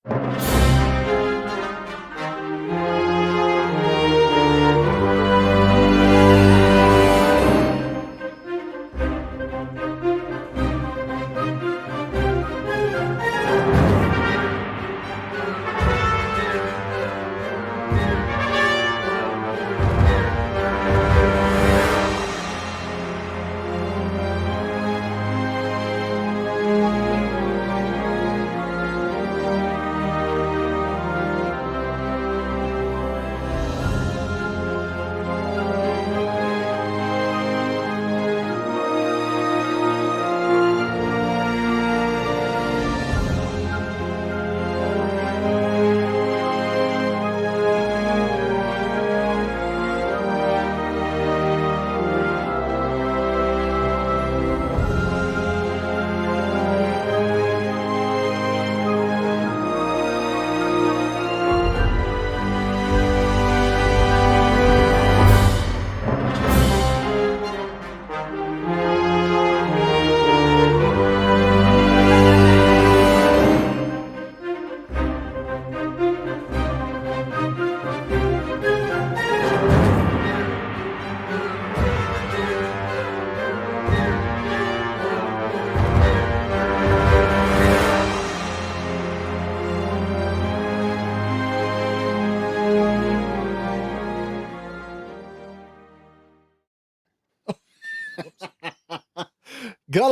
Gotta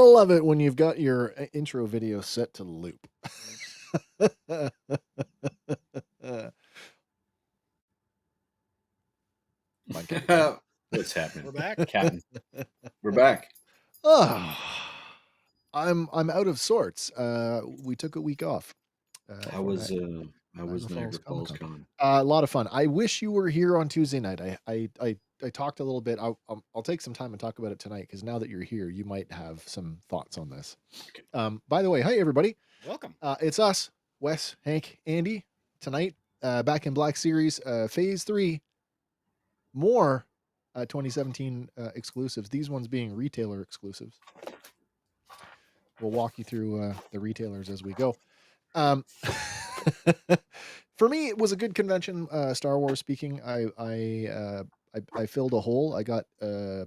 love it when you've got your intro video set to loop. What's happening? We're back. Captain. We're back. Oh, I'm out of sorts. We took a week off. How was Niagara Falls Con? A lot of fun. I wish you were here on Tuesday night. I talked a little bit. I'll take some time and talk about it tonight because now that you're here, you might have some thoughts on this. Okay. By the way, hi everybody. Welcome. It's us, Wes, Hank, Andy. Tonight, back in Black Series, Phase 3. More 2017 exclusives. These ones being retailer exclusives. We'll walk you through the retailers as we go. For me, it was a good convention. Star Wars speaking, I filled a hole. I got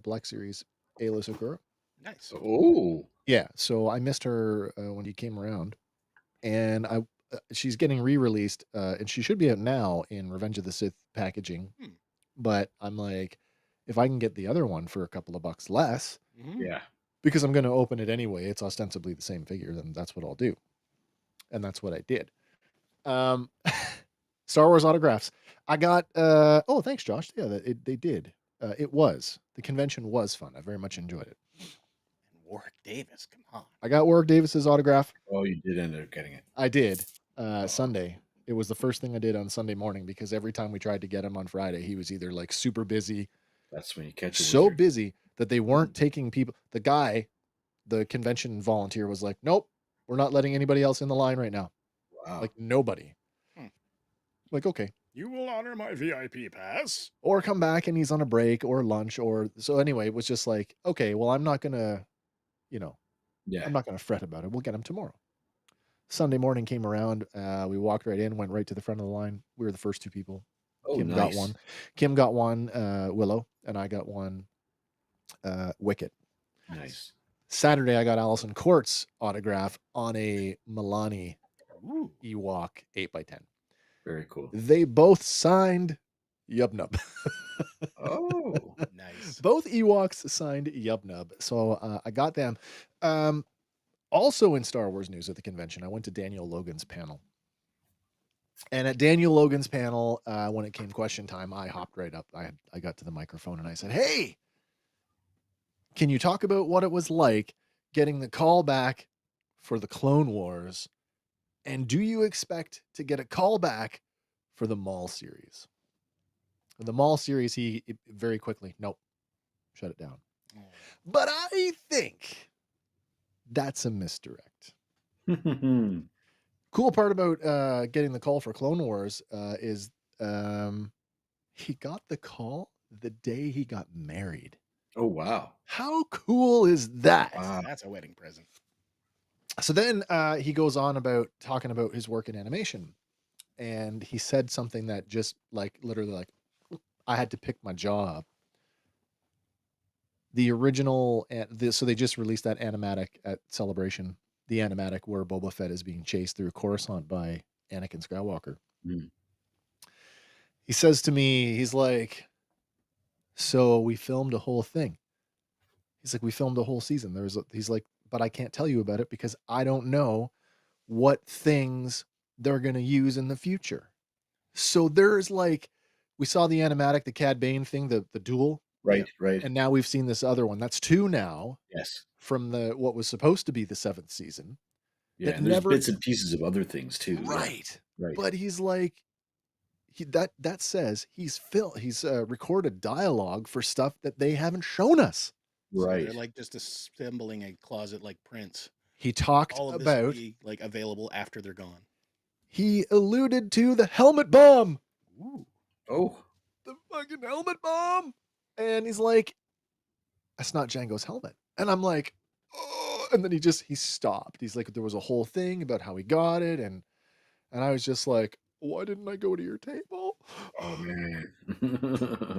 Black Series Ayla Sakura. Nice. Oh, yeah. So I missed her when he came around, and she's getting re-released, and she should be out now in Revenge of the Sith packaging. But I'm like, if I can get the other one for a couple of bucks less, yeah, because I'm going to open it anyway. It's ostensibly the same figure. Then that's what I'll do, and that's what I did. Star Wars autographs. I got. Oh, thanks, Josh. Yeah, they did. The convention was fun. I very much enjoyed it. And Warwick Davis, come on. I got Warwick Davis's autograph. Oh, you did end up getting it. I did. Sunday. It was the first thing I did on Sunday morning because every time we tried to get him on Friday, he was either like super busy. That's when you catch it. So busy that they weren't taking people. The convention volunteer was like, nope, we're not letting anybody else in the line right now. Wow. Like nobody. Like, okay. You will honor my VIP pass. Or come back and he's on a break or lunch or so anyway, it was just like, okay, well, I'm not gonna, I'm not gonna fret about it. We'll get him tomorrow. Sunday morning came around. We walked right in, went right to the front of the line. We were the first two people. Oh, Kim nice. got one. Kim got one Willow, and I got one Wicket. Nice. Saturday, I got Allison Court's autograph on a Milani Ewok 8x10. Very cool. They both signed Yub Nub. Oh, nice. Both Ewoks signed Yub Nub. So I got them. Also in Star Wars news at the convention, I went to Daniel Logan's panel. And at Daniel Logan's panel, when it came question time, I hopped right up. I got to the microphone and I said, hey, can you talk about what it was like getting the call back for the Clone Wars? And do you expect to get a call back for the Maul series? The Maul series, he very quickly, nope, shut it down. Oh. But I think that's a misdirect. Cool part about getting the call for Clone Wars is he got the call the day he got married. Oh, wow. How cool is that? Wow. That's a wedding present. So then he goes on about talking about his work in animation, and he said something that just like literally like I had to pick my jaw up. The original, so they just released that animatic at Celebration, the animatic where Boba Fett is being chased through Coruscant by Anakin Skywalker. Mm. He says to me, he's like, "So we filmed a whole thing." He's like, "We filmed a whole season." He's like, "But I can't tell you about it because I don't know what things they're gonna use in the future." So there's like, we saw the animatic, the Cad Bane thing, the duel, Right, right. and now we've seen this other one. That's 2 now Yes. from what was supposed to be the 7th season Yeah, that and there's never bits and pieces of other things too. right. Yeah. Right. But he's like, that says he's recorded dialogue for stuff that they haven't shown us. So Right. they're like just assembling a closet like Prince. He talked All of this will about, be like available after they're gone. he alluded to the helmet bomb. Ooh. Oh, The fucking helmet bomb. And he's like, "That's not Django's helmet." And I'm like, "Oh," and then he stopped. He's like, "There was a whole thing about how he got it," and I was just like, "Why didn't I go to your table? oh man.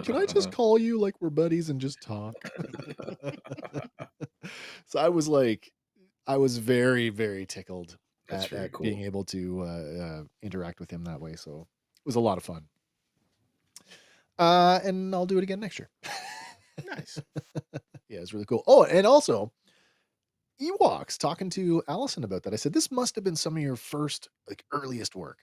Can I just call you like we're buddies and just talk?" So I was very, very tickled That's very cool. being able to interact with him that way. So it was a lot of fun. And I'll do it again next year. Nice. Yeah, it's really cool. Oh, and also Ewoks, talking to Allison about that. I said, "This must have been some of your first, like, earliest work."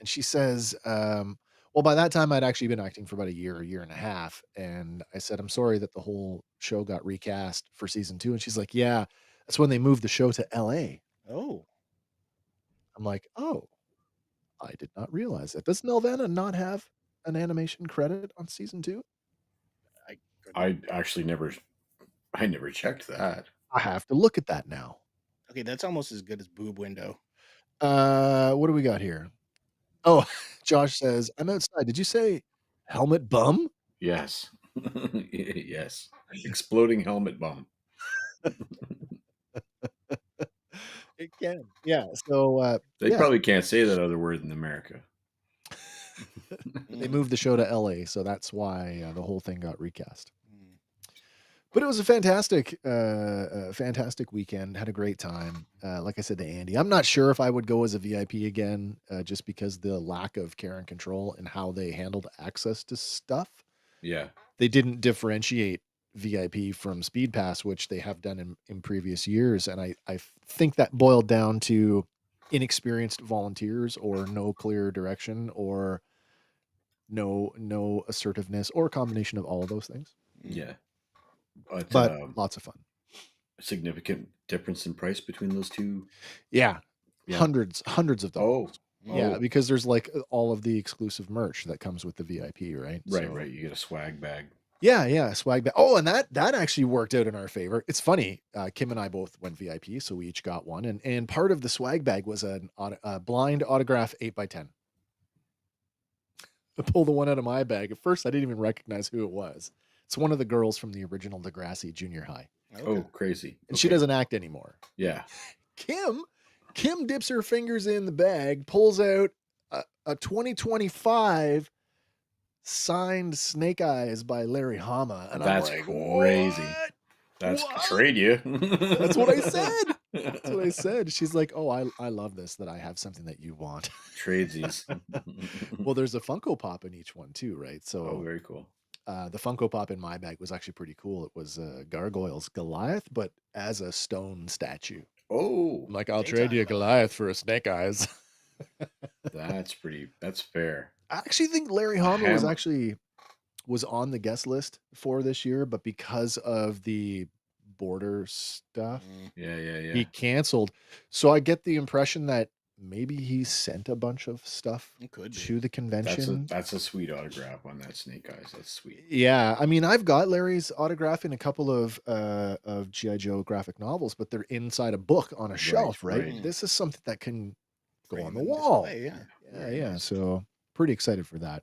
And she says, well, by that time I'd actually been acting for about a year and a half. And I said, "I'm sorry that the whole show got recast for season 2." And she's like, "Yeah, that's when they moved the show to LA." Oh. I'm like, "Oh, I did not realize that. Does Nelvana not have an animation credit on season 2? I actually I never checked that. I have to look at that now. Okay, that's almost as good as Boob Window. What do we got here? Oh, Josh says, "I'm outside. Did you say helmet bum?" Yes. Yes. Exploding helmet bomb. It can. Yeah. So, They yeah, probably can't say that other word in America. they moved the show to LA, so that's why the whole thing got recast. Mm. But it was a fantastic weekend. Had a great time. Like I said to Andy, I'm not sure if I would go as a VIP again, just because the lack of care and control and how they handled access to stuff. Yeah. They didn't differentiate VIP from Speed Pass, which they have done in previous years. And I think that boiled down to inexperienced volunteers or no clear direction or no assertiveness or a combination of all of those things. Yeah. But lots of fun. Significant difference in price between those two. Yeah. Yeah. Hundreds of dollars. Yeah, Oh. because there's like all of the exclusive merch that comes with the VIP, right? Right, So, right. You get a swag bag. yeah, swag bag. Oh, and that actually worked out in our favor. It's funny. Kim and I both went VIP, so we each got one, and part of the swag bag was a blind autograph 8x10. I pulled the one out of my bag. At first, I didn't even recognize who it was. It's one of the girls from the original Degrassi Junior High. Okay. Oh, crazy. And she doesn't act anymore. Yeah. Kim dips her fingers in the bag, pulls out a 2025 signed Snake Eyes by Larry Hama. And That's I'm like, crazy. "What? That's What?" trade you. That's what I said. That's what I said. She's like, "Oh, I love this, that I have something that you want." Tradesies. Well, there's a Funko Pop in each one too, right? Oh, So very cool. the Funko Pop in my bag was actually pretty cool. It was Gargoyle's Goliath, but as a stone statue. Oh, I'm like, "I'll trade you a Goliath for a Snake Eyes." that's fair. I actually think Larry Hama Hammer. was on the guest list for this year, but because of the border stuff, Yeah. he canceled. So I get the impression that maybe he sent a bunch of stuff It could be. to the convention. That's a sweet autograph on that Snake Eyes. That's sweet. Yeah, I mean, I've got Larry's autograph in a couple of G.I. Joe graphic novels, but they're inside a book on a shelf, right? right. This is something that can go Frame on the and wall. display, yeah. Yeah. Nice. So pretty excited for that.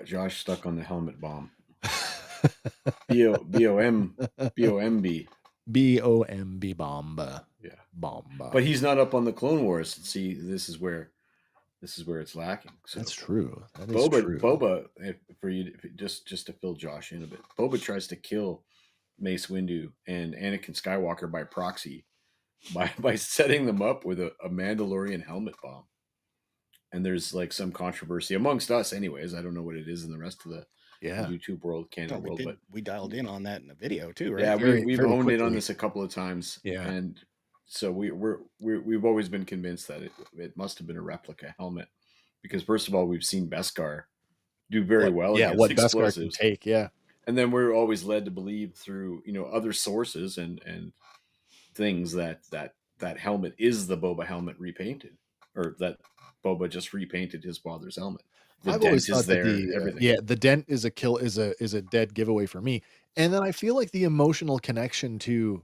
Josh stuck on the helmet bomb. BOMB. B-O-M-B, Bomba. Yeah. Bomba. But he's not up on the Clone Wars. See, this is where it's lacking. So That's true. That is true. Boba, just to fill Josh in a bit, Boba tries to kill Mace Windu and Anakin Skywalker by proxy by setting them up with a Mandalorian helmet bomb. And there's like some controversy amongst us, anyways. I don't know what it is in the rest of the YouTube world, canon world, but we dialed in on that in the video too, right? Yeah, we've very honed in on quickly. this a couple of times. Yeah. And so we've always been convinced that it must have been a replica helmet, because first of all, we've seen Beskar do very well. Yeah, against what Beskar can explosives. take, yeah. And then we're always led to believe through other sources and things that helmet is the Boba helmet repainted, or that Boba just repainted his father's helmet. The I've dent always thought is there, that everything. the dent is a dead giveaway for me. And then I feel like the emotional connection to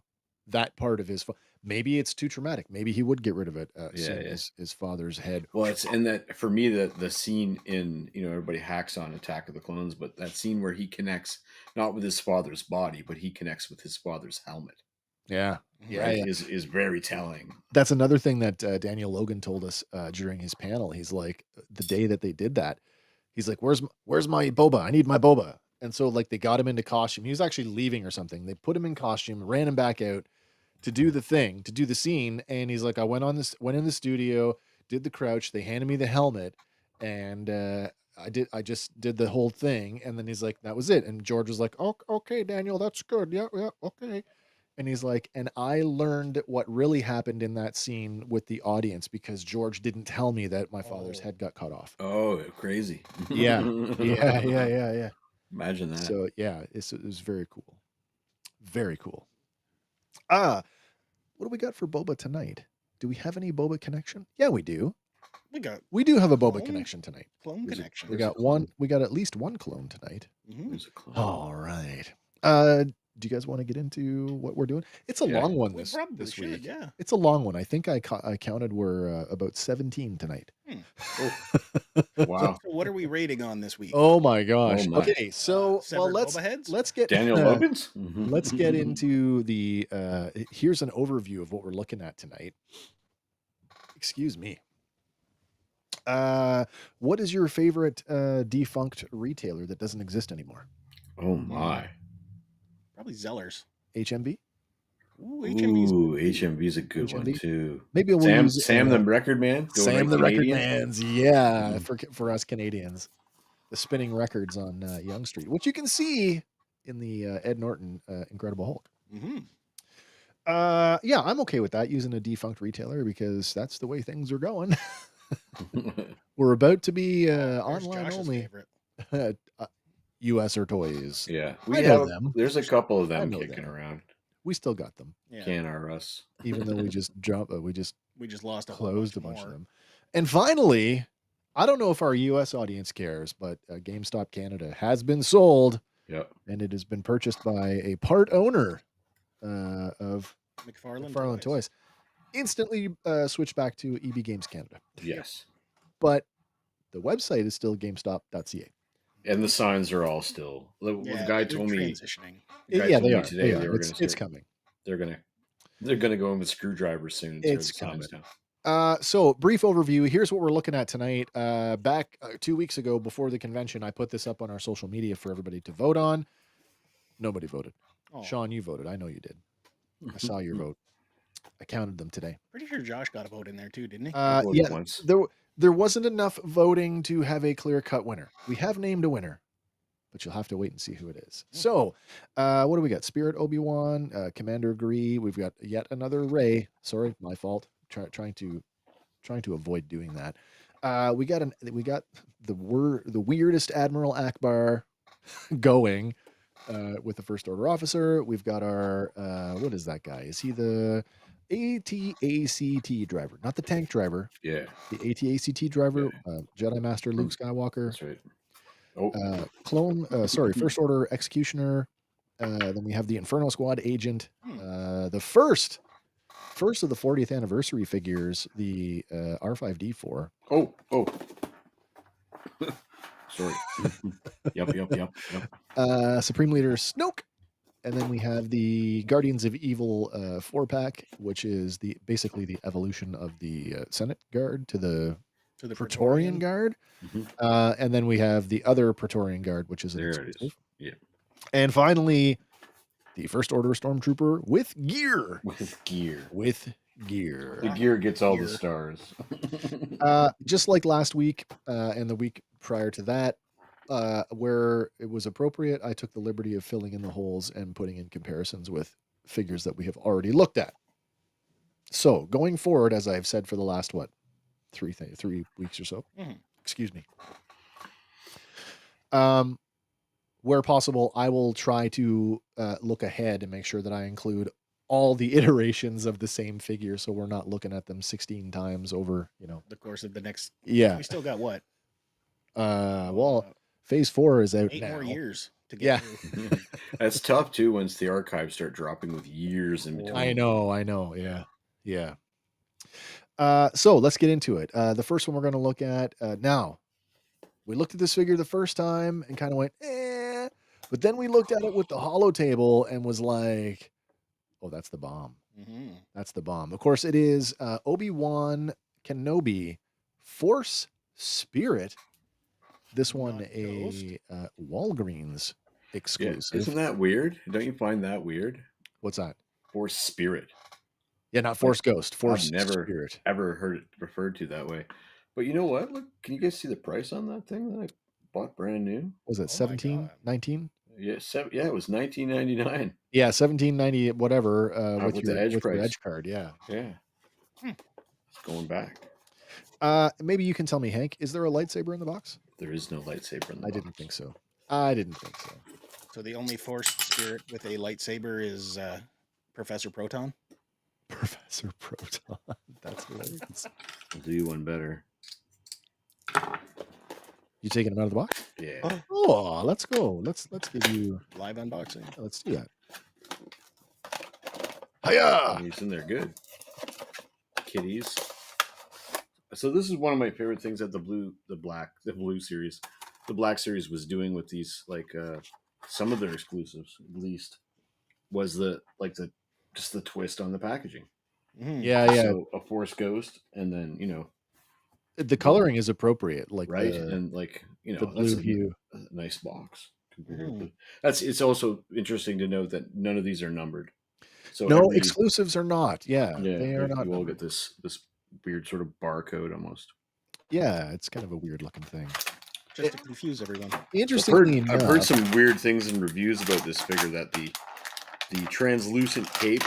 that part of his maybe it's too traumatic. Maybe he would get rid of it, seeing his father's head. Well, and that for me, the scene in everybody hacks on Attack of the Clones, but that scene where he connects not with his father's body, but he connects with his father's helmet. Yeah, right, is very telling. That's another thing that Daniel Logan told us during his panel. He's like, the day that they did that, he's like, where's my boba? I need my boba. And so like they got him into costume. He was actually leaving or something. They put him in costume, ran him back out to do the scene. And he's like, I went in the studio, did the crouch. They handed me the helmet, and I just did the whole thing. And then he's like, that was it. And George was like, oh, okay, Daniel, that's good. Yeah, okay. And he's like, and I learned what really happened in that scene with the audience because George didn't tell me that my father's head got cut off. Oh, crazy. Yeah. Imagine that. So yeah, it was very cool. Very cool. What do we got for Boba tonight? Do we have any Boba connection? Yeah, we do. We do have a Boba connection tonight. Clone connection. We got one. We got at least one clone tonight. There's a clone. All right. Do you guys want to get into what we're doing? It's a long one this week. Yeah. It's a long one. I think I counted we're about 17 tonight. Oh. Wow. So what are we rating on this week? Oh my gosh. Oh my. Okay, so let's get Daniel Logan's. Let's get into the here's an overview of what we're looking at tonight. Excuse me. What is your favorite defunct retailer that doesn't exist anymore? Oh my. Probably Zellers. HMV? Ooh, HMV's a good one too. Maybe we'll use Sam the Record Man. Sam the Record Man's, yeah, for us Canadians. The spinning records on Yonge Street, which you can see in the Ed Norton Incredible Hulk. Yeah, I'm okay with that, using a defunct retailer, because that's the way things are going. We're about to be online Josh's only. US or toys. Yeah, I know them. There's a couple of them kicking around. We still got them. Yeah. Can our us? Even though we just lost closed a bunch of them. And finally, I don't know if our US audience cares, but GameStop Canada has been sold. Yep. And it has been purchased by a part owner of McFarlane Toys. Instantly switched back to EB Games Canada. Yes. But the website is still GameStop.ca. And the signs are all still. The guy told me. Yeah, they are. Today they are. It's coming. They're gonna go in with screwdrivers soon. And it's coming. So brief overview. Here's what we're looking at tonight. Back 2 weeks ago, before the convention, I put this up on our social media for everybody to vote on. Nobody voted. Oh. Sean, you voted. I know you did. I saw your vote. I counted them today. Pretty sure Josh got a vote in there too, didn't he? Yeah. Once. There wasn't enough voting to have a clear-cut winner. We have named a winner, but you'll have to wait and see who it is. So, what do we got? Spirit Obi-Wan, Commander Gree. We've got yet another Rey. Sorry, my fault. Trying to avoid doing that. We got the weirdest Admiral Akbar going with the First Order officer. We've got our what is that guy? Is he the AT-ACT driver, not the tank driver? Yeah, the AT-ACT driver, Jedi Master Luke Skywalker. That's right. Clone. First Order executioner. Then we have the Inferno Squad agent. The first of the 40th anniversary figures, the R5D4. Oh. Sorry. Yep. Supreme Leader Snoke. And then we have the Guardians of Evil 4-pack, which is basically the evolution of the Senate Guard to the Praetorian Guard. And then we have the other Praetorian Guard, which is an exclusive. Yeah. And finally, the First Order Stormtrooper with gear. With gear. The gear gets all the stars. Just like last week and the week prior to that, where it was appropriate, I took the liberty of filling in the holes and putting in comparisons with figures that we have already looked at. So going forward, as I've said for the last, 3 weeks or so, excuse me. Where possible, I will try to look ahead and make sure that I include all the iterations of the same figure, so we're not looking at them 16 times over, the course of the next. Yeah. We still got what? Phase 4 is out 8 now. more years to get through. That's tough too once the archives start dropping with years in between. I know. Yeah. So let's get into it. The first one we're going to look at now. We looked at this figure the first time and kind of went, but then we looked at it with the holo table and was like, oh, that's the bomb. That's the bomb. Of course, it is Obi-Wan Kenobi Force Spirit. This one, a Walgreens exclusive. Yeah. Isn't that weird? Don't you find that weird? What's that? Force Spirit. Yeah, not Force Ghost. Force I've never Spirit. Ever heard it referred to that way. But you know what? Look, can you guys see the price on that thing that I bought brand new? Was it 17, 19? Yeah, it was $19.99. Yeah, 17.90, whatever. With the edge price. Your edge card, yeah. It's going back. Maybe you can tell me, Hank, is there a lightsaber in the box? There is no lightsaber in the box. I didn't think so. I didn't think so. So the only Force Spirit with a lightsaber is Professor Proton? Professor Proton. That's hilarious. I'll do you one better. You taking him out of the box? Yeah. Oh, let's go. Let's give you live unboxing. Yeah, let's do that. Hiya! He's in there good. Kitties. So this is one of my favorite things that the blue series, the black series was doing with these, like some of their exclusives, at least, was the twist on the packaging. Yeah. So a Force Ghost, and then the coloring is appropriate, like right, and the blue hue. A nice box. It's also interesting to note that none of these are numbered. So no exclusives are not. Yeah, they are not. You all get this weird sort of barcode almost. Yeah, it's kind of a weird looking thing. Just to confuse everyone. Interestingly I've heard some weird things in reviews about this figure, that the translucent cape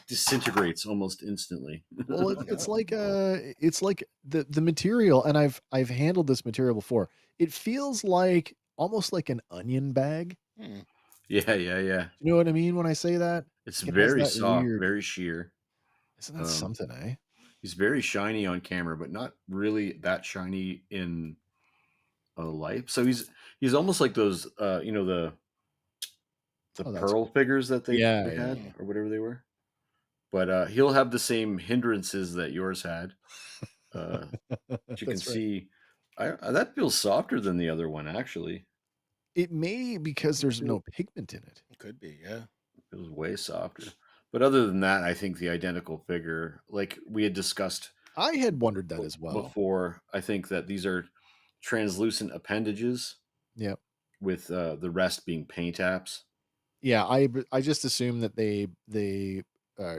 disintegrates almost instantly. Well, it's like the material, and I've handled this material before. It feels like almost like an onion bag. Yeah. You know what I mean when I say that? It's very soft, very sheer. Isn't that something, eh? He's very shiny on camera, but not really that shiny in life. So he's almost like those the pearl figures that they had, or whatever they were. But he'll have the same hindrances that yours had. You can see that feels softer than the other one, actually. It may, because there's no pigment in it. It could be, yeah. It feels way softer. But other than that, I think the identical figure, like we had discussed, I had wondered that as well before. I think that these are translucent appendages. Yep. With the rest being paint apps. Yeah, I just assumed that they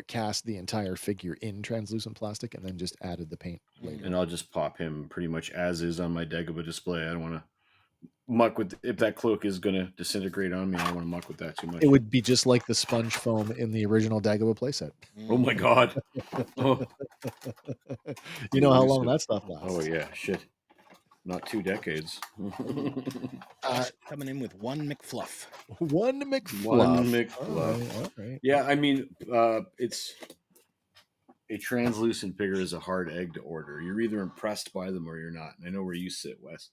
cast the entire figure in translucent plastic and then just added the paint later. And I'll just pop him pretty much as is on my Dagobah display. I don't want to muck with, if that cloak is going to disintegrate on me, I don't want to muck with that too much. It would be just like the sponge foam in the original Dagobah playset. Oh my god. Oh. You know how long that stuff lasts. Oh yeah, shit. Not 2 decades. Coming in with one McFluff. One McFluff. All right. Yeah, I mean, it's a translucent figure is a hard egg to order. You're either impressed by them or you're not. And I know where you sit, Wes.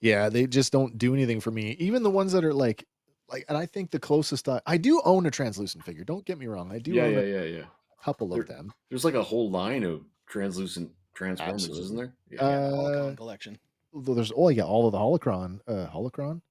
Yeah, they just don't do anything for me. Even the ones that are like, and I think the closest I do own a translucent figure. Don't get me wrong. I do own a couple of them. There's like a whole line of translucent Transformers, Absolutely. Isn't there? Yeah, Holocron collection. There's all of the Holocron. Holocom.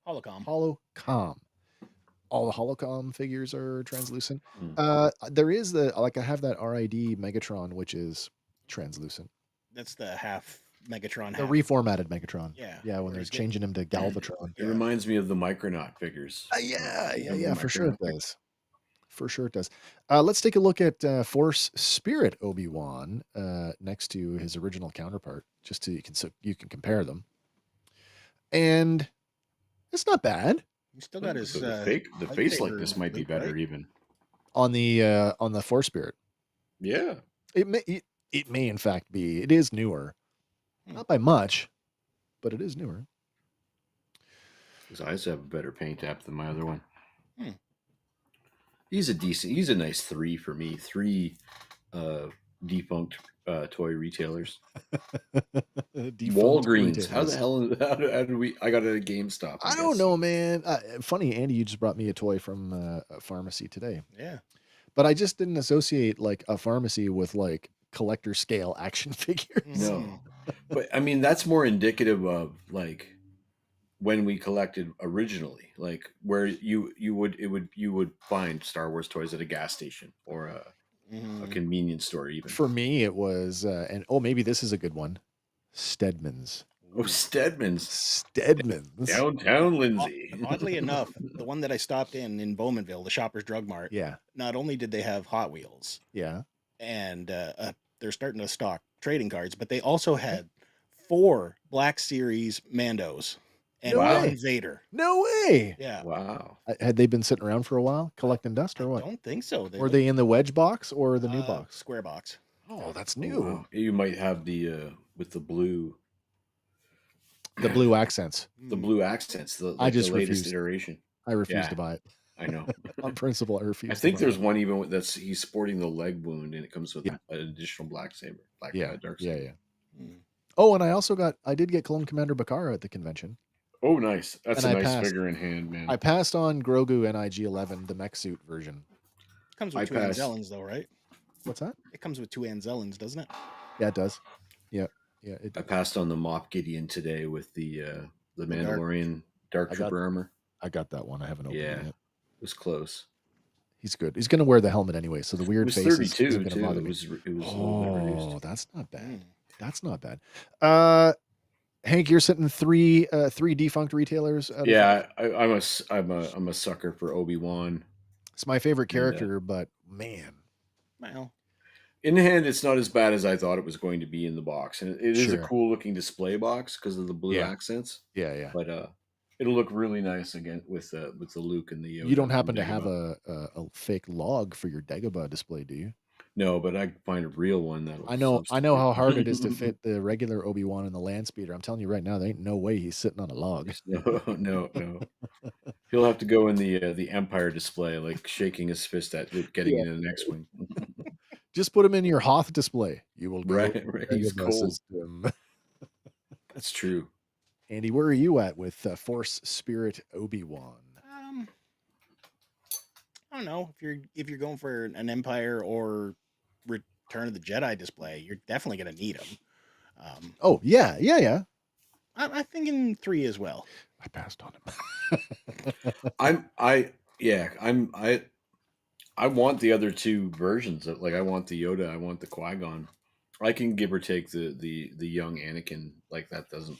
All the holocom figures are translucent. Mm. There is the like I have that RID Megatron, which is translucent. That's the half Megatron, The half. reformatted Megatron. Yeah, Yeah, when where they're he's changing him to Galvatron. It Yeah. reminds me of the Micronaut figures. Yeah, yeah, Remember yeah, the for sure it Micronaut figures? does. For sure it does. Let's take a look at Force Spirit Obi-Wan next to his original counterpart, just so you can compare them. And it's not bad He still got his The face like this lightsaber might be loop, better right? even. on the Force Spirit. Yeah. It may in fact be. It is newer, not by much, but it is newer. His eyes have a better paint app than my other one. Hmm. He's a nice 3 for me. 3 defunct toy retailers. Defunct Walgreens. How the retailers. hell how did we I got it at GameStop, I I don't guess. know, man. Funny, Andy, you just brought me a toy from a pharmacy today, Yeah. but I just didn't associate like a pharmacy with like collector scale action figures. No. Mhm. But I mean that's more indicative of like when we collected originally, like where you would find Star Wars toys at a gas station or a Mhm. convenience store even. For me, it was, and oh, maybe this is a good one. Stedman's. Oh, Stedman's. Stedman's. Downtown Lindsay. Oddly enough, the one that I stopped in Bowmanville, the Shoppers Drug Mart, Yeah. not only did they have Hot Wheels, Yeah. and they're starting to stock trading cards, but they also had 4 Black Series Mandos and No Wow. 1 Vader. No way. Yeah. Wow. Had they been sitting around for a while collecting dust or I what? don't think so. Were they in the wedge box or the new look, box? square box? Oh, that's Oh, new. wow. You might have the with the blue The blue accents. the blue accents, I the just latest refused. iteration. I refuse Yeah. to buy it. I know. On principle, I I refuse to think buy there's it. one even that's he's sporting the leg wound and it comes with Yeah. an additional black Yeah. dark Yeah. saber. Yeah. Oh, and I did get Clone Commander Bakara at the convention. Oh, nice. That's And a I nice passed. figure in hand, man. I passed on Grogu NIG-11, the mech suit version. Comes with I 2 passed. Anzellans, though, right? What's that? It comes with 2 Anzellans, doesn't it? Yeah, it does. Yeah. Yeah, it I does. passed on the Moff Gideon today with the Mandalorian Dark Trooper armor. I got that one. I haven't opened Yeah. it yet. It was close. He's good. He's going to wear the helmet anyway, so the It weird was face 32 isn't going to too. bother It me. was a little bit reduced. Oh, that's not bad. Mm. That's not bad. Hank, you're sitting three defunct retailers out of Yeah, 5? I'm a sucker for Obi-Wan. It's my favorite And, character, but man, Well, in hand, it's not as bad as I thought it was going to be in the box, and it is a Sure. cool looking display box because of the blue Yeah. accents. Yeah. But it'll look really nice again with the Luke and the Yoda. You don't from happen to have Dagobah. a fake log for your Dagobah display, do you? No, but I can find a real one that'll. I know substitute. how hard it is to fit the regular Obi-Wan and the land speeder. I'm telling you right now, there ain't no way he's sitting on a log. No. He'll have to go in the Empire display, like shaking his fist at it, getting Yeah. in the next wing. Just put him in your Hoth display. You will go Right. to He's Dagobah cold. system. That's true. Andy, where are you at with Force Spirit Obi-Wan? I don't know if you're going for an Empire or Return of the Jedi display, you're definitely going to need them. Oh yeah. I'm thinking 3 as well. I passed on him. I want the other 2 versions. Like I want the Yoda, I want the Qui-Gon. I can give or take the young Anakin. Like that doesn't.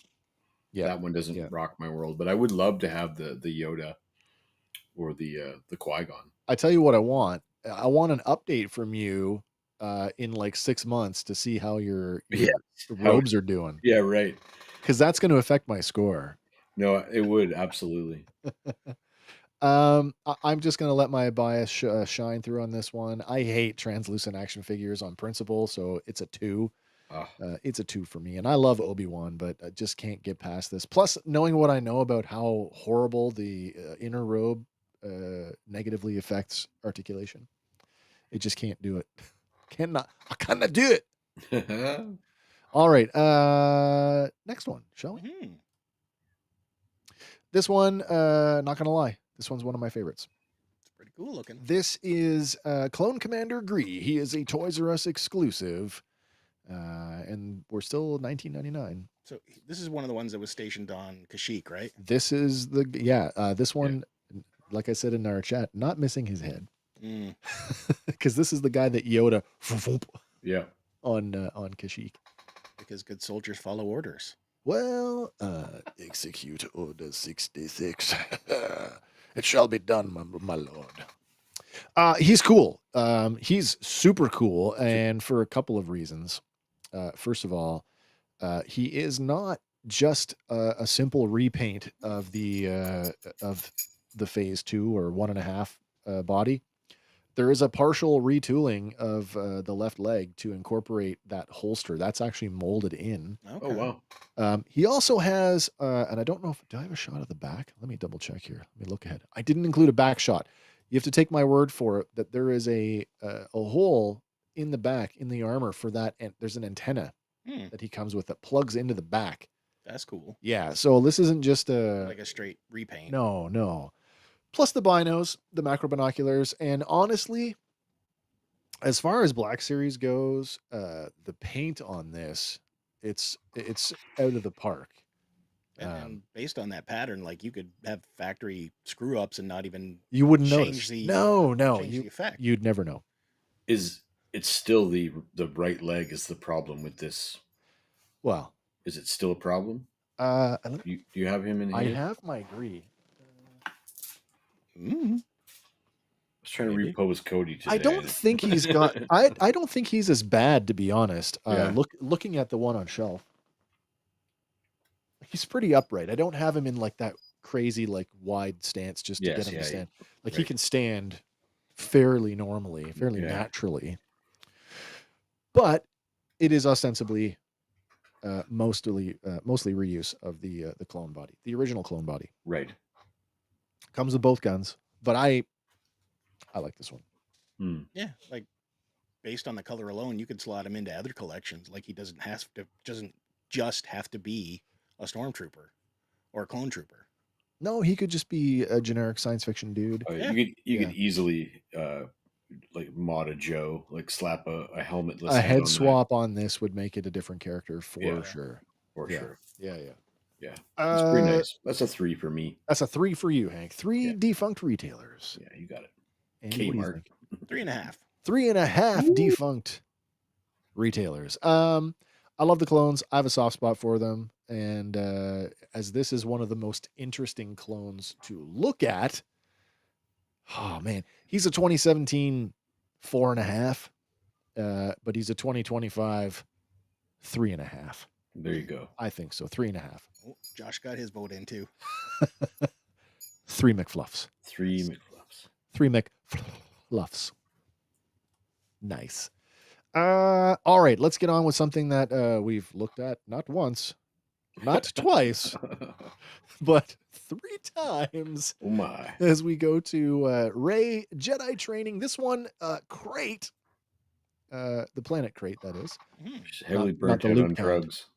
Yeah. That one doesn't rock my world, but I would love to have the Yoda or the Qui-Gon. I tell you what I want. I want an update from you in like 6 months to see how your robes are doing. Yeah, right. Because that's going to affect my score. No, it would absolutely. I'm just going to let my bias shine through on this one. I hate translucent action figures on principle, so it's a 2. It's a 2 for me, and I love Obi-Wan, but I just can't get past this. Plus, knowing what I know about how horrible the inner robe negatively affects articulation, it just can't do it. I cannot do it. All right, next one, shall we? Mm-hmm. This one, not gonna lie, this one's one of my favorites. It's pretty cool looking. This is Clone Commander Gree. He is a Toys R Us exclusive, and we're still $19.99. So this is one of the ones that was stationed on Kashyyyk, right? This is this one. like I said in our chat, not missing his head. Mm. Because this is the guy that Yoda Yeah. on Kashyyyk. Because good soldiers follow orders. Well, execute order 66. It shall be done, my lord. He's cool. He's super cool, and for a couple of reasons. First of all, he is not just a simple repaint of the phase 2 or 1.5 body. There is a partial retooling of the left leg to incorporate that holster. That's actually molded in. Okay. Oh wow. He also has, and I don't know if do I have a shot of the back. Let me double check here. Let me look ahead. I didn't include a back shot. You have to take my word for it that there is a hole in the back in the armor for that, and there's an antenna that he comes with that plugs into the back. That's cool. Yeah, so this isn't just Like a straight repaint. No. Plus the binos, the macro binoculars, and honestly, as far as Black Series goes, the paint on this, it's out of the park. And based on that pattern, like you could have factory screw ups and not even You wouldn't change notice. the No, the effect. you'd never know. Is it's still the right leg is the problem with this? Well, is it still a problem? Do you have him in here? I have my agree. Mm. I was trying to repose Cody today. I don't think he's got. I don't think he's as bad, to be honest. Looking at the one on shelf, he's pretty upright. I don't have him in like that crazy like wide stance just to get him to stand. He can stand fairly normally, fairly naturally. But it is ostensibly mostly reuse of the clone body, the original clone body. Right. Comes with both guns, but I like this one. Yeah, like based on the color alone, you could slot him into other collections. Like he doesn't just have to be a stormtrooper or a clone trooper. No, he could just be a generic science fiction dude. You could easily like mod a Joe, like slap a helmetless a head on swap on this would make it a different character for sure. For sure. Yeah. It's pretty nice. That's a 3 for me. That's a 3 for you, Hank. 3 defunct retailers. Yeah, you got it. Kmart. 3.5. 3.5 defunct retailers. I love the clones. I have a soft spot for them. And as this is one of the most interesting clones to look at, oh man, he's a 2017 4.5, but he's a 2025 3.5. There you go. I think so. 3.5. Oh, Josh got his vote in too. 3 McFluffs. 3 McFluffs. 3 McFluffs. Nice. All right, let's get on with something that we've looked at not once, not twice, but 3 times. Oh my! As we go to Rey Jedi training, this one crate, the planet crate that is. She's heavily burnt out on drugs.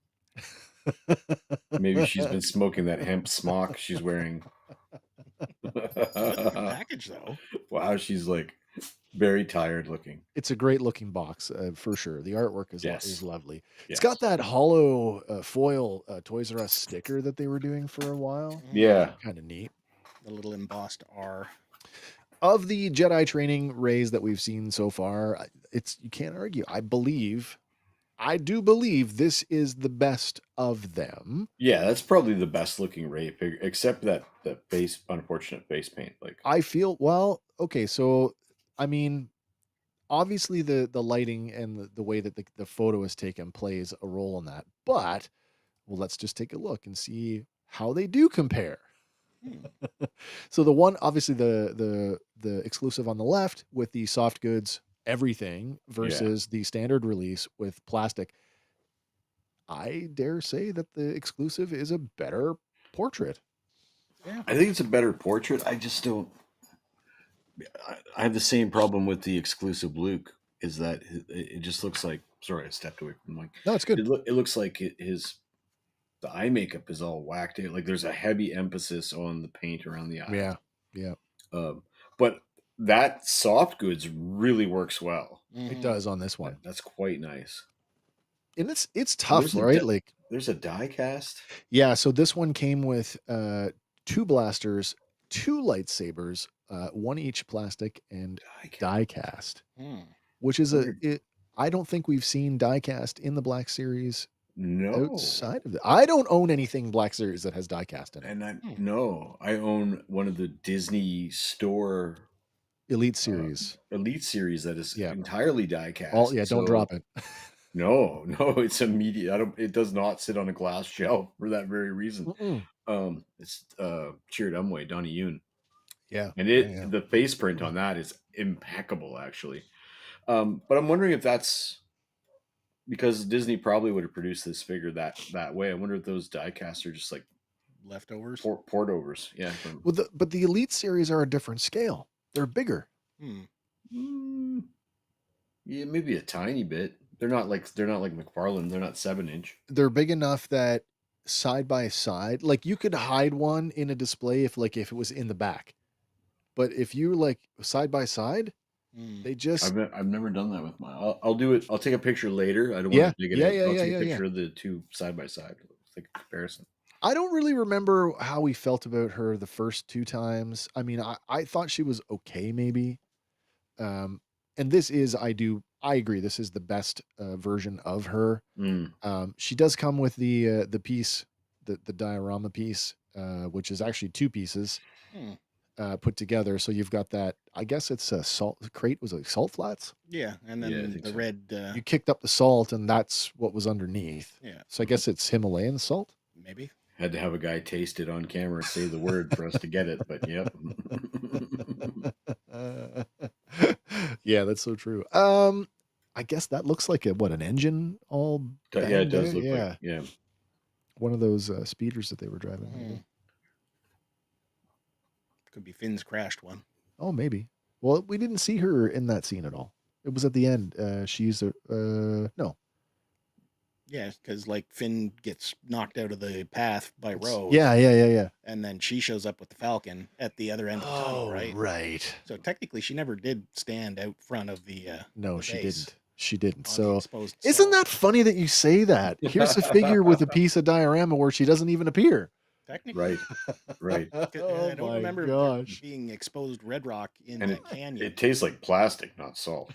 Maybe she's been smoking that hemp smock she's wearing. Package though. Wow, she's like very tired looking. It's a great looking box for sure. The artwork is lovely. Yes. It's got that hollow foil Toys R Us sticker that they were doing for a while. Yeah, kind of neat. The little embossed R. Of the Jedi training Reys that we've seen so far, you can't argue. I do believe this is the best of them. Yeah, that's probably the best looking Rey figure, except that unfortunate face paint. Like I feel okay. So I mean, obviously the lighting and the way that the photo is taken plays a role in that. But let's just take a look and see how they do compare. So the one, obviously the exclusive on the left with the soft goods everything versus the standard release with plastic. I dare say that the exclusive is a better portrait. Yeah, I think it's a better portrait. I just don't. I have the same problem with the exclusive Luke. Is that it just looks like? Sorry, I stepped away from the mic. No, it's good. It looks like the eye makeup is all whacked out. Like there's a heavy emphasis on the paint around the eye. Yeah. But that soft goods really works well. It does on this one. That's quite nice. And it's tough, right? There's a die cast. Yeah, so this one came with 2 blasters 2 lightsabers, one each plastic and die cast, Hmm. which is Wonder- I don't think we've seen die cast in the Black Series No. outside of it. I don't own anything Black Series that has die cast in it. And I own one of the Disney Store Elite Series. Elite Series that is Yeah. entirely die cast. Don't drop it. No, it's immediate. It does not sit on a glass shelf for that very reason. It's Cheered Umway, Donnie Yoon. Yeah. And the face print on that is impeccable, actually. But I'm wondering if that's because Disney probably would have produced this figure that way. I wonder if those die casts are just like Leftovers. port overs. Yeah. But the Elite Series are a different scale. They're bigger. Yeah, maybe a tiny bit. They're not like McFarlane. They're not 7-inch. They're big enough that side by side, like you could hide one in a display if it was in the back. But if you like side by side, they just I've never done that with mine. I'll do it. I'll take a picture later. I don't want to dig it out. I'll take a picture of the two side by side. Like a comparison. I don't really remember how we felt about her the first 2 times. I mean, I thought she was okay, maybe. And this is, I agree, this is the best version of her. She does come with the piece, the diorama piece, which is actually 2 pieces put together. So you've got that, I guess it's a salt crate, was it salt flats? Yeah, and then the red. You kicked up the salt, and that's what was underneath. Yeah. So I guess it's Himalayan salt? Maybe. Had to have a guy taste it on camera and say the word for us to get it, but yep. Yeah, that's so true. I guess that looks like an engine all Yeah, it does look like one of those speeders that they were driving. Maybe. Could be Finn's crashed one. Oh, maybe. Well, we didn't see her in that scene at all. It was at the end. She used no. Yeah, because like Finn gets knocked out of the path by Rose. Yeah. And then she shows up with the Falcon at the other end of the tunnel, right? Right. So technically, she never did stand out front of the. No, the she base didn't. She didn't. on the So exposed isn't salt. that funny that you say that? Here's a figure with a piece of diorama where she doesn't even appear. Technically, right. I don't my remember gosh. being exposed red rock in And that canyon. It tastes like plastic, not salt.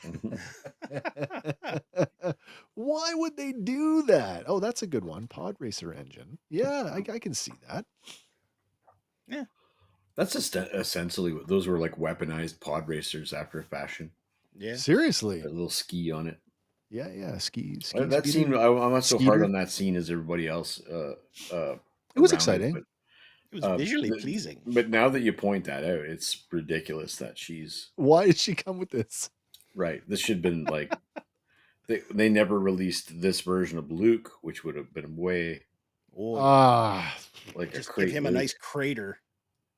Why would they do that? Oh, that's a good one. Pod racer engine. Yeah, I can see that. Yeah. That's essentially what those were, like weaponized pod racers after a fashion. Yeah. Seriously. A little ski on it. Yeah. Ski That speeder. scene, I'm not so hard Skeeter. on that scene as everybody else. It was around exciting. but, It was visually pleasing. But now that you point that out, it's ridiculous that she's. Why did she come with this? Right. This should have been like. They never released this version of Luke, which would have been way. Like just give him Luke. a nice crater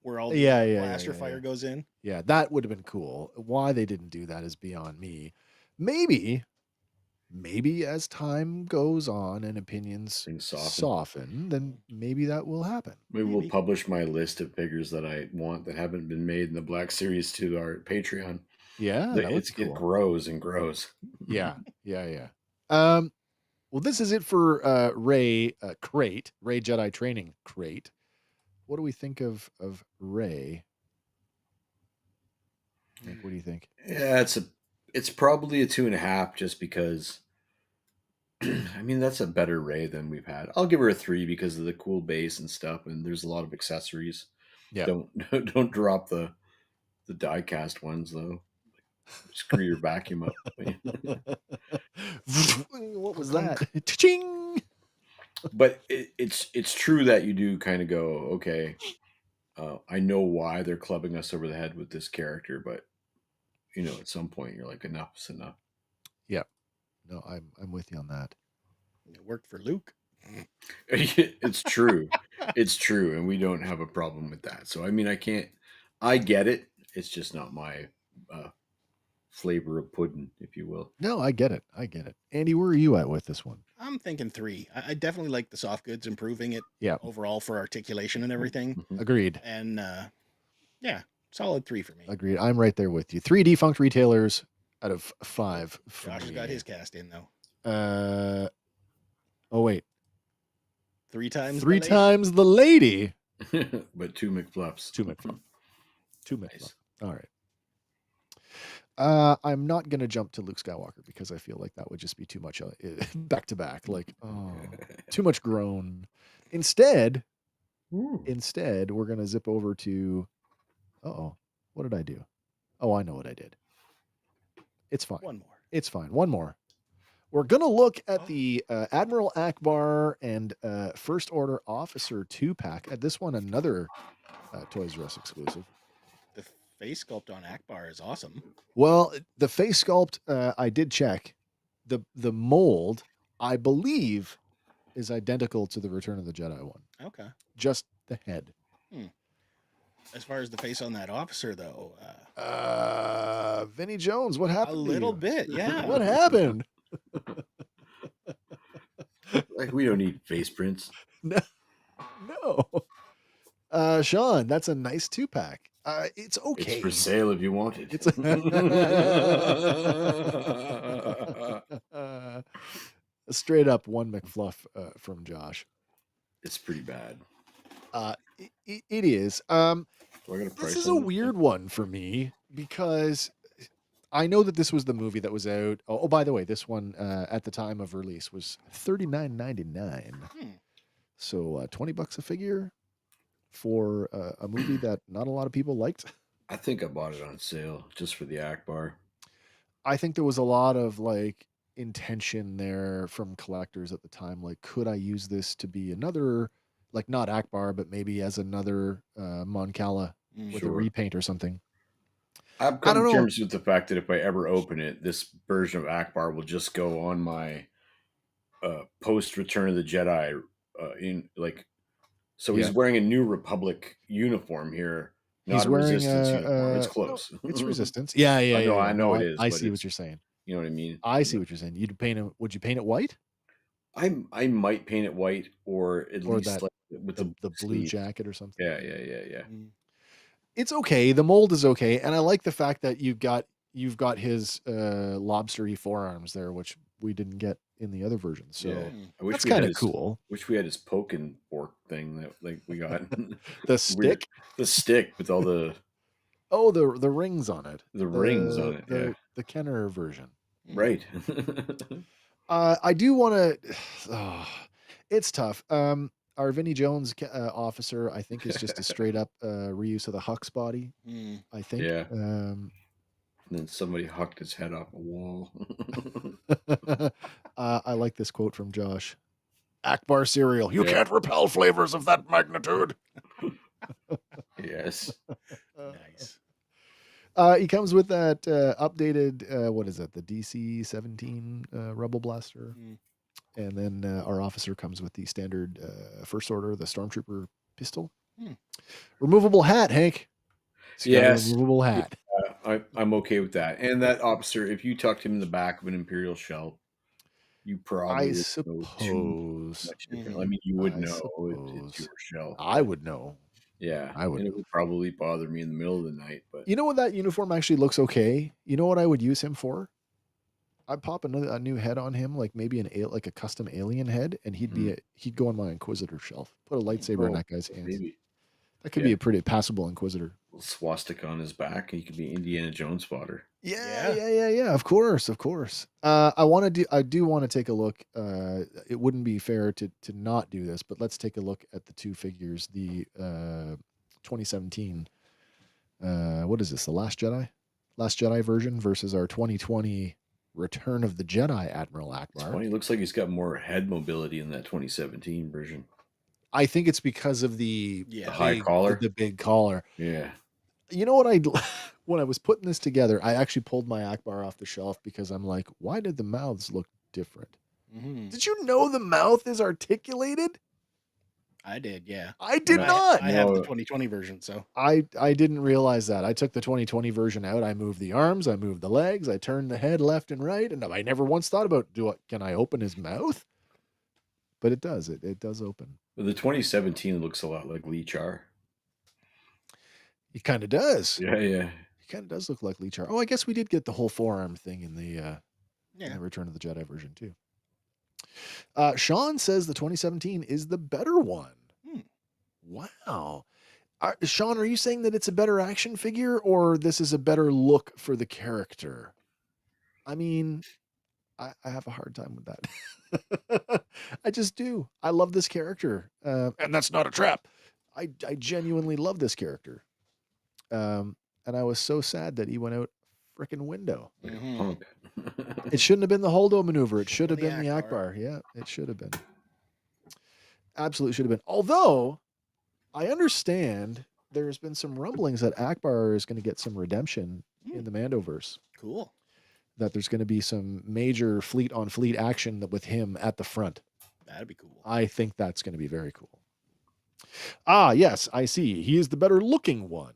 where all the blaster fire goes in. Yeah, that would have been cool. Why they didn't do that is beyond me. Maybe as time goes on and opinions soften, then maybe that will happen. Maybe we'll publish my list of figures that I want that haven't been made in the Black Series to our Patreon. Yeah, that would be cool. It grows and grows. Yeah. Well, this is it for Rey crate, Rey Jedi training crate. What do we think of Rey? Nick, what do you think? Yeah, it's probably a 2.5 just because. I mean, that's a better Rey than we've had. I'll give her a 3 because of the cool base and stuff, and there's a lot of accessories. Yeah. Don't drop the die cast ones though. Screw your vacuum up. What was that? Ching! But it's true that you do kind of go, okay, I know why they're clubbing us over the head with this character, but at some point you're like, enough is enough. Yeah. No, I'm with you on that. It worked for Luke. It's true. It's true, and we don't have a problem with that. So I mean, I get it. It's just not my flavor of pudding, if you will. No, I get it. Andy, where are you at with this one? I'm thinking 3. I definitely like the soft goods, improving it overall for articulation and everything. Agreed. And solid 3 for me. Agreed. I'm right there with you. 3 defunct retailers out of 5. Josh has got his cast in though. Oh wait. 3 times. 3 times the lady. But 2 McFluffs. 2 McFluff. 2 minutes Nice. left. All right. I'm not gonna jump to Luke Skywalker because I feel like that would just be too much back to back. Like, too much groan. Instead, we're gonna zip over to. Uh-oh, what did I do? Oh, I know what I did. It's fine. One more. It's fine. One more. We're gonna look at the Admiral Akbar and First Order Officer 2-pack. At this one, another Toys R Us exclusive. The face sculpt on Akbar is awesome. Well, the face sculpt, I did check. The mold, I believe, is identical to the Return of the Jedi one. Okay. Just the head. As far as the face on that officer, though, Vinnie Jones, what a happened? little bit, yeah. What happened? Like, we don't need face prints. No. Sean, that's a nice 2-pack. It's okay. It's for sale if you want it. It's a straight up one McFluff from Josh. It's pretty bad. It is. This is a weird one for me because I know that this was the movie that was out. Oh, by the way, this one at the time of release was $39.99. So $20 a figure for a movie that not a lot of people liked. I think I bought it on sale just for the Akbar. I think there was a lot of like intention there from collectors at the time. Like, could I use this to be another, like not Akbar, but maybe as another Mon Cala with a repaint or something? I've come to terms with the fact that if I ever open it, this version of Akbar will just go on my post Return of the Jedi in like. So he's wearing a New Republic uniform here. Not He's a wearing Resistance uniform. It's close. No, it's Resistance. Yeah. I know it is. I see what you're saying. You know what I mean? I see what you're saying. You'd paint it. Would you paint it white? I might paint it white, or at least that, like with the blue jacket or something. Yeah. It's okay. The mold is okay, and I like the fact that you've got his lobstery forearms there, which we didn't get in the other version. So that's kind of cool. Wish we had his poke and fork thing that like we got. The stick? The stick with all the the rings on it. The rings on it. The Kenner version. Right. I do want to. It's tough. Our Vinnie Jones officer, I think, is just a straight up reuse of the Hux body. I think. Yeah. And then somebody hucked his head off a wall. I like this quote from Josh. Akbar cereal. You can't repel flavors of that magnitude. Yes. Nice. He comes with that updated, what is it? The DC-17 Rebel Blaster. And then our officer comes with the standard First Order, the Stormtrooper pistol. Removable hat, Hank. Yes. Removable hat. I'm okay with that. And that officer, if you tucked him in the back of an Imperial shell, you probably know much different. I mean, you would know it's your shell. I would know. Yeah, I would. And it would probably bother me in the middle of the night. But you know what? That uniform actually looks okay. You know what I would use him for? I'd pop a new head on him, like maybe a custom alien head, and he'd go on my Inquisitor shelf. Put a lightsaber in that guy's hands. Maybe. That could be a pretty passable Inquisitor. A little swastika on his back, and he could be Indiana Jones fodder. Yeah. Of course. I do want to take a look. It wouldn't be fair to not do this, but let's take a look at the two figures. The 2017. What is this? The Last Jedi version versus our 2020 Return of the Jedi Admiral Akbar. It's funny. It looks like he's got more head mobility in that 2017 version. I think it's because of the high collar, the big collar. Yeah. You know what? When I was putting this together, I actually pulled my Akbar off the shelf because I'm like, why did the mouths look different? Did you know the mouth is articulated? I did, yeah. I did not. I have the 2020 version, so I didn't realize that. I took the 2020 version out. I moved the arms, I moved the legs, I turned the head left and right, and I never once thought about can I open his mouth? But it does. It does open. The 2017 looks a lot like Lee Char. He kind of does. Yeah. He kind of does look like Lee Char. Oh, I guess we did get the whole forearm thing in the Return of the Jedi version too. Sean says the 2017 is the better one. Wow. Sean, are you saying that it's a better action figure or this is a better look for the character? I mean, I have a hard time with that. I just do. I love this character. And that's not a trap. I genuinely love this character. And I was so sad that he went out frickin' window. Like a Mhm. punk. It shouldn't have been the Holdo maneuver. It should have the been the Akbar. Akbar. Yeah, it should have been. Absolutely should have been. Although I understand there's been some rumblings that Akbar is going to get some redemption in the Mandoverse. Cool. That there's going to be some major fleet on fleet action with him at the front. That'd be cool. I think that's going to be very cool. Ah, yes, I see. He is the better looking one.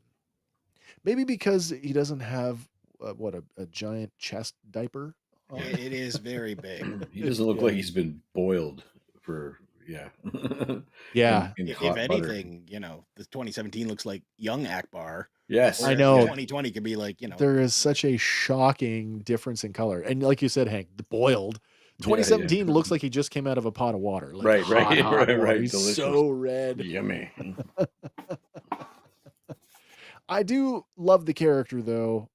Maybe because he doesn't have a giant chest diaper. on. It is very big. He doesn't look Yeah. like he's been boiled for Yeah. in If hot butter. anything, the 2017 looks like young Akbar. Yes, I whereas know. 2020 could be like, There is such a shocking difference in color. And like you said, Hank, the boiled. 2017 looks like he just came out of a pot of water. Like Right, hot water. right. He's Delicious. so red. Yummy. I do love the character, though.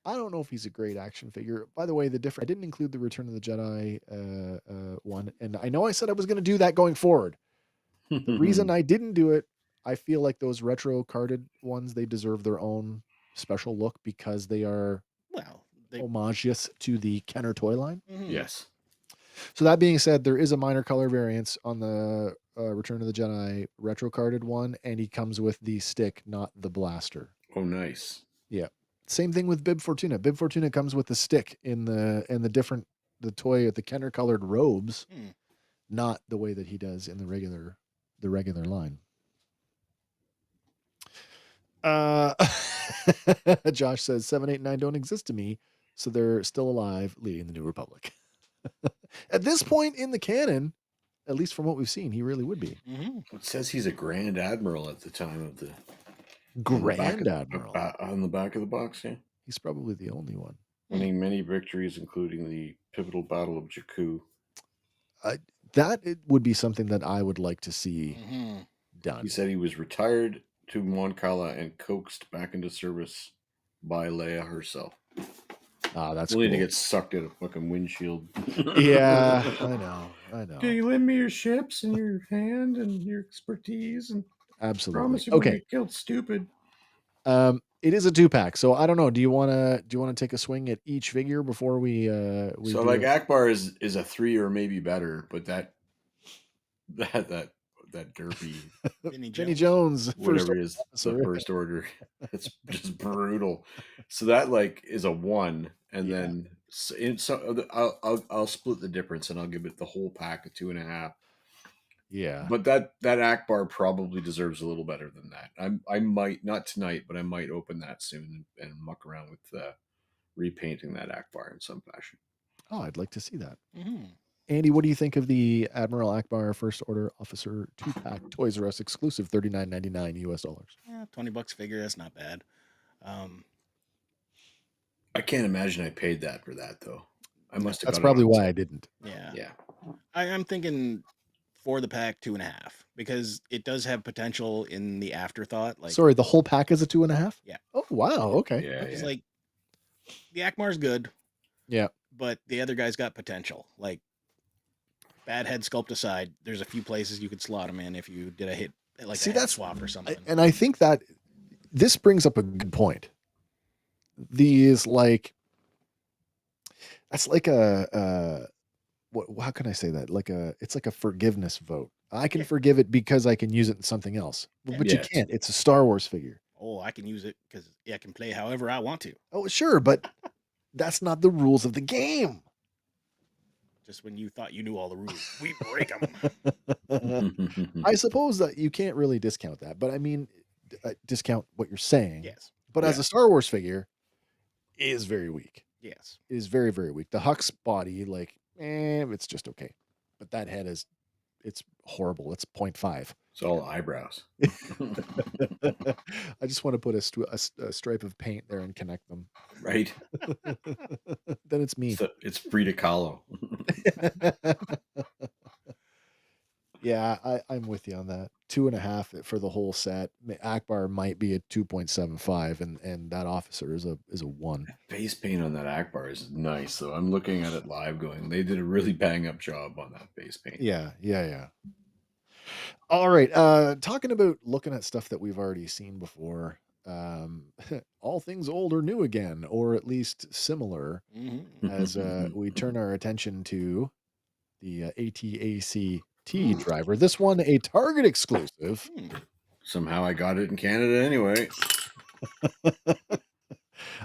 I don't know if he's a great action figure. By the way, I didn't include the Return of the Jedi one, and I know I said I was going to do that going forward. The reason I didn't do it, I feel like those retro carded ones, they deserve their own special look because they are homageous to the Kenner toy line. Yes. So that being said, there is a minor color variance on the Return of the Jedi retro carded one, and he comes with the stick, not the blaster. Oh, nice. Yeah. Same thing with Bib Fortuna. Bib Fortuna comes with the stick in the toy with the Kenner colored robes, not the way that he does in the regular line. Josh says 7, 8, 9 don't exist to me, so they're still alive, leading the New Republic. At this point in the canon, at least from what we've seen, he really would be. It says he's a Grand Admiral at the time of the Grand Admiral on the back of the box. Yeah, he's probably the only one. Winning many victories, including the pivotal Battle of Jakku. That it would be something that I would like to see done. He said he was retired to Mon Cala and coaxed back into service by Leia herself. That's only cool. to get sucked at a fucking windshield. Yeah, I know. Do you lend me your ships and your hand and your expertise? And absolutely. Promise you won't get killed, stupid. It is a 2-pack, so I don't know. Do you want to take a swing at each figure before we so like Akbar is a 3 or maybe better, but that derpy Vinny Jones whatever it is, the first order, it's just brutal. So that like is a 1, and then I'll split the difference and I'll give it the whole pack of 2.5. Yeah, but that Akbar probably deserves a little better than that. I might, not tonight, but I might open that soon and muck around with repainting that Akbar in some fashion. Oh, I'd like to see that. Andy, what do you think of the Admiral Akbar First Order Officer 2-pack Toys R Us exclusive, $39.99 US? Yeah, $20 figure. That's not bad. I can't imagine I paid that for that though. I must have. That's probably why I didn't. Yeah. I'm thinking for the pack 2.5 because it does have potential in the afterthought. Like, sorry, the whole pack is a 2.5. Yeah. Oh wow. Okay. Yeah. It's like the Akmar's good. Yeah. But the other guy's got potential. Like, bad head sculpt aside, there's a few places you could slot him in if you did a hit like a head swap or something. And I think that this brings up a good point. These that's like how can I say that? It's like a forgiveness vote. I can forgive it because I can use it in something else, but you can't. It's a Star Wars figure. Oh, I can use it because I can play however I want to. Oh, sure, but that's not the rules of the game. Just when you thought you knew all the rules, we break them. I suppose that you can't really discount that, but I mean, discount what you're saying. Yes. But as a Star Wars figure, it is very weak. Yes. It is very, very weak. The Hux body, it's just okay. But that head it's horrible. It's 0.5. It's all eyebrows. I just want to put a stripe of paint there and connect them. Right. Then it's me. It's Frida Kahlo. Yeah, I'm with you on that. 2.5 for the whole set. Akbar might be a 2.75, and that officer is a 1. Face paint on that Akbar is nice, though. I'm looking at it live going, they did a really bang up job on that face paint. Yeah. All right. Talking about looking at stuff that we've already seen before. All things old or new again, or at least similar, as we turn our attention to the ATACT driver. This one a Target exclusive. Somehow I got it in Canada anyway.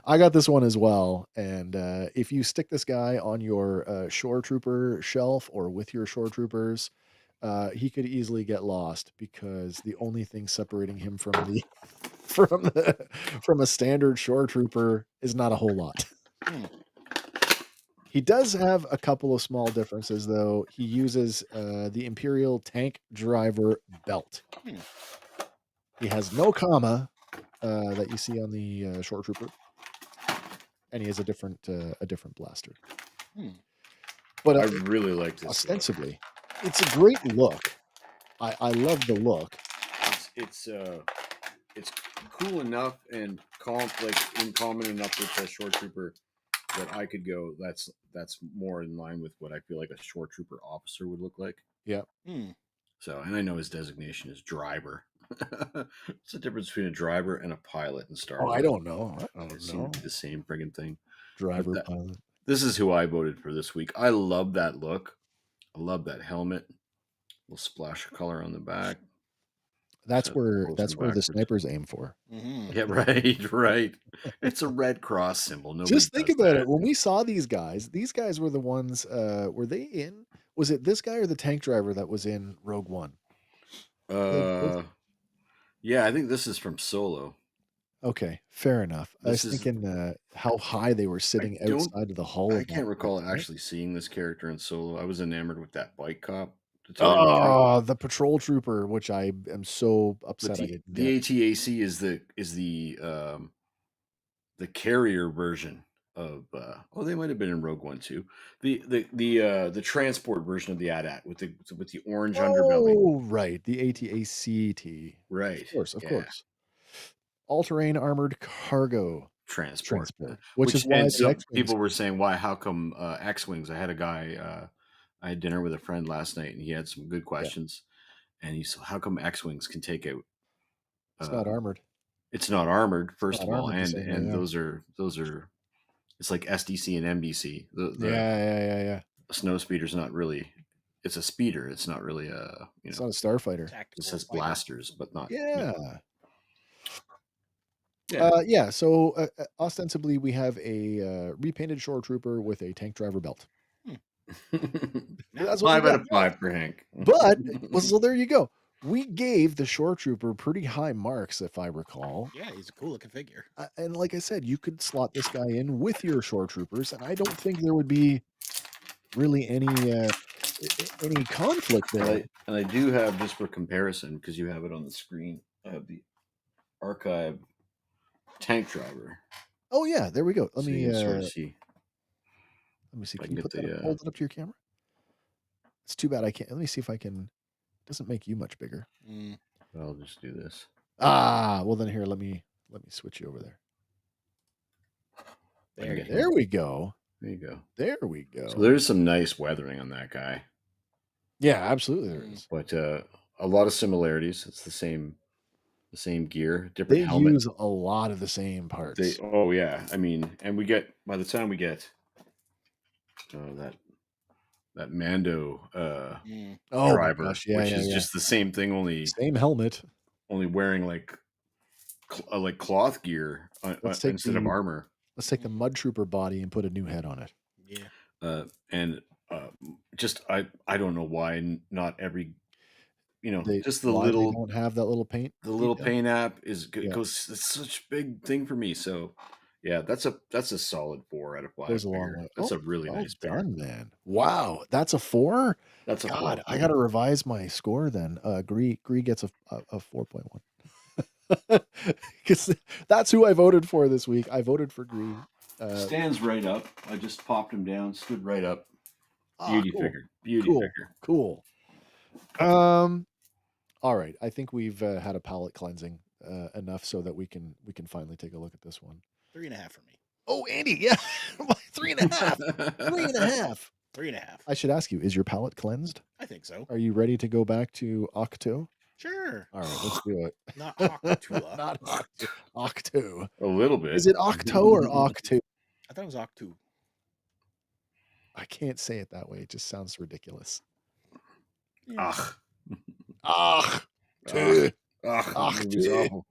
I got this one as well, and if you stick this guy on your shore trooper shelf or with your shore troopers, he could easily get lost because the only thing separating him from the from a standard shore trooper is not a whole lot. He does have a couple of small differences, though. He uses the Imperial tank driver belt. He has no comma that you see on the shore trooper, and he has a different blaster. But I really like this. Ostensibly, it's a great look. I love the look. It's cool enough and common enough with the shore trooper that I could go. That's more in line with what I feel like a shore trooper officer would look like. Yeah. So, and I know his designation is driver. What's the difference between a driver and a pilot in Star Wars? I don't know. It seems to be the same friggin' thing. Driver, pilot. This is who I voted for this week. I love that look. I love that helmet. Little splash of color on the back. That's where the snipers aim for. Yeah, right. It's a red cross symbol. Nobody Just think about it. When we saw these guys were the ones. Were they in? Was it this guy or the tank driver that was in Rogue One? Yeah, I think this is from Solo. Okay, fair enough. I was thinking how high they were sitting outside of the hull. I can't recall actually seeing this character in Solo. I was enamored with that bike cop. Oh, the patrol trooper, which I am so upset. The ATAC is the carrier version of. They might have been in Rogue One too. The transport version of the AT-AT with the orange underbelly. Oh, right, the ATACT. Right, of course. All-terrain armored cargo transport. Which is why some people were saying, why? How come X-wings? I had a guy. I had dinner with a friend last night, and he had some good questions. Yeah. And he said, "How come X-wings can take out?" It's not armored. It's not armored, first of all, and those are. It's like SDC and MDC. Yeah. A snow speeder's not really. It's a speeder. It's not really a. It's not a starfighter. It says blasters, but not. Yeah. Yeah. So ostensibly, we have a repainted shore trooper with a tank driver belt. That's 5 out of 5 for Hank. But so there you go. We gave the shore trooper pretty high marks, if I recall. Yeah, he's a cool looking figure. And like I said, you could slot this guy in with your shore troopers, and I don't think there would be really any conflict there. And I do have, just for comparison, because you have it on the screen, I have the archive tank driver. Oh yeah, there we go. Let me sort of see. Let me see. Can you put that hold it up to your camera? It's too bad I can't. Let me see if I can. Doesn't make you much bigger. I'll just do this. Well then here, let me switch you over there. There we go. There you go. There we go. So there's some nice weathering on that guy. Yeah, absolutely there is. But a lot of similarities. It's the same gear, different helmet. They use a lot of the same parts. I mean, and we get, by the time we get that Mando driver, which is just the same thing, only same helmet, only wearing like cloth gear instead of armor. Let's take the Mud Trooper body and put a new head on it. Yeah. Just I don't know why not every, just the little, they don't have that little paint. The little paint app goes. It's such a big thing for me. So yeah, that's a solid 4 out of 5. Goes a long way. That's a really nice done, man. Wow, that's a 4. That's a 4. I got to revise my score then. Gree gets a 4.1. Because that's who I voted for this week. I voted for Gree. Stands right up. I just popped him down. Stood right up. Beauty figure. Cool. All right, I think we've had a palate cleansing enough so that we can finally take a look at this one. 3.5 for me. Oh, Andy, yeah, 3.5, 3.5. 3.5. I should ask you, is your palate cleansed? I think so. Are you ready to go back to Octo? Sure. All right, let's do it. Not Octua. Not Octo. Octo. A little bit. Is it Octo or Octo? I thought it was Octu. I can't say it that way. It just sounds ridiculous. Yeah. Ugh. Ah, Ugh. Ugh, It was awful.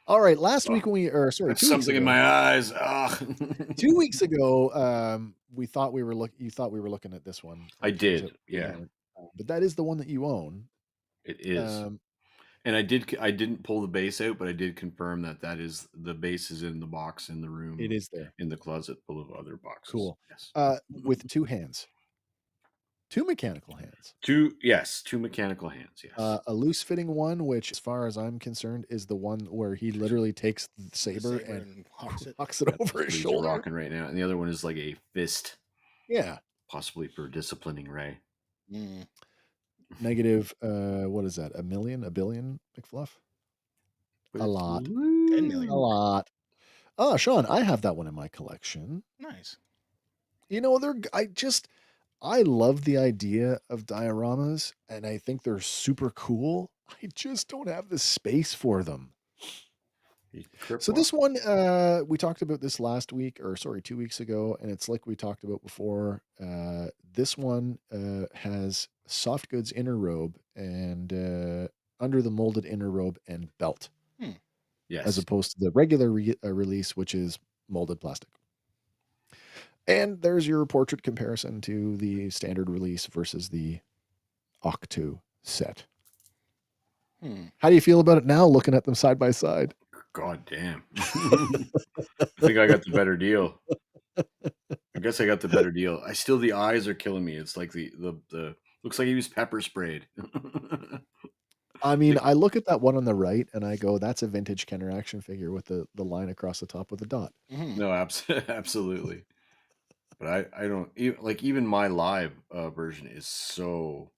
all right. Last week Ugh. when That's 2 weeks something in ago, my eyes. Ugh. 2 weeks ago, we thought we were you thought we were looking at this one. I did, Unfortunately, we yeah. weren't. But that is the one that you own. It is. Um, And I didn't pull the base out, but I did confirm that is the base is in the box in the room. it is there. In the closet full of other boxes. Cool. Yes. With 2 hands. 2 mechanical hands. Two mechanical hands. Yes. A loose fitting one, which, as far as I'm concerned, is the one where he literally takes the saber and hucks it. hucks it over his What he's shoulder. rocking right now, and the other one is like a fist, Yeah. possibly for disciplining Ray. Mm. Negative. What is that? A billion, McFluff? A lot. 10 million. A lot. Oh, Sean, I have that one in my collection. Nice. You know, I love the idea of dioramas, and I think they're super cool. I just don't have the space for them. So this one, we talked about this last week, or sorry, 2 weeks ago, and it's like we talked about before. This one has soft goods inner robe and under the molded inner robe and belt. Yes. As opposed to the regular release, which is molded plastic. And there's your portrait comparison to the standard release versus the Octo set. How do you feel about it now, looking at them side by side? God damn. I think I got the better deal. I guess I got the better deal. The eyes are killing me. It's like the looks like he was pepper sprayed. I mean, I look at that one on the right and I go, that's a vintage Kenner action figure with the line across the top with a dot. No, absolutely. But I don't even my live version is so,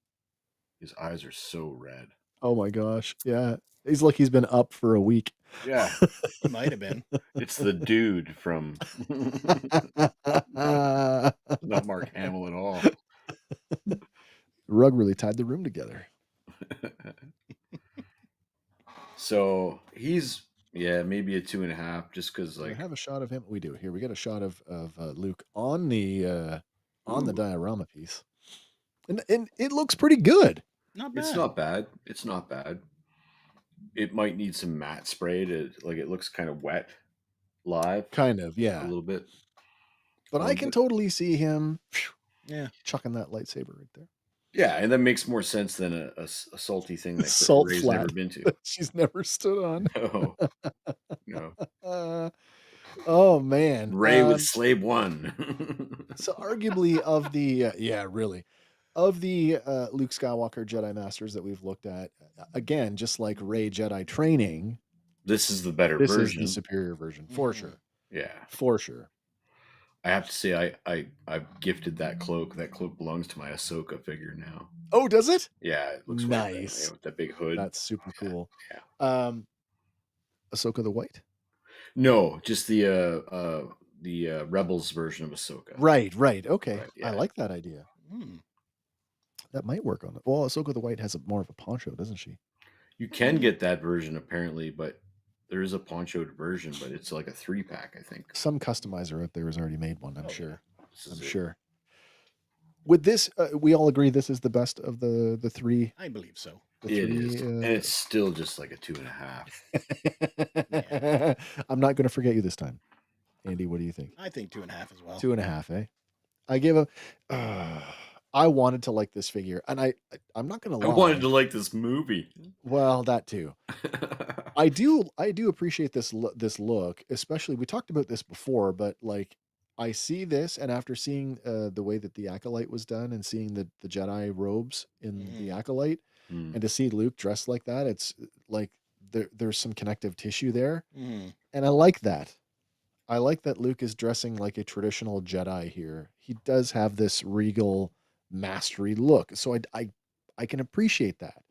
his eyes are so red. Oh my gosh. Yeah. He's like he's been up for a week. Yeah. He might have been. It's the dude from not Mark Hamill at all. Rug really tied the room together. So he's maybe a 2.5, just because I like have a shot of him. We do. Here we got a shot of Luke on the diorama piece. And it looks pretty good. Not bad. It's not bad. It's not bad. It might need some matte spray to it looks kind of wet live. Kind of, yeah. A little bit. But I can totally see him chucking that lightsaber right there. Yeah, and that makes more sense than a salty thing that Salt Ray's flat never been to. She's never stood on. No. Oh man. Ray with Slave 1. So arguably of the really. Of the Luke Skywalker Jedi Masters that we've looked at, again, just like Rey Jedi Training, this is the better this version. is the superior version, for sure. Yeah. For sure. I have to say, I've gifted that cloak. That cloak belongs to my Ahsoka figure now. Oh, does it? Yeah, it looks nice. Like with that big hood. That's super cool. Yeah. Ahsoka the White? No, just the Rebels version of Ahsoka. Right. Okay. Right, yeah. I like that idea. That might work on it. Well, Ahsoka the White has more of a poncho, doesn't she? You can get that version apparently, but there is a ponchoed version, but it's like a 3-pack, I think. Some customizer out there has already made one, I'm sure. I'm sure. With this, we all agree this is the best of the three. I believe so. It is. And it's still just like a 2.5. I'm not going to forget you this time. Andy, what do you think? I think 2.5 as well. 2.5, eh? I gave I wanted to like this figure, and I'm not going to lie. I wanted to like this movie. Well, that too. I do appreciate this look, especially we talked about this before, but like I see this, and after seeing the way that the Acolyte was done, and seeing the Jedi robes in the Acolyte, and to see Luke dressed like that, it's like there's some connective tissue there, and I like that. I like that Luke is dressing like a traditional Jedi here. He does have this regal mastery look, so I can appreciate that.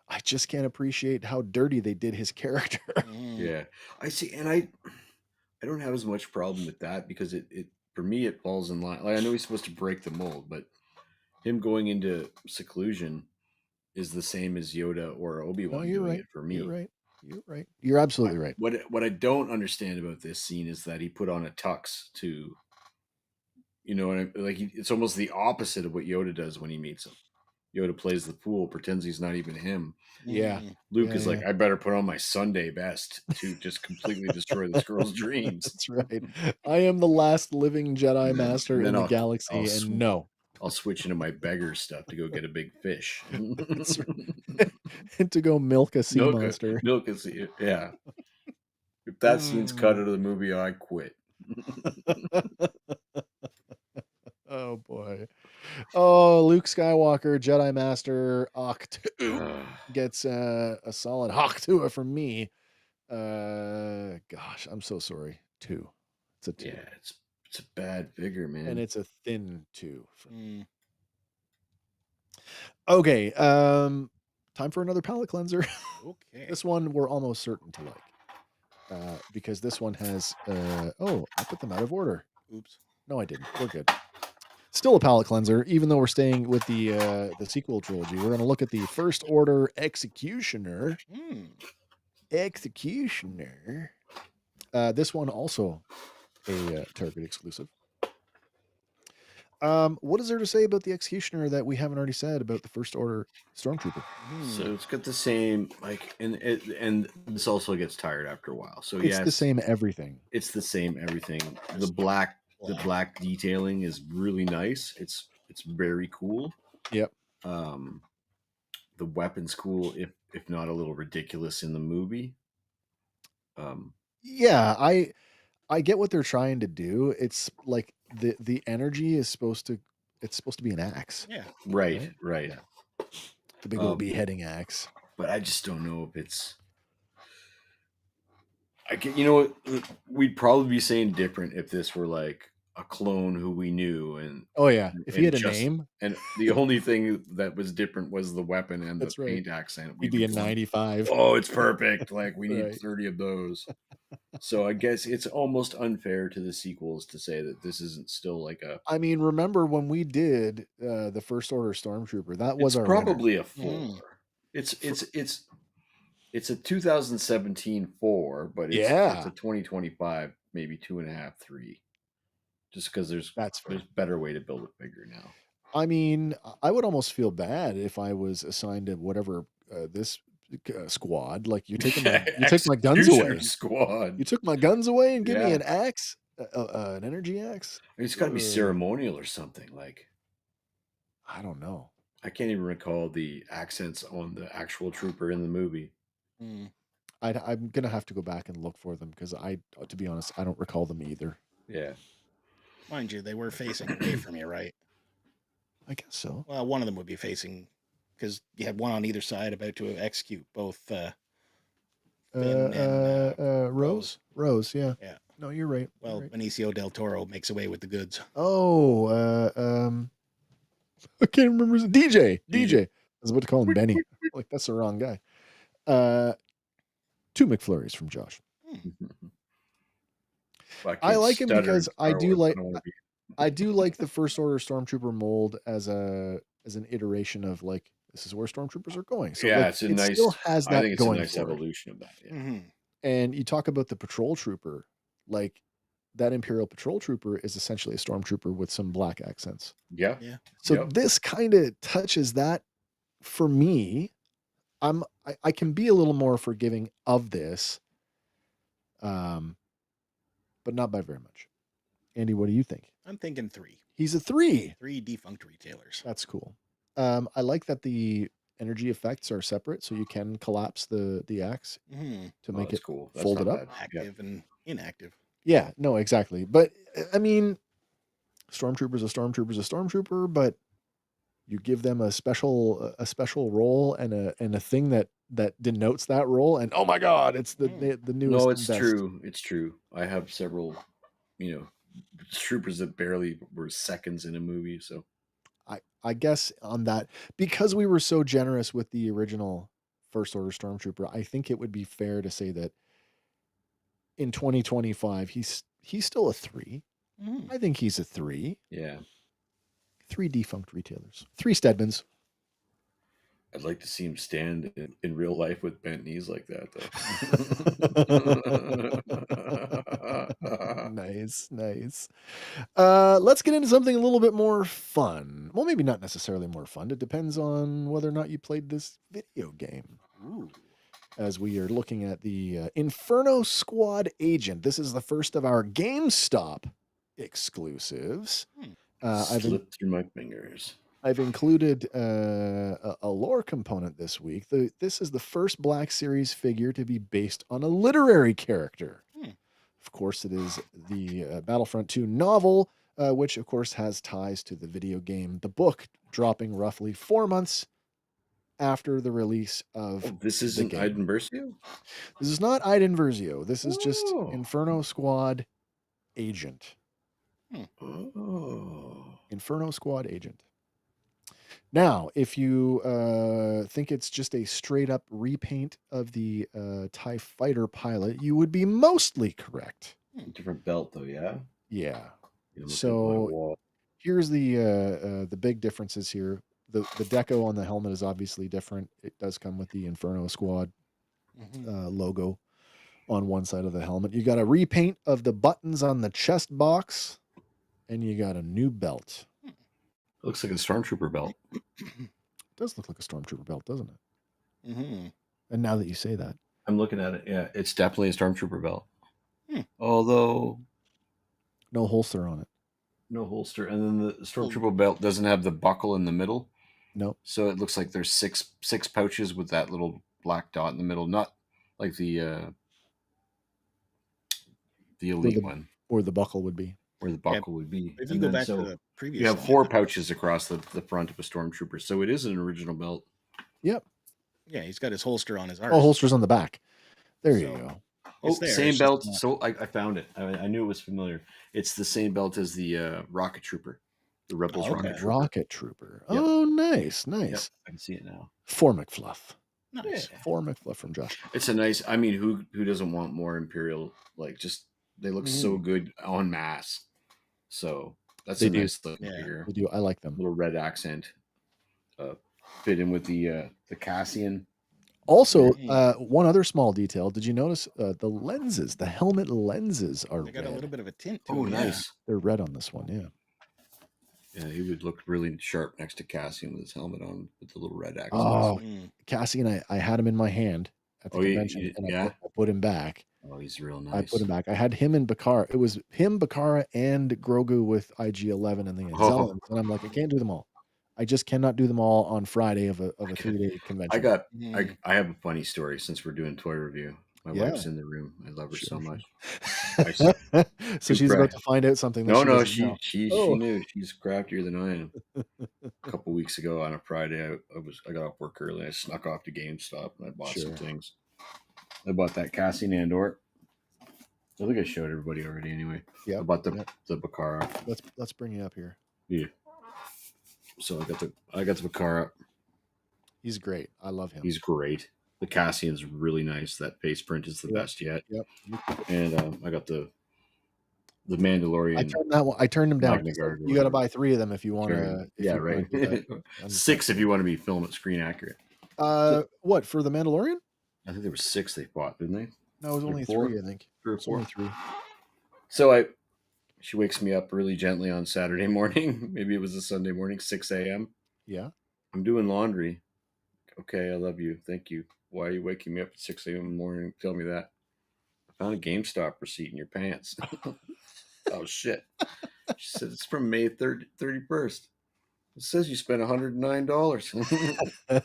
I just can't appreciate how dirty they did his character. Mm. Yeah, I see, and I don't have as much problem with that because it for me it falls in line. Like I know he's supposed to break the mold, but him going into seclusion is the same as Yoda or No, Obi-Wan you're doing right. it for You're me. right. You're right. You're absolutely right. What I don't understand about this scene is that he put on a tux to, like it's almost the opposite of what Yoda does when he meets him. Yoda plays the fool, pretends he's not even him. Yeah. Mm. Luke Yeah, is yeah. like, I better put on my Sunday best to just completely destroy this girl's dreams. That's right. I am the last living Jedi And then, Master and in then the I'll galaxy, and no. I'll switch into my beggar stuff to go get a big fish. That's right. And to go milk a sea milk, monster. milk is yeah. If that scene's cut Mm. out of the movie, I quit. Oh boy. Oh, Luke Skywalker, Jedi Master, Octu gets a solid Hawk from me. Gosh, I'm so sorry. 2. It's a 2. Yeah, it's a bad figure, And man. it's a thin 2 for me. Mm. Okay, time for another palate cleanser. Okay. This one we're almost certain to like. Because this one has oh, I put them out of order. Oops. No, I didn't. We're good. Still a palate cleanser, even though we're staying with the sequel trilogy. We're going to look at the First Order Executioner. Mm. Executioner. This one also a Target exclusive. What is there to say about the Executioner that we haven't already said about the First Order Stormtrooper? So it's got the same and this also gets tired after a while. So It's the same everything. it's the same everything. The black detailing is really nice. It's very cool. Yep. The weapon's cool, if not a little ridiculous in the movie. Yeah, I get what they're trying to do. It's like the energy is supposed to be an axe. Yeah. Right. Yeah. The big old beheading axe. But I just don't know if it's. You know what? We'd probably be saying different if this were like a clone who we knew, and Oh yeah, if he had a just, name, and the only thing that was different was the weapon and the that's right. paint accent. He'd be a 95. Oh, it's perfect! Like we need Right. 30 of those. So I guess it's almost unfair to the sequels to say that this isn't still like a. I mean, remember when we did the First Order Stormtrooper? That was It's our probably winner. a 4. It's a 2017 4, but it's a 2025 maybe 2.5 3. Just because there's better way to build a figure now. I mean, I would almost feel bad if I was assigned to whatever this squad. Like you take my guns away. Squad. You took my guns away and give me an axe, an energy axe. I mean, it's got to be ceremonial or something. Like I don't know. I can't even recall the accents on the actual trooper in the movie. Mm. I'm gonna have to go back and look for them because to be honest, I don't recall them either. Yeah. Mind you, they were facing away from you, right? I guess so. Well, one of them would be facing, because you had one on either side about to execute both Finn and Rose. Rose, yeah. Yeah. No, you're right. Well, you're right. Benicio del Toro makes away with the goods. Oh, I can't remember his DJ. I was about to call him Benny. Like that's the wrong guy. 2 McFlurries from Josh. I like him because I do like the First Order Stormtrooper mold as an iteration of like this is where Stormtroopers are going. So yeah, like, it's a it nice. still has that I think it's going a nice for evolution of that. Yeah. Mm-hmm. And you talk about the patrol trooper, like that Imperial patrol trooper is essentially a stormtrooper with some black accents. Yeah. Yeah. So this kind of touches that for me. I can be a little more forgiving of this, but not by very much. Andy, what do you think? I'm thinking 3. He's a 3. 3 defunct retailers. That's cool. I like that the energy effects are separate, so you can collapse the axe to make it cool. Fold it up. Active and inactive. Yeah, no, exactly. But I mean, Stormtrooper's a Stormtrooper, but you give them a special role and a thing that denotes that role, and oh my god, it's the newest. No, it's best. true. It's true. I have several, troopers that barely were seconds in a movie. So I guess on that, because we were so generous with the original First Order Stormtrooper, I think it would be fair to say that in 2025, he's still a 3. Mm. I think he's a 3. Yeah. 3 defunct retailers. 3 Stedmans. I'd like to see him stand in real life with bent knees like that, though. Nice. Let's get into something a little bit more fun. Well, maybe not necessarily more fun. It depends on whether or not you played this video game. Ooh. As we are looking at the Inferno Squad Agent. This is the first of our GameStop exclusives. Slipped through my fingers. I've included a lore component this week. This is the first Black Series figure to be based on a literary character. Of course, it is the Battlefront 2 novel, which, of course, has ties to the video game. The book dropping roughly 4 months after the release of this isn't Iden Versio? This is not Iden Versio. This is just Oh. Inferno Squad Agent. Oh. Inferno Squad Agent. Now, if you think it's just a straight up repaint of the TIE Fighter pilot, you would be mostly correct. Different belt, though, yeah? Yeah. You know, So here's the big differences here. The deco on the helmet is obviously different. It does come with the Inferno Squad logo on one side of the helmet. You got a repaint of the buttons on the chest box, and you got a new belt. Looks like a Stormtrooper belt. It does look like a Stormtrooper belt, doesn't it? Mm-hmm. And now that you say that, I'm looking at it. Yeah, it's definitely a Stormtrooper belt. Although no holster on it. No holster, and then the Stormtrooper belt doesn't have the buckle in the middle. No. So it looks like there's six pouches with that little black dot in the middle, not like the elite one, or the buckle would be. Where the buckle would be. If you go back to the previous, you have 4 pouches across the front of a Stormtrooper, so it is an original belt. Yep. Yeah, he's got his holster on his arm. Oh, holster's on the back. There you go. Same belt. So I found it. I knew it was familiar. It's the same belt as the Rocket Trooper, the Rebels Rocket Trooper. Yep. Oh, nice. Yep, I can see it now. For McFluff. Nice. Yeah. For McFluff from Josh. It's a nice. I mean, who doesn't want more Imperial? Like, just they look so good en masse. So that's a nice looking figure. They do. I like them. Little red accent. Fit in with the Cassian. Also, one other small detail. Did you notice the lenses? The helmet lenses are They got red. a little bit of a tint to them. them. Nice. They're red on this one, yeah. Yeah, he would look really sharp next to Cassian with his helmet on with the little red accents. Oh, Cassian, I had him in my hand at the convention, and I put him back. Oh, he's real nice. I put him back. I had him and Bakara. It was him, Bakara, and Grogu with IG-11 and the Anzellans. And I'm like, I can't do them all. I just cannot do them all on Friday of a 3-day convention. I have a funny story since we're doing toy review. My wife's in the room. I love her so much. So she's about to find out something. That she knew. She's craftier than I am. A couple weeks ago on a Friday, I got off work early. I snuck off to GameStop and I bought some things. I bought that Cassian Andor. I think I showed everybody already anyway. Yeah. I bought the Bakara. Let's bring you up here. Yeah. So I got the Bakara. He's great. I love him. He's great. The Cassian's really nice. That face print is the best yet. Yep. And I got the Mandalorian. I turned him down. You got to buy 3 of them if you want to. Right. 6 if you want to be film at screen accurate. What for the Mandalorian? I think there were 6 they bought, didn't they? No, it was only 3. I think 3 or 4. Only 3. So she wakes me up really gently on Saturday morning. Maybe it was a Sunday morning, 6 a.m. Yeah. I'm doing laundry. Okay, I love you. Thank you. Why are you waking me up at 6 a.m. in the morning? Tell me that. I found a GameStop receipt in your pants. Oh, shit. She said, it's from May 31st. It says you spent $109.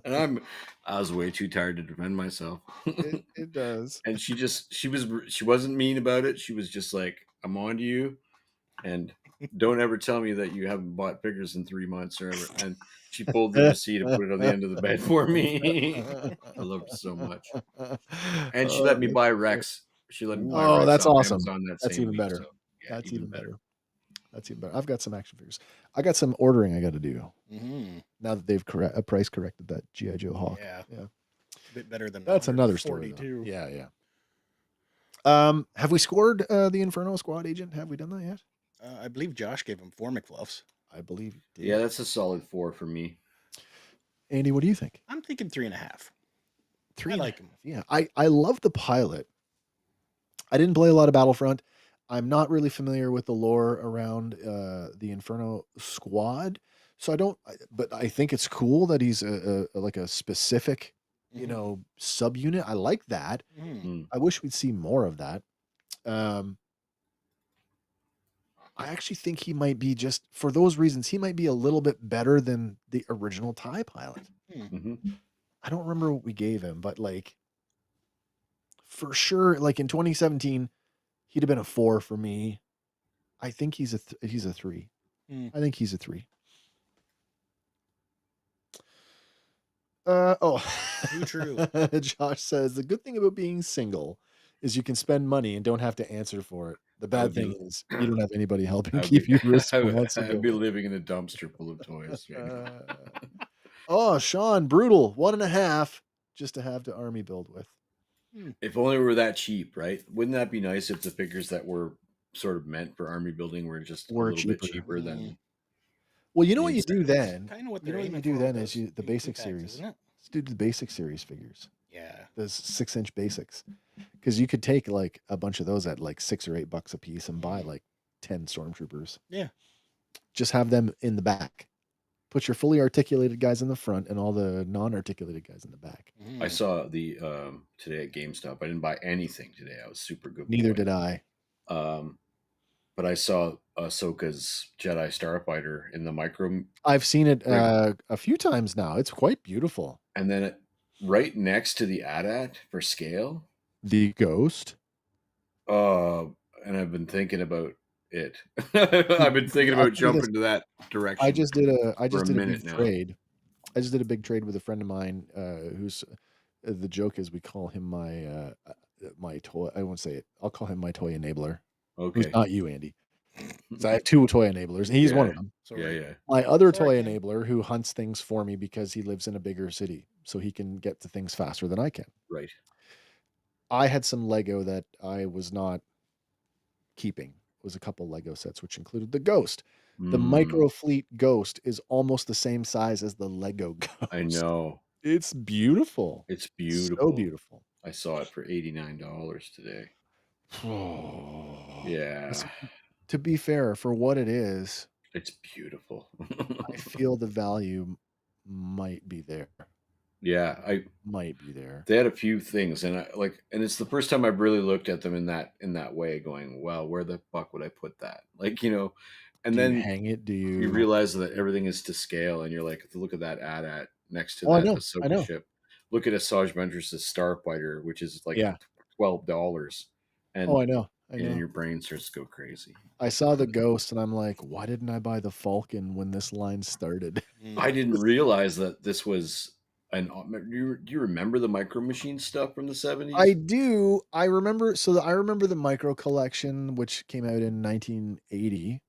And I was way too tired to defend myself. It does. And she wasn't mean about it. She was just like, I'm on to you. And don't ever tell me that you haven't bought figures in 3 months or ever. And she pulled the receipt and put it on the end of the bed for me. I loved it so much. And she let me buy Rex. She let me buy Rex. That's awesome. Amazon That's even better. So, yeah, that's even better. That's even better. I've got some action figures. I got some ordering I got to do Mm-hmm. now that they've price corrected that GI Joe Hawk. Yeah. Yeah, A bit better than that's another story. 142. Yeah, yeah. Have we scored the Inferno Squad agent? Have we done that yet? I believe Josh gave him 4 McFluffs. I believe you did. Yeah, that's a solid 4 for me. Andy, what do you think? I'm thinking 3.5. Three. I and a like half. him. Yeah, I love the pilot. I didn't play a lot of Battlefront. I'm not really familiar with the lore around the Inferno Squad, so I don't. But I think it's cool that he's like a specific, Mhm. subunit. I like that. Mhm. I wish we'd see more of that. I actually think he might be, just for those reasons, he might be a little bit better than the original TIE pilot. Hmm. I don't remember what we gave him, but like for sure, like in 2017, he'd have been a 4 for me. I think he's a 3. Hmm. I think he's a 3. Too true. Josh says the good thing about being single is you can spend money and don't have to answer for it. The I bad would thing be, is you don't have anybody helping I'd be, keep you I'd be responsible. living in a dumpster full of toys right now. Sean, brutal. 1.5 just to have to army build with. If only we were that cheap, right? Wouldn't that be nice if the figures that were sort of meant for army building were just a We're little bit cheaper. cheaper than Well, you know the what you do incentives? then? Kind of what You they're know what you aiming do for then with is those the BT basic packs, series. isn't it? Let's do the basic series figures. Yeah. Those 6-inch basics. Because you could take like a bunch of those at like $6 or $8 a piece and buy like 10 stormtroopers. Yeah. Just have them in the back. Put your fully articulated guys in the front and all the non-articulated guys in the back. I saw the today at GameStop. I didn't buy anything today. I was super good Neither boy. did I. But I saw Ahsoka's Jedi Starfighter in the micro, I've seen it rig, a few times now. It's quite beautiful. and then right next to the AT-AT for scale. The Ghost. And I've been thinking about it. I've been thinking I'll about tell you this. jumping to that direction. I just did for a a minute big now. trade. I just did a big trade with a friend of mine who's the joke is we call him my toy. I won't say it. I'll call him my toy enabler. Who's Okay. not you, Andy. So I have 2 toy enablers, and he's one of them. Sorry. Yeah. My other Sorry, toy Ken. enabler who hunts things for me because he lives in a bigger city, so he can get to things faster than I can. Right. I had some Lego that I was not keeping. It was a couple Lego sets, which included the Ghost. The Micro Fleet Ghost is almost the same size as the Lego Ghost. I know. It's beautiful. It's beautiful. So beautiful. I saw it for $89 today. Yeah. To be fair, for what it is, it's beautiful. I feel the value might be there. Yeah, Might be there. They had a few things, and and it's the first time I've really looked at them in that way, going, "Wow, where the fuck would I put that?" And do then you hang it? Do you realize that everything is to scale, and you're like, look at that AT-AT next to Oh, I that know. I Ahsoka know. ship. Look at Asajj Ventress's Starfighter, which is like Yeah. $12, and Oh, I know. I and know. your brain starts to go crazy. I saw the Ghost, and I'm like, why didn't I buy the Falcon when this line started? I didn't realize that this was do you remember the Micro Machine stuff from the 70s? I do. I remember. So I remember the Micro Collection, which came out in 1980.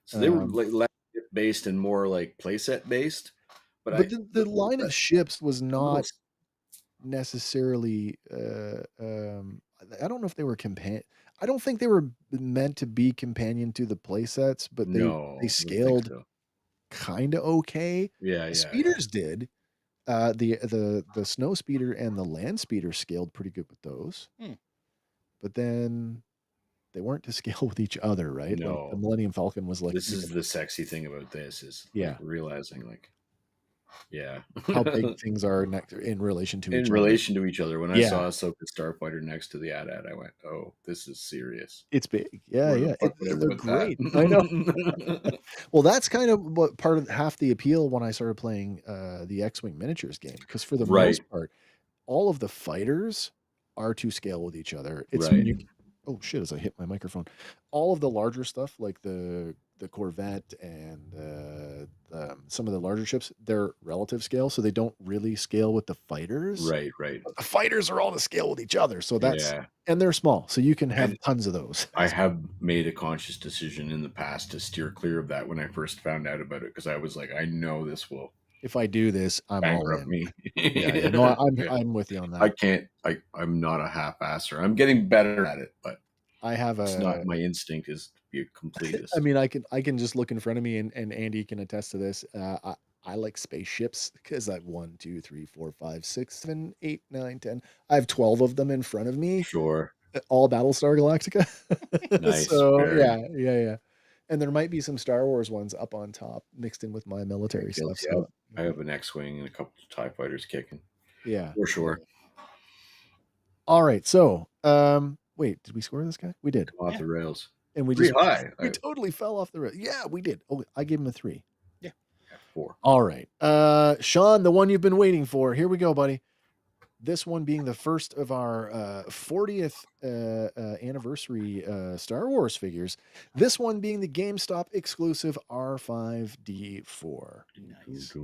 So they were like less based and more like playset based. But the line of ships was not little, necessarily. I don't know if they were I don't think they were meant to be companion to the playsets, but no, I they don't think scaled so. kind of okay. Yeah, The speeders did. The snow speeder and the land speeder scaled pretty good with those. But then they weren't to scale with each other, right? Like the No. Millennium Falcon was like This is the sexy thing about this is Yeah. realizing like how big things are in relation to each other. to each other. When I saw Ahsoka Starfighter next to the AT-AT, I went, "Oh, this is serious." It's big. Yeah, Where yeah. the fuck would I They're put great. that? I know. Well, that's kind of what part of half the appeal when I started playing the X-Wing miniatures game, because for the most part, all of the fighters are to scale with each other. It's when you oh shit, as I hit my microphone. All of the larger stuff like the the Corvette and some of the larger ships, they're relative scale, so they don't really scale with the fighters. Right. But the fighters are all to scale with each other, so that's Yeah. and they're small, so you can have And tons of those. I have made a conscious decision in the past to steer clear of that when I first found out about it, because I was like, I know this will If I do this, I'm all bankrupt in. me. Yeah. No, Yeah. I'm with you on I that. can't. I'm not a half-asser. I'm getting better at it, but I have it's not a my instinct is to be a I completist. mean, I can just look in front of me, and Andy can attest to this. I like spaceships because I have 1, 2, 3, 4, 5, 6, 7, 8, 9, 10. I have 12 of them in front of me, Sure. all Battlestar Galactica. Nice. So Very yeah. And there might be some Star Wars ones up on top mixed in with my military stuff. guilty. So I have an X-wing and a couple of TIE fighters kicking. yeah. For sure. All right. So wait, did we score this guy? We did. Come off the rails. And we Pretty just high. we totally fell off the road. Yeah, we did. Oh, I gave him a 3. Yeah. 4. All right. Sean, the one you've been waiting for. Here we go, buddy. This one being the first of our 40th anniversary Star Wars figures. This one being the GameStop exclusive R5D4. Nice.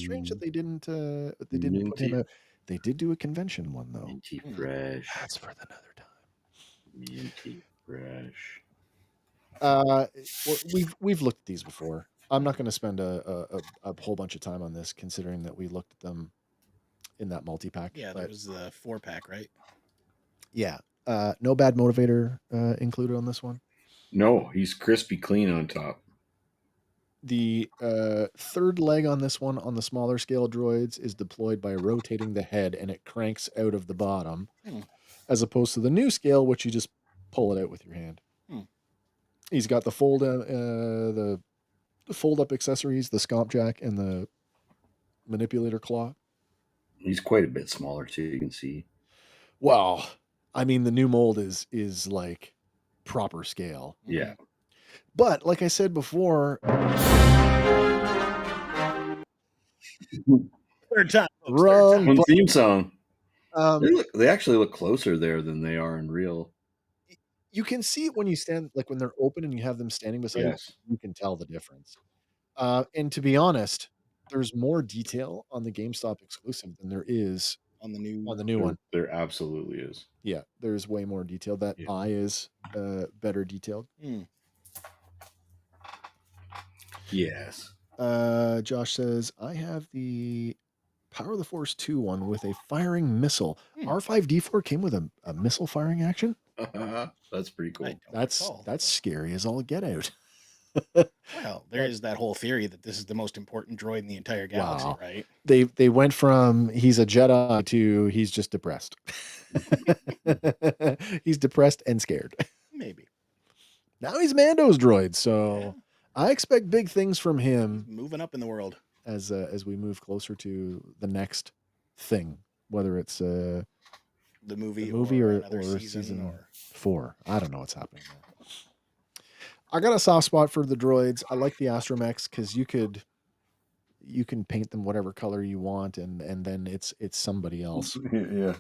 Strange that they didn't put him out. They did do a convention one though. Minty fresh. That's for another time. Minty fresh. We've looked at these before. I'm not going to spend a whole bunch of time on this, considering that we looked at them in that multi-pack. Yeah, that was the 4-pack, right? Yeah. No bad motivator included on this one. No, he's crispy clean on top. The third leg on this one on the smaller scale droids is deployed by rotating the head, and it cranks out of the bottom, as opposed to the new scale, which you just pull it out with your hand. He's got the fold up accessories, the scomp jack, and the manipulator claw. He's quite a bit smaller too. You can see. Well, I mean, the new mold is like proper scale. Yeah. But like I said before, Third time. Folks, wrong. One theme song. Um, They actually look closer there than they are in real. you can see it when you stand, like when they're open and you have them standing beside Yes. you can tell the difference. And to be honest, there's more detail on the GameStop exclusive than there is on the new one. There absolutely is. Yeah, there's way more detail. That eye is better detailed. Yes. Josh says, I have the Power of the Force 2 one with a firing missile. R5D4 came with a missile firing action. That's pretty cool. That's scary as all get out. Well, there is that whole theory that this is the most important droid in the entire galaxy, Wow. right? They went from he's a Jedi to he's just depressed. He's depressed and scared. Maybe. Now he's Mando's droid, so I expect big things from him. He's moving up in the world as we move closer to the next thing, whether it's the movie or season 4. I don't know what's happening there. I got a soft spot for the droids. I like the astromechs because you can paint them whatever color you want, and then it's somebody else. Yeah.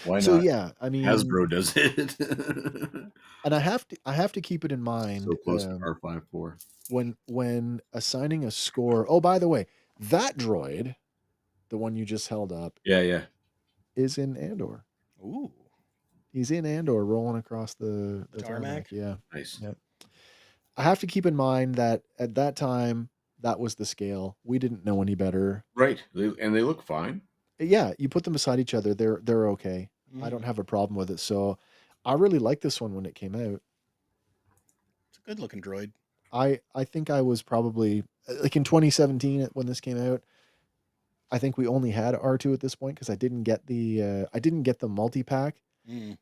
Why not? So yeah, I mean, Hasbro does it. And I have to keep it in mind. So close to R5-4. When assigning a score. Oh, by the way, that droid, the one you just held up, is in Andor. Ooh. He's in Andor rolling across the tarmac. Yeah. Nice. Yeah. I have to keep in mind that at that time, that was the scale. We didn't know any better. Right. And they look fine. Yeah, you put them beside each other, they're okay. I don't have a problem with it. So I really liked this one when it came out. It's a good looking droid. I think I was probably like in 2017 when this came out. I think we only had R2 at this point because I didn't get the multi-pack.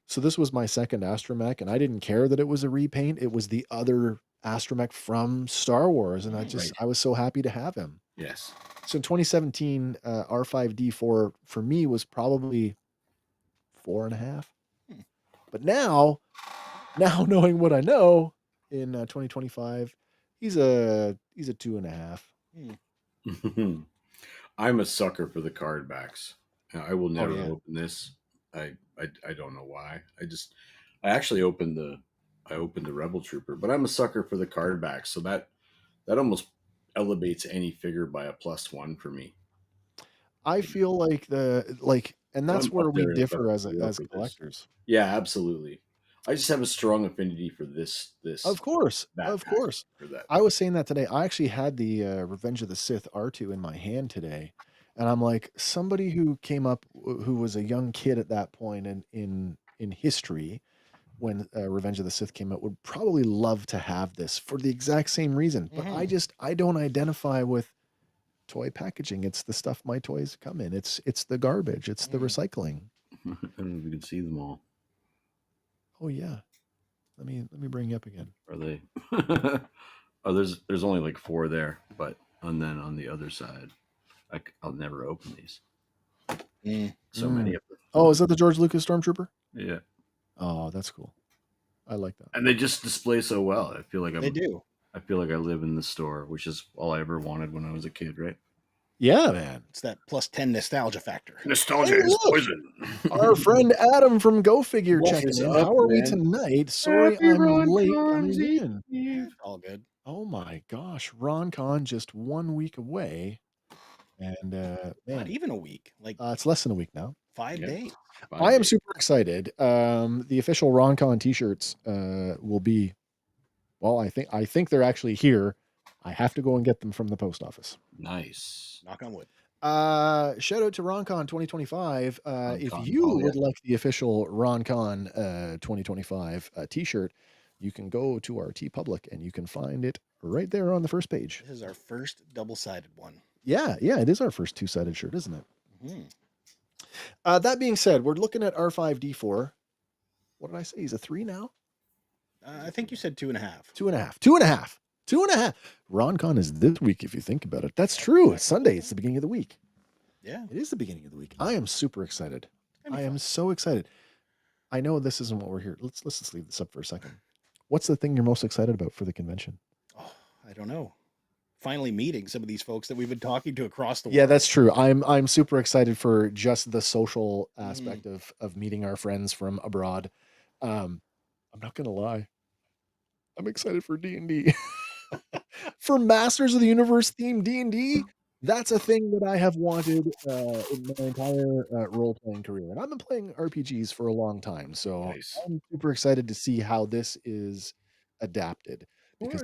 So this was my second astromech, and I didn't care that it was a repaint. It was the other astromech from Star Wars, and I was so happy to have him. Yes. So in 2017, R5D4 for me was probably 4.5. But now knowing what I know in 2025, he's a 2.5. I'm a sucker for the card backs. I will never yeah. open this. I don't know why. I actually opened the I opened the Rebel Trooper, but I'm a sucker for the card back, so that almost elevates any figure by a +1 for me. I feel like and So that's I'm where up we there in differ special as for this. collectors. Yeah, absolutely. I just have a strong affinity for Of course, that of package course. for that. I was saying that today. I actually had the Revenge of the Sith R2 in my hand today, and I'm like, somebody who came up who was a young kid at that point in history when Revenge of the Sith came out would probably love to have this for the exact same reason. But I don't identify with toy packaging. It's the stuff my toys come in. It's the garbage. It's the recycling. I don't know if you can see them all. Oh yeah. Let me bring you up again. Are they? Oh, there's only like 4 there, but and then on the other side, I'll never open these. So many of them. Oh, is that the George Lucas Stormtrooper? Yeah. Oh, that's cool. I like that. And they just display so well. I feel like They do. I feel like I live in the store, which is all I ever wanted when I was a kid, right? Yeah, man. It's that +10 nostalgia factor. Nostalgia Hey, is look! poison. Our friend Adam from Go Figure What checking is in. up, How are we man? tonight? Sorry Happy I'm Ron late Con's coming in. It's all good. Oh my gosh, RonCon just 1 week away. And Not man, even a week. Like it's less than a week now. 5 days. 5 I am days. super excited. The official RonCon t-shirts will be, well, I think they're actually here. I have to go and get them from the post office. Nice. Knock on wood. Shout out to RonCon 2025. If RonCon, you oh, yeah. would like the official RonCon 2025 t-shirt, you can go to our TeePublic and you can find it right there on the first page. This is our first double-sided one. Yeah, it is our first 2-sided shirt, isn't it? Mm-hmm. That being said, we're looking at R5D4. What did I say? He's a 3 now? I think you said 2.5. 2.5. 2.5. 2.5. RonCon is this week, if you think about it. That's true. It's Sunday. It's the beginning of the week. Yeah. It is the beginning of the week. I am super excited. I am fun. so excited. I know this isn't what we're here. Let's just leave this up for a second. What's the thing you're most excited about for the convention? Oh, I don't know. Finally meeting some of these folks that we've been talking to across the world. Yeah, that's true. I'm super excited for just the social aspect of meeting our friends from abroad. I'm not gonna lie. I'm excited for D&D. For Masters of the Universe themed D&D, that's a thing that I have wanted in my entire role-playing career. And I've been playing RPGs for a long time, so Nice. I'm super excited to see how this is adapted. Because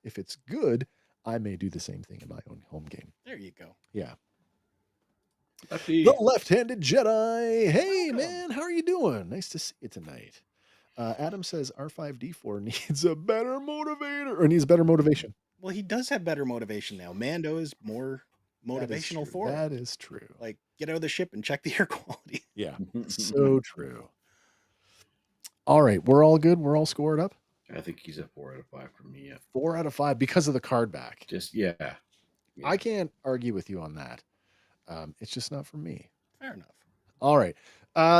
if it's good, I may do the same thing in my own home game. There you go. Yeah. Lefty. The Left-Handed Jedi. Hey, Welcome. man, how are you doing? Nice to see you tonight. Adam says R5D4 needs a better motivator, or needs better motivation. Well, he does have better motivation now. Mando is more motivational for him. That is true. Like, get out of the ship and check the air quality. Yeah, so true. All right, we're all good. We're all scored up. I think he's a 4 out of 5 for me. Yeah. 4 out of 5 because of the card back. Just I can't argue with you on that. It's just not for me. Fair enough. All right.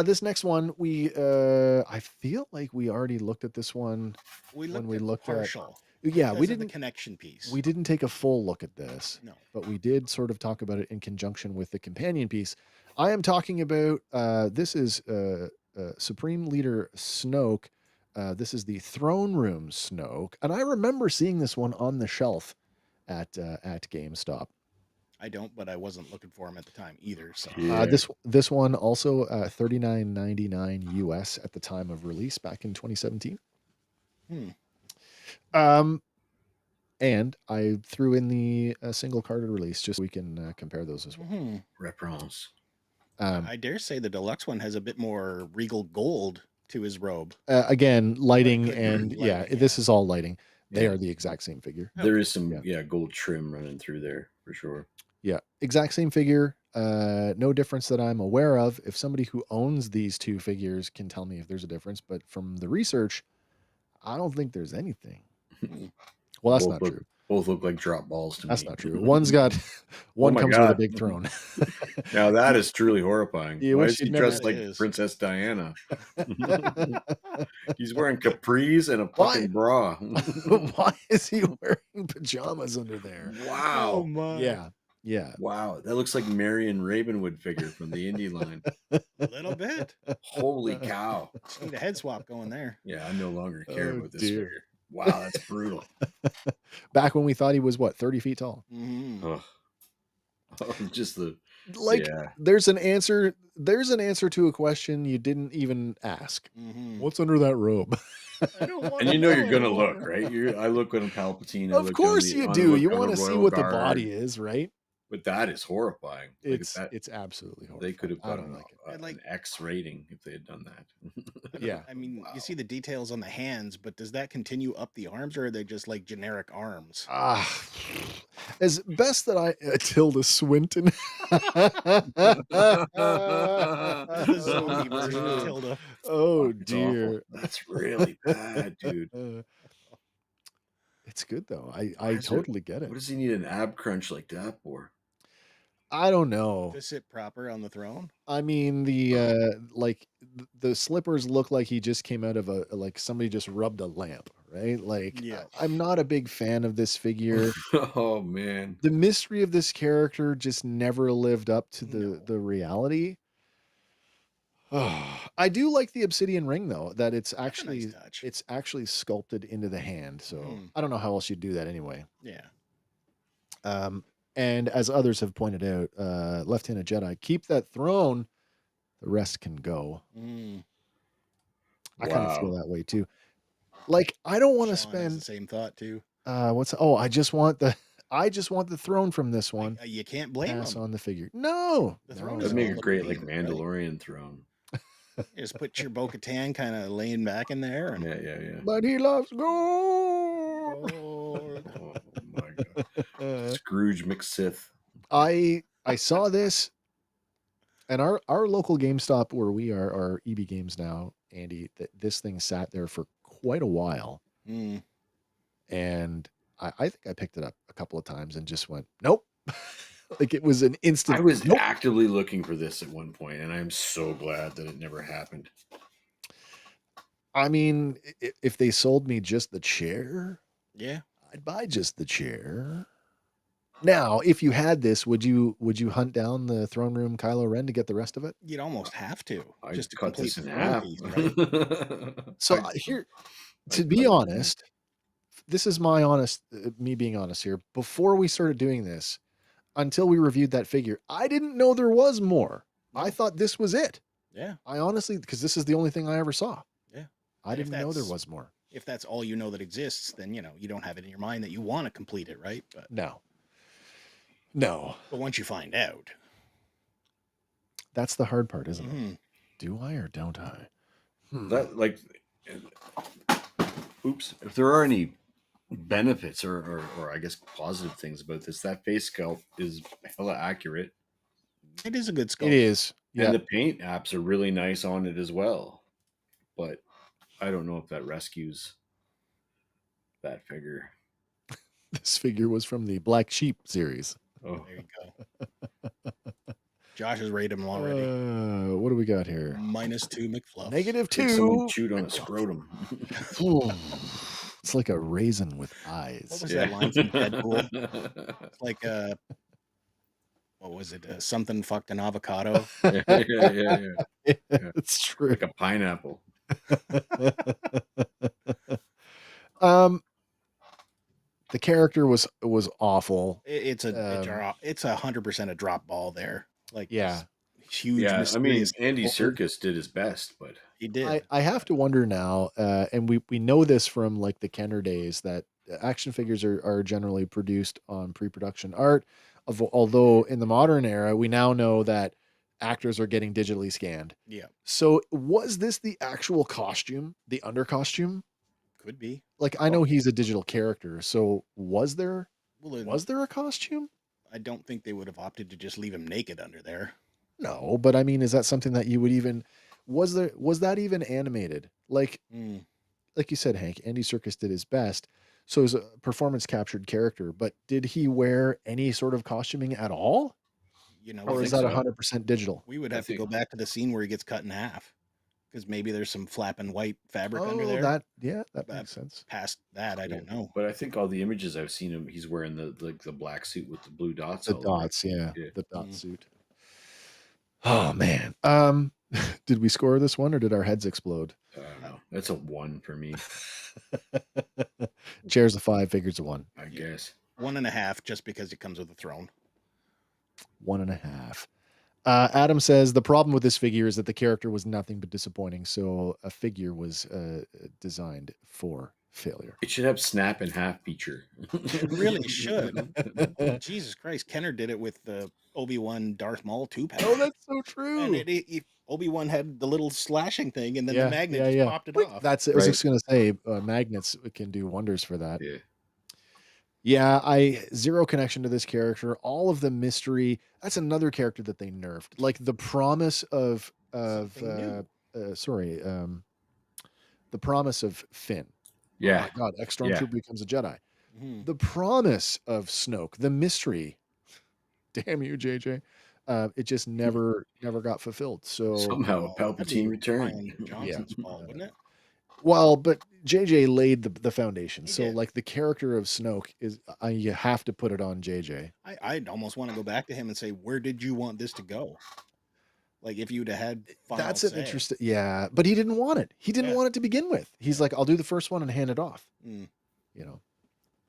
This next one, I feel like we already looked at this one. We looked when we at looked partial. Yeah, we because of didn't the connection piece. We didn't take a full look at this. No. But we did sort of talk about it in conjunction with the companion piece. I am talking about this is Supreme Leader Snoke. This is the Throne Room Snoke, and I remember seeing this one on the shelf at GameStop. I don't, but I wasn't looking for him at the time either. So This one also $39.99 US at the time of release back in 2017. And I threw in the single carded release just so we can compare those as well. Reference. I dare say the deluxe one has a bit more regal gold to his robe. Again, lighting and lighting, this is all lighting. They Yeah. are the exact same figure. There is some gold trim running through there for sure. Yeah, exact same figure. No difference that I'm aware of. If somebody who owns these two figures can tell me if there's a difference, but from the research, I don't think there's anything. Well, that's not true. Both look like drop balls to me. That's not true. One's got one comes with a big throne. Now that is truly horrifying. You Why wish is he you'd never- dressed like That is. Princess Diana? He's wearing capris and a fucking bra. Why is he wearing pajamas under there? Wow. my. Yeah. Yeah. Wow, that looks like Marion Ravenwood figure from the indie line. A little bit. Holy cow. Just need a head swap going there. Yeah, I no longer care Oh, about this dear. figure. Wow, that's brutal. Back when we thought he was what, 30 feet tall. Mm-hmm. Ugh. Just the Like yeah. there's an answer to a question you didn't even ask. Mm-hmm. What's under that robe? I don't want And to you know you're gonna know. look, right? I look on Palpatine, I Of looked on course the you on the do. You look on want the to see Royal what the Guard, body is, right? but that is horrifying. Like It's that absolutely horrifying. they could have I got don't like it. And like, an X rating if they had done that. Yeah. I mean, Wow. you see the details on the hands, but does that continue up the arms, or are they just like generic arms? As best that I Tilda Swinton. The zombie version of dear. Tilda. Oh Fuck, it's awful. dear. That's really bad, dude. It's good though. Why I is there- totally get it. What does he need an ab crunch like that for? I don't know. To sit proper on the throne. I mean, the slippers look like he just came out of like somebody just rubbed a lamp, right? Like Yeah. I'm not a big fan of this figure. Oh man. The mystery of this character just never lived up to No. the reality. I do like the obsidian ring though, that it's That's a actually nice touch. it's actually sculpted into the hand. So Mm. I don't know how else you'd do that anyway. Yeah. And as others have pointed out, Left-Handed Jedi, keep that throne, the rest can go. Mm. I kind of feel Wow. that way too. Like I don't want to Sean has the spend same thought too. I just want the throne from this one. You can't blame Pass him. on the figure. No. The throne no, is That'd all make a look great appealing, like right? Mandalorian throne. You just put your Bo-Katan kind of laying back in there, and Yeah. But he loves gold. oh, Oh my god. Scrooge McSith. I saw this, and our local GameStop where we are, our EB Games now, Andy, that this thing sat there for quite a while, mm. and I think I picked it up a couple of times and just went, nope. Like it was an instant. I was nope. actively looking for this at one point, and I'm so glad that it never happened. I mean, if they sold me just the chair, Yeah. I'd buy just the chair. Now, if you had this, would you hunt down the throne room Kylo Ren to get the rest of it? You'd almost have to I just to cut complete this the in throne half. piece, right? So I'd- here, I'd to cut be it in half. honest, this is my honest, me being honest here. Before we started doing this, until we reviewed that figure, I didn't know there was more. I No. thought this was it. Yeah. I honestly, because this is the only thing I ever saw. Yeah. I And if didn't know there that's- was more. If that's all you know that exists, then you don't have it in your mind that you want to complete it, right? No. But once you find out, That's the hard part, isn't it? mhm. Do I or don't I? That like, oops. If there are any benefits or I guess positive things about this, that face sculpt is hella accurate, It is a good sculpt. It is. Yeah. and the paint apps are really nice on it as well. But I don't know if that rescues that figure. This figure was from the Black Sheep series. Oh, There you go. Josh has rated him already. What do we got here? -2 McFluff. -2. like someone chewed on a scrotum. Ooh. It's like a raisin with What eyes. was that line from Deadpool? It's like what was it? Something fucked an avocado. yeah. It's true. Like a pineapple. The character was awful. It's a drop. It's 100% a drop ball there. Like Yeah. this huge. Yeah, I mean, mysterious Andy character. Serkis did his best, but He did. I have to wonder now, and we know this from like the Kenner days, that action figures are generally produced on pre-production art. Although in the modern era, we now know that actors are getting digitally scanned. Yeah, So was this the actual costume, the under costume? could be. Like I know he's a digital character, so was there Well, a costume? I don't think they would have opted to just leave him naked under there. No, but I mean, is that something that you would even was that even animated? Like Mm. you said, Hank, Andy Serkis did his best. So it's a performance captured character, but did he wear any sort of costuming at all? You know, Or we is think that so. 100% digital? would I have to go think- back to the scene where he gets cut in half. because maybe there's some flapping white fabric under Oh, there. that But makes sense. past that, I don't know. But I think all the images I've seen him, he's wearing the black suit with the blue dots. The all over it. dots, yeah, Yeah. the dot Mm. suit. Oh man, did we score this one or did our heads explode? I don't know. That's a 1 for me, Chairs a 5, figures a 1. I guess. 1.5, just because it comes with a throne. 1.5. Adam says the problem with this figure is that the character was nothing but disappointing, so a figure was designed for failure. It should have snap in half feature. It really should. Jesus Christ, Kenner did it with the Obi-Wan Darth Maul 2-pack. Oh, that's so true. And Obi-Wan had the little slashing thing, and then Yeah, the magnet yeah, just yeah. popped it Wait, off. that's it. I was Right. just gonna say magnets can do wonders for that. Yeah. Yeah, I zero connection to this character. All of the mystery. That's another character that they nerfed. Like the promise of Something new. The promise of Finn. Yeah. Oh my God, X-Stormtrooper Yeah. becomes a Jedi. Mhm. The promise of Snoke, the mystery. Damn you, JJ. It just never got fulfilled. So Somehow Well, that'd be Palpatine returned. Ryan Johnson's fault, wouldn't it? well, but JJ laid the foundation. He So did. like the character of Snoke is you have to put it on JJ. I'd almost want to go back to him and say, where did you want this to go? Like if you'd have had final That's an say. interesting. Yeah, but he didn't want it. He didn't Yeah. want it to begin with. He's like, I'll do the first one and hand it off. Mm. You know,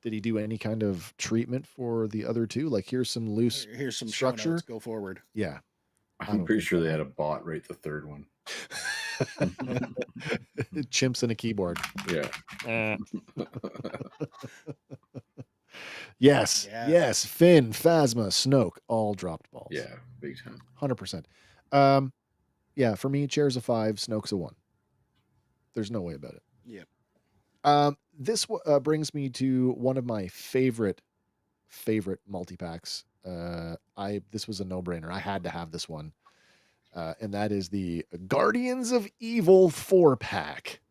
did he do any kind of treatment for the other two? Like, here's some loose. Here's some structure. show notes, go forward. Yeah, I'm don't pretty think sure that they had a bot write the third one. chimps and a keyboard. Yeah. Yes, Yeah. yes. Finn, Phasma, Snoke, all dropped balls. Yeah, big time. 100%. Yeah, for me, Chair's a 5, Snoke's a 1. There's no way about it. Yep. This brings me to one of my favorite multi-packs. This was a no-brainer. I had to have this one. And that is the Guardians of Evil 4-pack.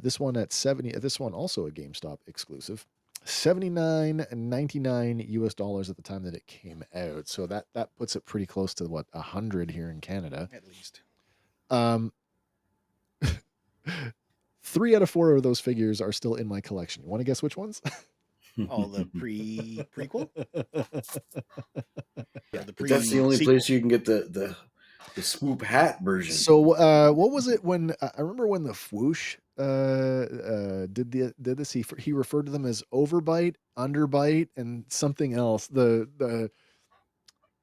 This one at 70. This one also a GameStop exclusive. $79.99 US at the time that it came out. So that puts it pretty close to what, 100 here in Canada. At least. 3 out of 4 of those figures are still in my collection. You want to guess which ones? Oh, the prequel? Yeah, the But that's the only sequel. place you can get the swoop hat version. So what was it when I remember when the Fwoosh did this? He referred to them as overbite, underbite, and something else.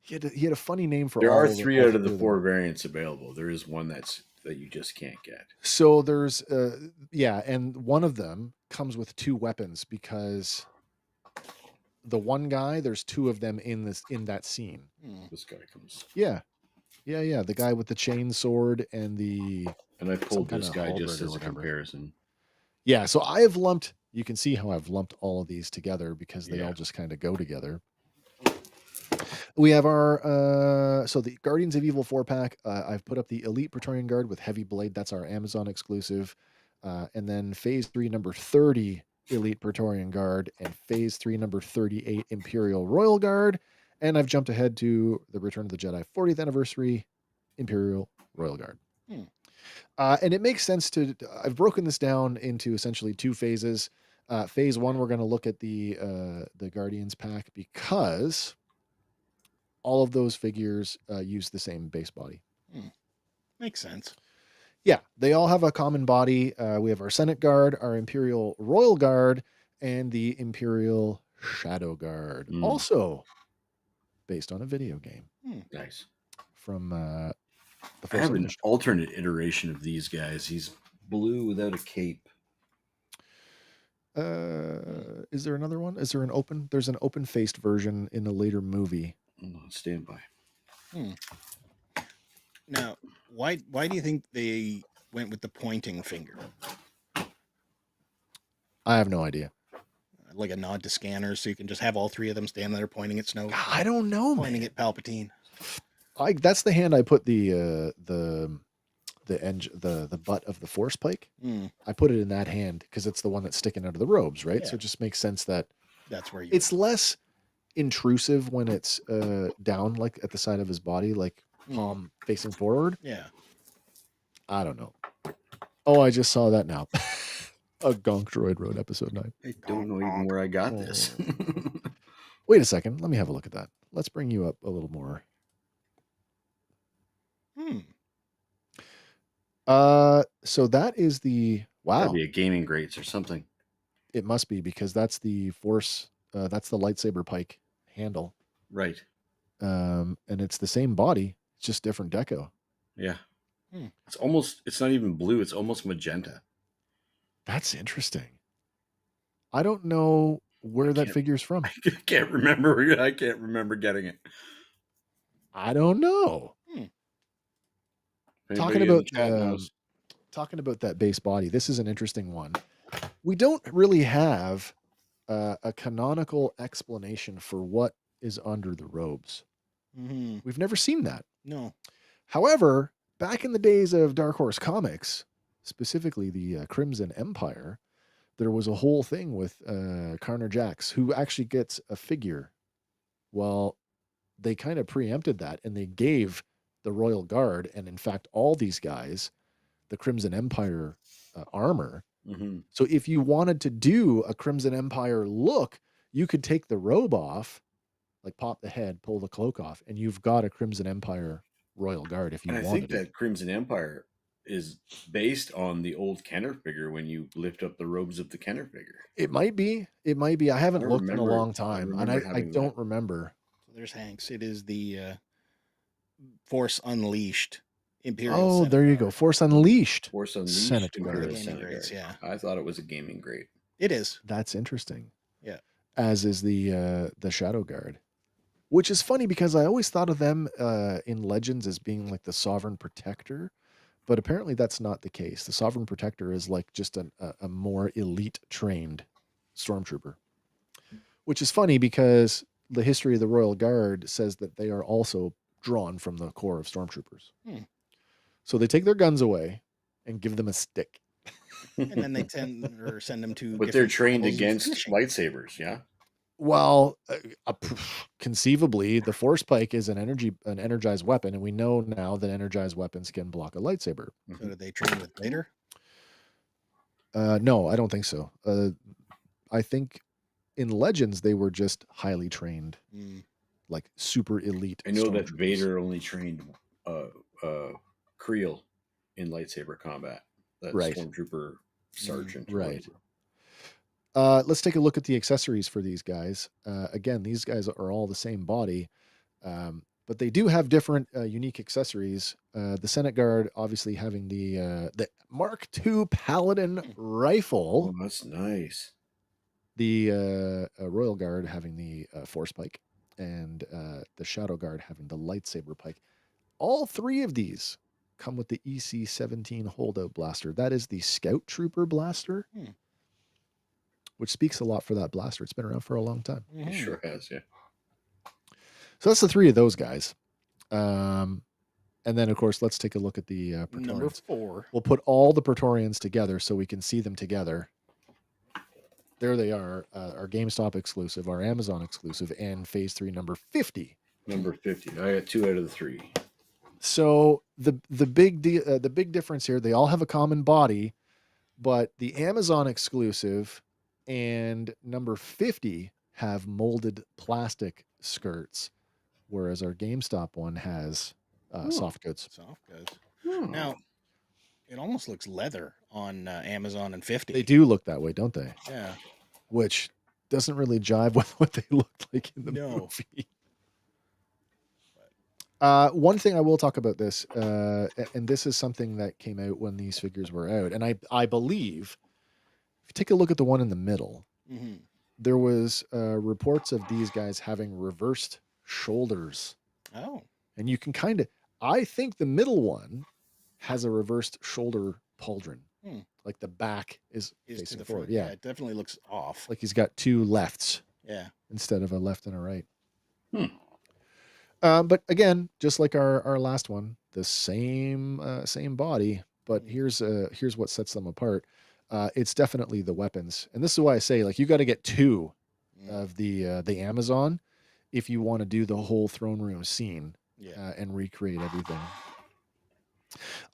He had a funny name for there all are of 3 all out of the them. 4 variants available. There is one that you just can't get. So there's and one of them comes with 2 weapons because the one guy, there's 2 of them in that scene. This guy comes. Yeah. The guy with the chain sword and the. And I pulled some this kinda guy just halberd or as a whatever. comparison. Yeah, so I have lumped. You can see how I've lumped all of these together because they all Yeah. just kind of go together. We have our so the Guardians of Evil 4-pack. I've put up the Elite Praetorian Guard with Heavy Blade. That's our Amazon exclusive. And then Phase 3 number 30 Elite Praetorian Guard and Phase 3 number 38 Imperial Royal Guard. And I've jumped ahead to the Return of the Jedi 40th Anniversary Imperial Royal Guard. And it makes sense I've broken this down into essentially 2 phases. Phase 1, we're going to look at the Guardians pack because all of those figures use the same base body. Makes sense. Yeah, they all have a common body. We have our Senate Guard, our Imperial Royal Guard, and the Imperial Shadow Guard. Also based on a video game. Nice. From the I have an alternate iteration of these guys. He's blue without a cape. Is there another one? Is there there's an open-faced version in a later movie. Stand by. Now, why do you think they went with the pointing finger? I have no idea. Like a nod to scanners, so you can just have all 3 of them stand there pointing at Snoke. I don't know, pointing man. at Palpatine. That's the hand I put the butt of the Force Pike. I put it in that hand because it's the one that's sticking out of the robes, right? Yeah. So it just makes sense that that's where it's less intrusive when it's down, like at the side of his body, like palm facing forward. Yeah. I don't know. Oh, I just saw that now. A Gonk Droid Road episode 9. I don't know even where I got this. Wait a second. Let me have a look at that. Let's bring you up a little more. So that is the That'd be a gaming greats or something. It must be, because that's the Force. That's the lightsaber pike handle. Right. And it's the same body. It's just different deco. Yeah. It's not even blue. It's almost magenta. That's interesting. I don't know where that figure's from. I can't remember. I can't remember getting it. I don't know. Talking about that base body, this is an interesting one. We don't really have a canonical explanation for what is under the robes. We've never seen that. No. However, back in the days of Dark Horse Comics, specifically the Crimson Empire, there was a whole thing with Karner Jax, who actually gets a figure. Well, they kind of preempted that, and they gave the Royal Guard, and in fact, all these guys, the Crimson Empire armor. So if you wanted to do a Crimson Empire look, you could take the robe off, like pop the head, pull the cloak off, and you've got a Crimson Empire Royal Guard if you wanted. I think that Crimson Empire is based on the old Kenner figure when you lift up the robes of the Kenner figure. It might be. I haven't looked in a long time, and I don't remember. So there's Hanks. It is the Force Unleashed Imperial. Oh, Senate there you Guard. go. Force Unleashed. Force Unleashed. Senate Imperial Guard. Senate Guard. Yeah. I thought it was a gaming grade. It is. That's interesting. Yeah. As is the Shadow Guard, which is funny because I always thought of them in Legends as being like the Sovereign Protector, but apparently that's not the case. The Sovereign Protector is like just a more elite trained stormtrooper, which is funny because the history of the Royal Guard says that they are also drawn from the core of stormtroopers. So they take their guns away and give them a stick. And then they send them to. But they're trained against lightsabers, yeah. Well, conceivably, the Force Pike is an energized weapon, and we know now that energized weapons can block a lightsaber. So did they train with Vader? No, I don't think so. I think in Legends they were just highly trained, like super elite. I know that Vader only trained Creel in lightsaber combat. That stormtrooper sergeant. Right. Let's take a look at the accessories for these guys. Again, these guys are all the same body, but they do have different unique accessories. The Senate Guard obviously having the Mark II Paladin rifle. Oh, that's nice. The Royal Guard having the Force Pike, and the Shadow Guard having the lightsaber pike. All three of these come with the EC-17 holdout blaster. That is the Scout Trooper blaster. Which speaks a lot for that blaster. It's been around for a long time. It sure has, yeah. So that's the three of those guys. And then, of course, let's take a look at the Praetorians. Number 4. We'll put all the Praetorians together so we can see them together. There they are, our GameStop exclusive, our Amazon exclusive, and Phase 3 number 50. Number 50. I got 2 out of the 3. So the big difference here, they all have a common body, but the Amazon exclusive and number 50 have molded plastic skirts, whereas our GameStop one has soft goods. Soft goods. Now, it almost looks leather on Amazon and 50. They do look that way, don't they? Yeah. Which doesn't really jive with what they looked like in the movie. One thing I will talk about this, and this is something that came out when these figures were out, and I believe, if you take a look at the one in the middle, there was reports of these guys having reversed shoulders. Oh. And you can kind of, I think the middle one has a reversed shoulder pauldron. Like the back is facing to the forward. front. Yeah, It definitely looks off. like he's got two lefts. Yeah. Instead of a left and a right. But again, just like our last one, the same body. But here's what sets them apart. It's definitely the weapons, and this is why I say, like, you got to get 2 of the Amazon if you want to do the whole throne room scene and recreate everything.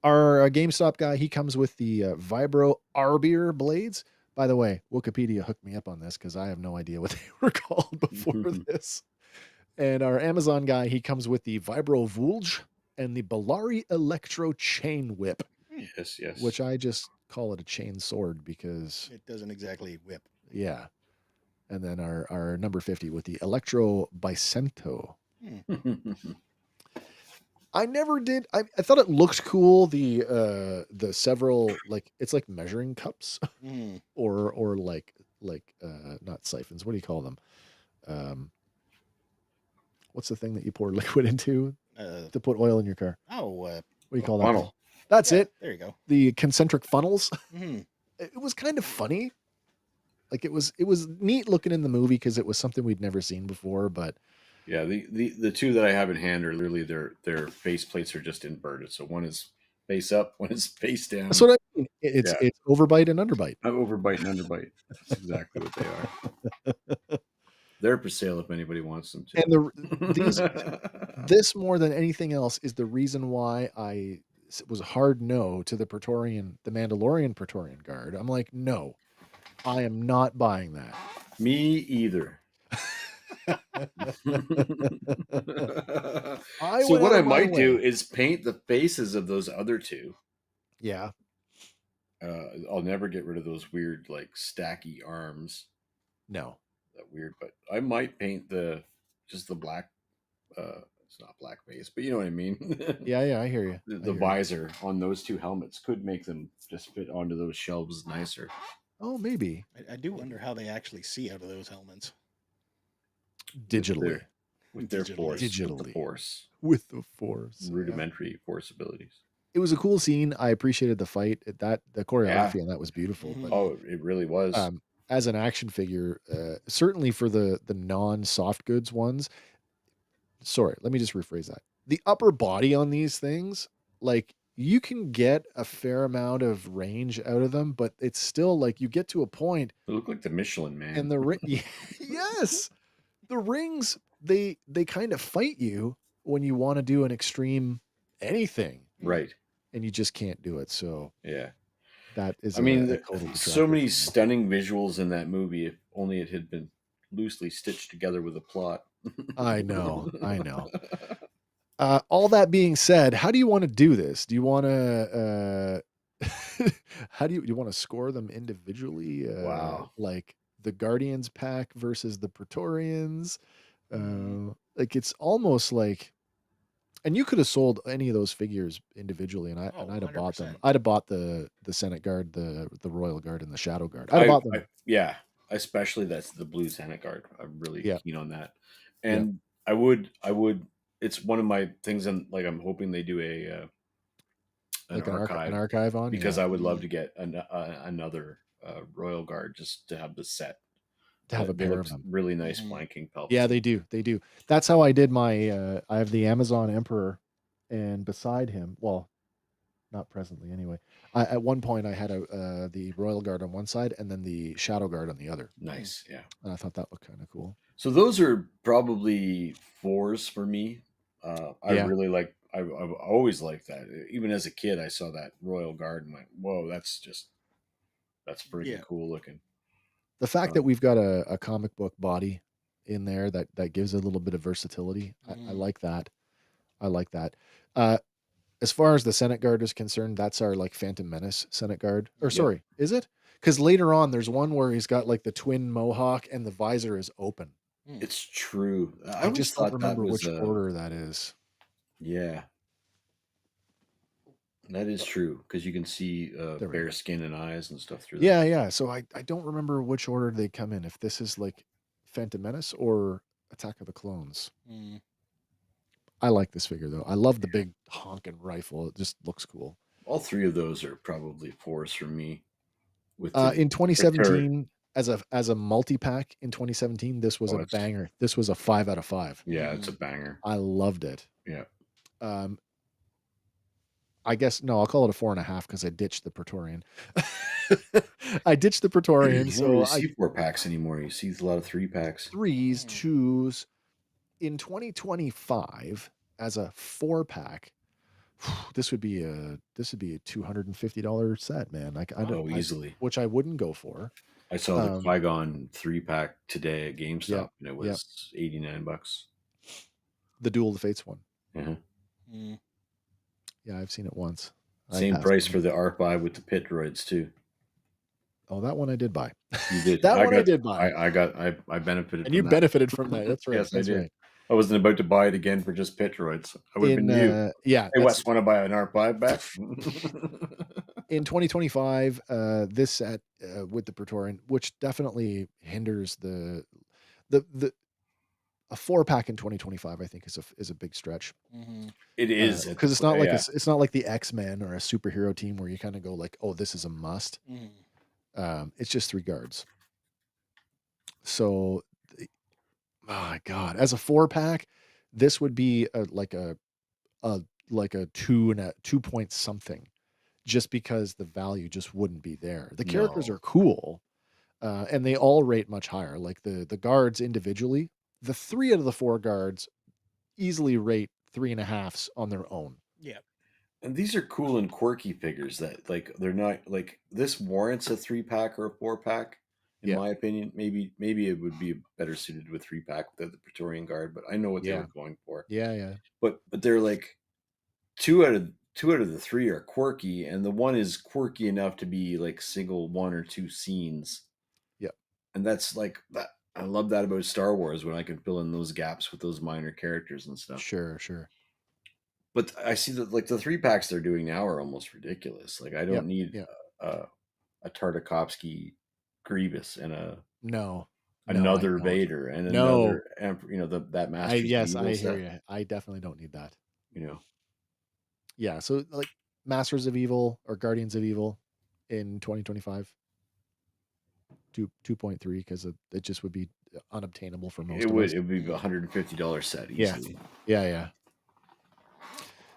Our GameStop guy, he comes with the Vibro Arbor blades. By the way, Wikipedia hooked me up on this because I have no idea what they were called before this. And our Amazon guy, he comes with the Vibro Vulge and the Bellari Electro Chain Whip, Yes, yes. which I just call it a chain sword because, It doesn't exactly whip. yeah. And then our number 50 with the Electro Bicento. I never did. I thought it looked cool. The several, like, it's like measuring cups Mm. or like not siphons. What do you call them? What's the thing that you pour liquid into to put oil in your car? What do you call that funnel. thing? That's Yeah, it. there you go. The concentric funnels. Mhm. It was kind of funny. Like it was neat looking in the movie because it was something we'd never seen before. But Yeah, the two that I have in hand are literally their face plates are just inverted. So one is face up, one is face down. that's what I mean. It's Yeah. overbite and underbite. Overbite and underbite. That's exactly what they are. They're for sale if anybody wants them to. And this more than anything else is the reason why I was a hard no to the Mandalorian Praetorian Guard. I'm like, no, I am not buying that. Me either. So what I might do is paint the faces of those other two. Yeah. I'll never get rid of those weird, like, stacky arms. No. That weird, but I might paint just the black. It's not black face, but you know what I mean. Yeah, I hear you. The visor on those two helmets could make them just fit onto those shelves nicer. Oh, maybe. I do wonder how they actually see out of those helmets. Digitally. With their force. Digitally. With the force. With the force. Rudimentary force abilities. It was a cool scene. I appreciated the fight. The choreography on that was beautiful. Mm-hmm. But, oh, it really was. As an action figure, certainly for the non-soft goods ones. Sorry, let me just rephrase that. The upper body on these things, like, you can get a fair amount of range out of them, but it's still like you get to a point. They look like the Michelin Man. And the yes, the rings they kind of fight you when you want to do an extreme anything, right? And you just can't do it. So yeah, that is. I mean, so many stunning visuals in that movie. If only it had been loosely stitched together with a plot. I know. All that being said, how do you want to do this? Do you want to how do you want to score them individually? Wow. Like the Guardians pack versus the Praetorians. Like it's almost like, and you could have sold any of those figures individually, and I'd have bought them. I'd have bought the Senate Guard, the Royal Guard, and the Shadow Guard. I'd have bought them. Yeah, especially that's the blue Senate Guard. I'm really keen on that, and I would. It's one of my things, and like I'm hoping they do an archive on, because I would love to get another Royal Guard just to have the set. To have a pair of them. Really nice flanking pelts. Yeah, they do. That's how I did my. I have the Amazon Emperor, and beside him, well, not presently anyway. At one point, I had the Royal Guard on one side and then the Shadow Guard on the other. Nice, yeah. And I thought that looked kind of cool. So those are probably 4s for me. I really like. I've always liked that. Even as a kid, I saw that Royal Guard and went, "Whoa, that's freaking cool looking." The fact that we've got a comic book body in there that gives a little bit of versatility, I like that. As far as the Senate Guard is concerned, that's our like Phantom Menace Senate Guard. Or sorry, is it? Because later on, there's one where he's got like the twin mohawk and the visor is open. It's true. I just don't remember which order that is. Yeah. That is true because you can see bare skin and eyes and stuff through that. Yeah. So I don't remember which order they come in. If this is like Phantom Menace or Attack of the Clones. I like this figure though. I love the big honking rifle. It just looks cool. All 3 of those are probably 4s for me. With in 2017, as a multi-pack in 2017, this was a banger. This was a 5 out of 5. Yeah, it's a banger. I loved it. Yeah. I guess no, I'll call it a 4.5 because I ditched the Praetorian. I ditched the Praetorian. You don't really see 4-packs anymore. You see a lot of 3-packs. 3s, 2s. In 2025, as a 4-pack, This would be a $250 set, man. Oh, easily. Which I wouldn't go for. I saw the Qui-Gon 3-pack today at Yeah, GameStop, and it yeah. was $89. The Duel of the Fates one. Uh-huh. Mm. Yeah, I've seen it once. I Same passed price on for it. the R5 with the pit droids too. Oh, that one I did buy. You did. That I one I got. did buy. I benefited And you from that. benefited from that. That's right. Yes, I That's did. right. I wasn't about to buy it again for just pit droids. I would have been you. Yeah, Hey, Wes, want to buy an R5 back? in 2025, this set with the Praetorian, which definitely hinders the a 4-pack in 2025, I think is a big stretch. Mm-hmm. It is because it's not like it's not like the X-Men or a superhero team where you kind of go like, oh, this is a must. Mm. It's just 3 guards. So, my God, as a 4-pack, this would be like a 2 and a 2 point something, just because the value just wouldn't be there. The characters No. are cool, and they all rate much higher. Like the guards individually, the 3 out of the 4 guards easily rate 3.5s on their own. Yeah. And these are cool and quirky figures that like they're not like this warrants a 3-pack or a 4-pack. In Yeah. my opinion, maybe it would be better suited with 3-pack without the Praetorian Guard, but I know what they Yeah. were going for. Yeah. But they're like two out of the 3 are quirky, and the one is quirky enough to be like single 1 or 2 scenes. Yep. And that's like that. I love that about Star Wars when I can fill in those gaps with those minor characters and stuff. Sure. But I see that like the 3-packs they're doing now are almost ridiculous. Like I don't need a Tartakovsky Grievous and another Vader and another that Masters of Evil I stuff. hear you. I definitely don't need that. You Yeah, so like Masters of Evil or Guardians of Evil in 2025, 2.3, because it just would be unobtainable for most of us. It would be $150 set easily. Yeah.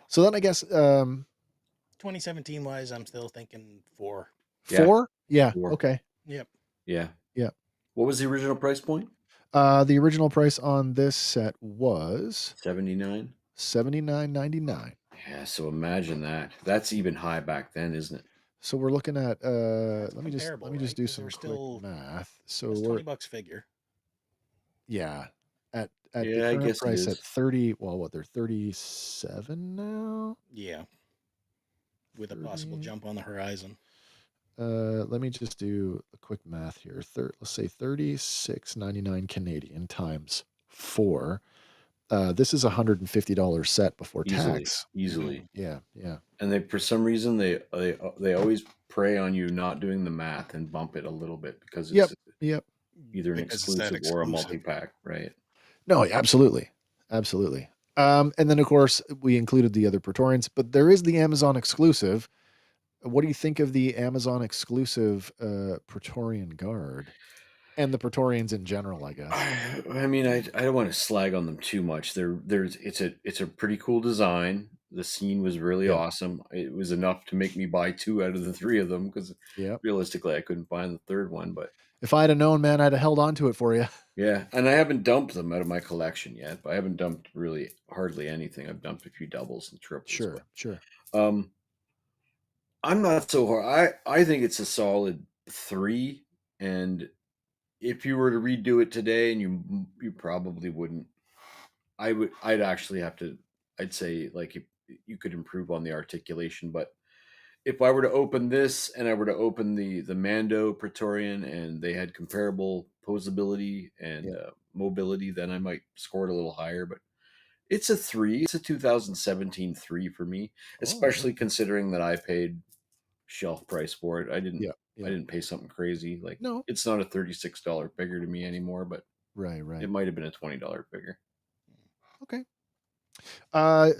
So then I guess 2017 wise, I'm still thinking 4. 4? Yeah. 4. Okay. Yep. Yeah. Yeah. What was the original price point? The original price on this set was $79. $79.99. Yeah, so imagine that. That's even high back then, isn't it? So we're looking at let me just Right? do some quick math. So it's we're $20 figure. Yeah. At Yeah, the I current guess it price is. at 30, well, what, they're 37 now? Yeah. With a possible 30. jump on the horizon. Let me just do a quick math here. Let's say 36.99 Canadian times 4. This is $150 set before tax. Easily. Yeah. And they, for some reason, they always prey on you not doing the math and bump it a little bit because it's Yep. either an Because it's that exclusive or a exclusive. multi-pack, right? No, absolutely. And then of course we included the other Praetorians, but there is the Amazon exclusive. What do you think of the Amazon exclusive Praetorian Guard and the Praetorians in general, I guess? I mean, I don't want to slag on them too much. It's a pretty cool design. The scene was really awesome. It was enough to make me buy 2 out of the 3 of them because realistically I couldn't find the third one. But if I'd have known, man, I'd have held on to it for you. Yeah, and I haven't dumped them out of my collection yet. But I haven't dumped really hardly anything. I've dumped a few doubles and triples. Sure. I'm not so hard. I think it's a solid 3, and if you were to redo it today, and you probably wouldn't. I'd actually have to. I'd say like you could improve on the articulation, but if I were to open this and I were to open the Mando Praetorian and they had comparable posability and mobility, then I might score it a little higher. But it's a 3. It's a 2017 3 for me, especially considering that I paid shelf price for it. I didn't pay something crazy. Like it's not a $36 figure to me anymore, but right. It might have been a $20 figure. Okay.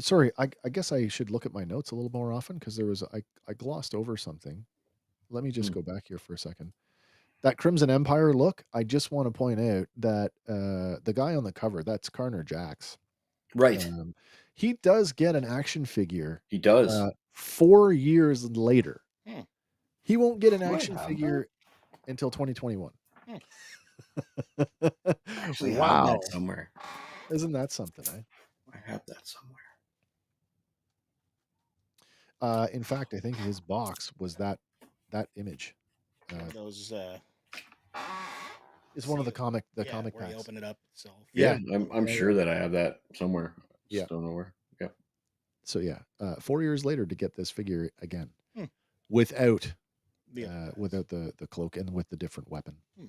Sorry, I guess I should look at my notes a little more often because I glossed over something. Let me just go back here for a second. That Crimson Empire look, I just want to point out that the guy on the cover, that's Karner Jax. Right. He does get an action figure. He does. 4 years later. He won't get an action figure until 2021. Actually, have that somewhere. Isn't that something, eh? I have that somewhere. In fact, I think his box was that image. Those Is one of the comic where you packs. open it up itself. Yeah, Yeah. I'm Yeah, sure that I have that somewhere. Yeah. Just don't know where. Yeah. So yeah, 4 years later to get this figure again, Hmm. without The other guys. without the cloak and with the different weapon. Hmm.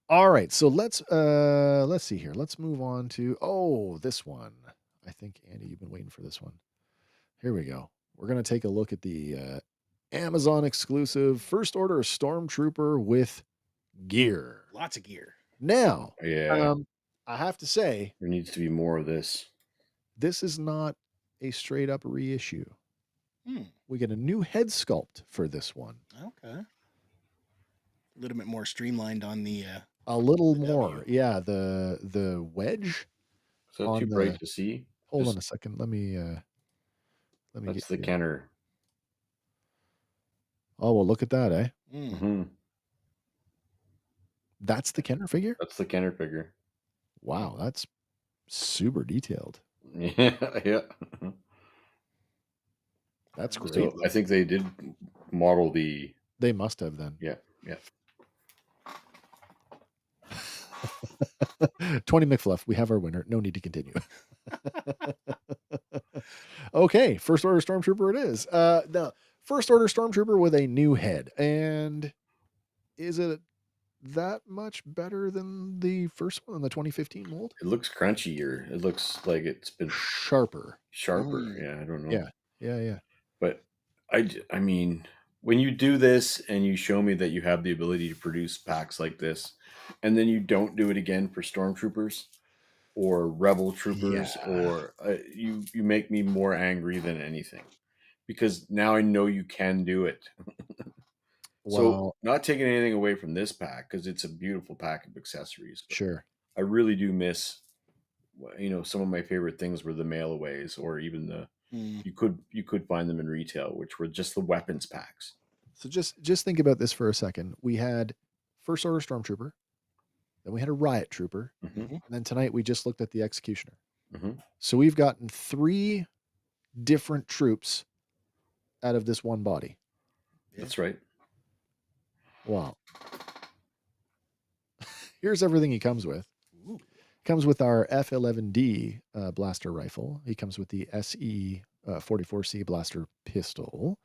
All right, so let's see here. Let's move on to this one. I think Andy, you've been waiting for this one. Here we go. We're gonna take a look at the Amazon exclusive First Order Stormtrooper with gear. Lots of gear. Now, Yeah. I have to say, There needs to be more of this. this is not a straight up reissue. Hmm. We get a new head sculpt for this one. Okay. A little bit more streamlined on the A little the more. W. Yeah, the wedge. Is that On too the- bright to see? Hold on a second. Let me That's get the you. Kenner. Oh, well, look at that, eh? Mm. Hmm. That's the Kenner figure? That's the Kenner figure. Wow, that's super detailed. Yeah, yeah. That's great. So I think they did model the. They must have then. Yeah, yeah. 20 McFluff, we have our winner. No need to continue. Okay, First Order Stormtrooper it is. The First Order Stormtrooper with a new head. And is it that much better than the first one in the 2015 mold? It looks crunchier. It looks like it's been Sharper. sharper. Mm. Yeah, I don't know. Yeah. But I mean, when you do this and you show me that you have the ability to produce packs like this, and then you don't do it again for Stormtroopers or Rebel Troopers, Yeah. or you make me more angry than anything, because now I know you can do it. So, Well, not taking anything away from this pack, because it's a beautiful pack of accessories. But sure. I really do miss, some of my favorite things were the mail-aways, or even the Mm. you could find them in retail, which were just the weapons packs. So just think about this for a second. We had First Order Stormtrooper, then we had a Riot Trooper, Hmm. and then tonight we just looked at the Executioner. Hmm. So we've gotten 3 different troops out of this one body. Yeah. That's right. Wow. Here's everything he comes with. Ooh. Comes with our F11D blaster rifle. He comes with the SE 44C blaster pistol,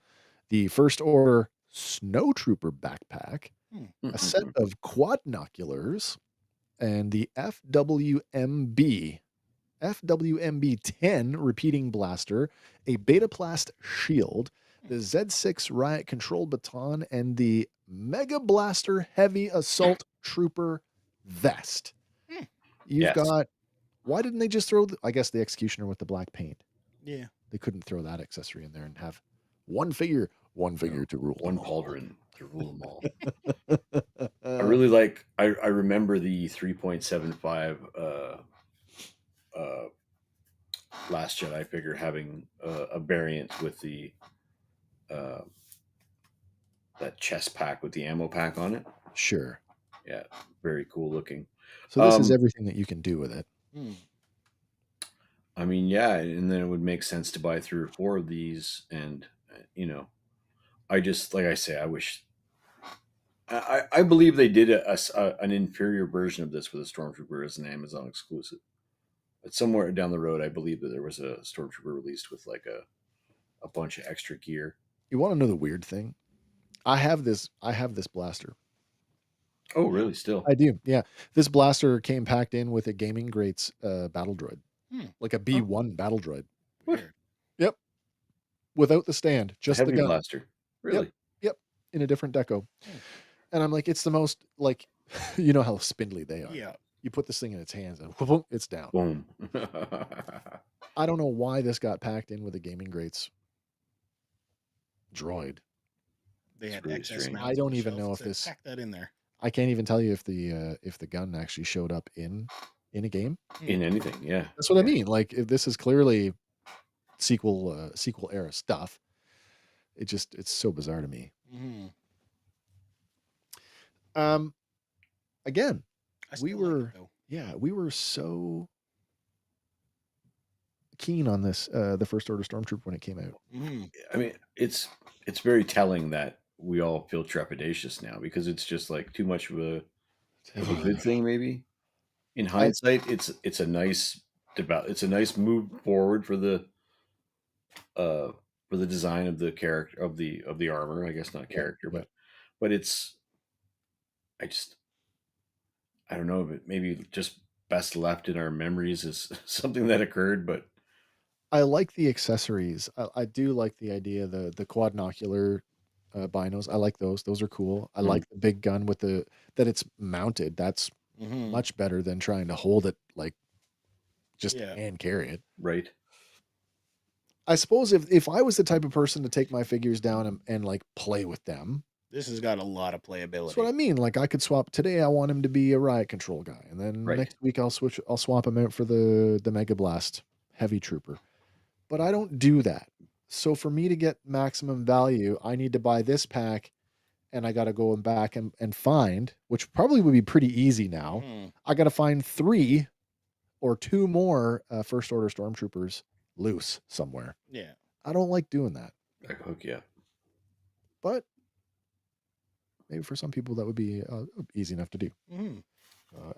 the First Order Snowtrooper backpack, a set of quadnoculars, and the FWMB 10 repeating blaster, a Betaplast shield, the Z6 riot control baton, and the Mega Blaster heavy assault trooper vest. You've Yes. got. Why didn't they just throw? I guess the Executioner with the black paint. Yeah. They couldn't throw that accessory in there and have one figure to rule. One them all. pauldron to rule them all. I really like. I remember the 3.75 Last Jedi figure having a variant with the that chest pack with the ammo pack on it. Sure. Yeah, very cool looking. So this is everything that you can do with it. Mm. I mean, yeah, and then it would make sense to buy 3 or 4 of these, and I just, like I say, I wish. I believe they did an inferior version of this with a Stormtrooper as an Amazon exclusive. But somewhere down the road, I believe that there was a Stormtrooper released with like a bunch of extra gear. You want to know the weird thing? I have this blaster. Oh, really? Still? I do. Yeah. This blaster came packed in with a Gaming Greats battle droid. Like a B1 battle droid. Weird. Yep. Without the stand, just a the heavy gun. blaster. Really? Yep. In a different deco. And I'm like, it's the most, like, you know how spindly they are. Yeah. You put this thing in its hands and whoop, it's down. Boom. I don't know why this got packed in with a Gaming Greats droid. They had really excess strange. mounts I don't on the even shelf know and if said, this- pack that in there. I can't even tell you if the gun actually showed up in a game. In anything, yeah. That's what I mean. Like, if this is clearly sequel era stuff, it's so bizarre to me. Mm-hmm. Again, I we still were like it, though. we were so keen on this, the First Order Stormtrooper when it came out. Mhm. I mean, it's very telling that we all feel trepidatious now because it's just like too much of a good thing. Maybe in I hindsight, it's a nice it's a nice move forward uh for the design of the character of the armor. I guess not yeah, character, yeah. but it's I just I don't know, but maybe just best left in our memories is something that occurred. But I like the accessories. I do like the idea, the quadnocular binos. I like those. Those are cool. I Mm, like the big gun with the that it's mounted. That's Mhm. much better than trying to hold it like just Yeah. and carry it. right, I suppose if I was the type of person to take my figures down and like play with them, This has got a lot of that's what I playability. mean. Like I could swap today. I want him to be a riot control guy, and then right. next week I'll switch. I'll swap him out for the Mega Blast heavy trooper. But I don't do that. So for me to get maximum value, I need to buy this pack, and I got to go back and find, which probably would be pretty easy now. Mhm. I got to find 3 or 2 more First Order Stormtroopers loose somewhere. Yeah. I don't like doing that, I hook you up. but maybe for some people that would be easy enough to do. Mhm.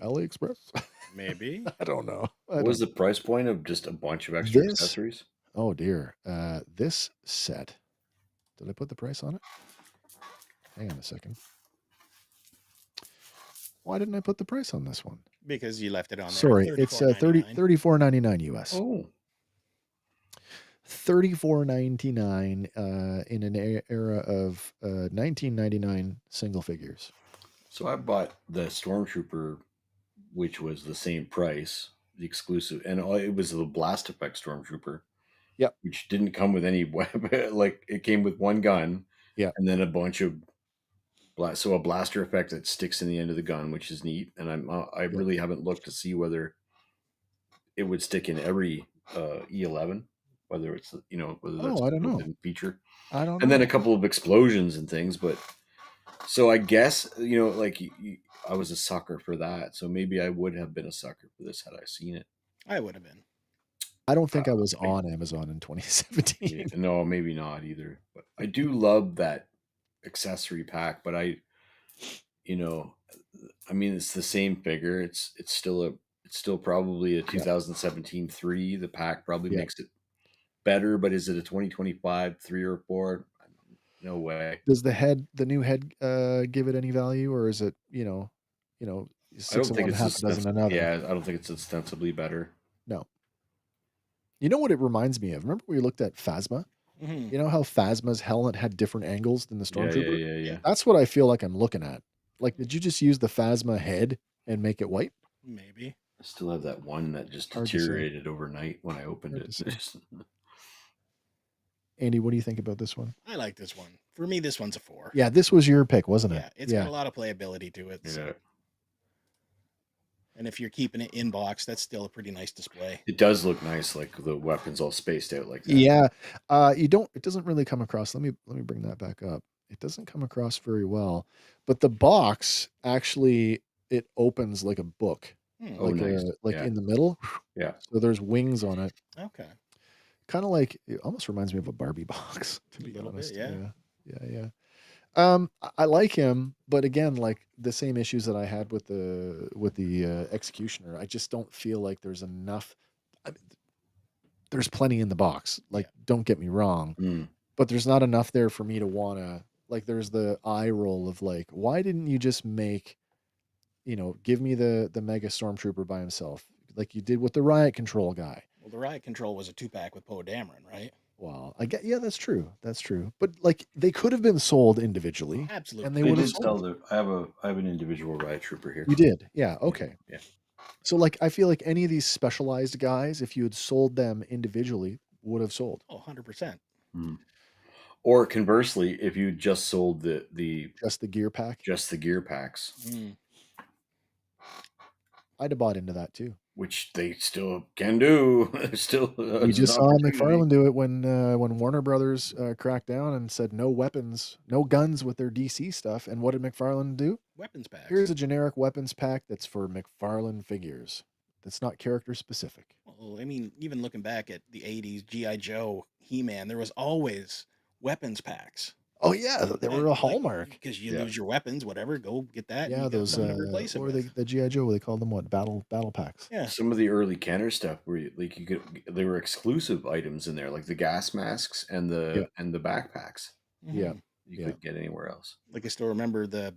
AliExpress? Maybe. I don't know. I What was don't the know. price point of just a bunch of extra This, accessories? oh dear. This set, did I put the price on it? Hang on a second. Why didn't I put the price on this one? Because you left it on there. Sorry, it's 34.99. 34.99 US. Oh, 34.99 in an era of 1999 single figures. so I bought the Stormtrooper, which was the same price, the exclusive, and it was the Blast Effect Stormtrooper, Yep. which didn't come with any weapon. Like it came with one gun, Yep. and then a bunch of so a blaster effect that sticks in the end of the gun, which is neat. And I Yep. really haven't looked to see whether it would stick in every E11, whether it's whether that's Oh, I a don't know. built-in feature, I don't and then a know. couple of explosions and things. But so I guess like I was a sucker for that, so maybe I would have been a sucker for this had I seen it. I would have been. I don't think I was I, on Amazon in 2017. no, maybe not either. But I do love that accessory pack. But you know, I mean, it's the same figure. It's still probably a Yeah. 2017 3. The pack probably Yeah. makes it better, but is it a 2025 3 or 4? No way. Does the new head give it any value, or is it, I 6 don't of think one, it's half a dozen another? yeah, I don't think it's ostensibly better. No. You know what it reminds me of? Remember we looked at Phasma? Mhm. You know how Phasma's helmet had different angles than the Yeah, yeah, Stormtrooper? yeah, Yeah. yeah. That's what I feel like I'm looking at. Like, did you just use the Phasma head and make it white? Maybe. I still have that one that just Hard to say. deteriorated overnight when I opened Hard to say. it. Andy, what do you think about this one? I like this one. For me, this one's a 4. Yeah, this was your pick, wasn't it? Yeah. It's got a lot of playability to it. So. Yeah. And if you're keeping it in box, that's still a pretty nice display. It does look nice, like the weapons all spaced out like that. Yeah. It doesn't really come across. Let me bring that back up. It doesn't come across very well. But the box actually it opens like a book. Hmm. Oh, nice. Like Yeah. in the middle. Yeah. So there's wings on it. Okay. Kind of like it almost reminds me of a Barbie box, to A be little bit, honest. yeah. Yeah. I like him, but again, like the same issues that I had with the executioner, I just don't feel like there's enough. I mean, there's plenty in the box. Like, don't get me wrong, Mm. but there's not enough there for me to wanna like. There's the eye roll of like, why didn't you just make, give me the Mega Stormtrooper by himself, like you did with the Riot Control guy? Well, the Riot Control was a 2-pack with Poe Dameron, right? Well, I get, yeah, that's true. That's true. But like they could have been sold individually, Absolutely. and they They would have did sell sold. I have an individual riot trooper here. You did, yeah. Okay. Yeah. So like I feel like any of these specialized guys, if you had sold them individually, would have sold. Oh, 100%. Mm. Or conversely, if you just sold the Just the gear pack, just the gear packs, Mm. I'd have bought into that too. which they still can do. Still, We it's an just saw opportunity. McFarlane do it when Warner Brothers cracked down and said no weapons, no guns with their DC stuff. And what did McFarlane do? Weapons packs. Here's a generic weapons pack that's for McFarlane figures. That's not character specific. Well, I mean, even looking back at the 80s, G.I. Joe, He-Man, there was always weapons packs. Oh yeah, they were a hallmark. Because you Yeah. lose your weapons, whatever, go get that. Yeah, and you got those something to replace it what were they? with. The GI Joe. They called them what? Battle packs. Yeah. Some of the early Kenner stuff where they were exclusive items in there, like the gas masks and the backpacks. Yeah. Mhm. You couldn't get anywhere else. Like I still remember the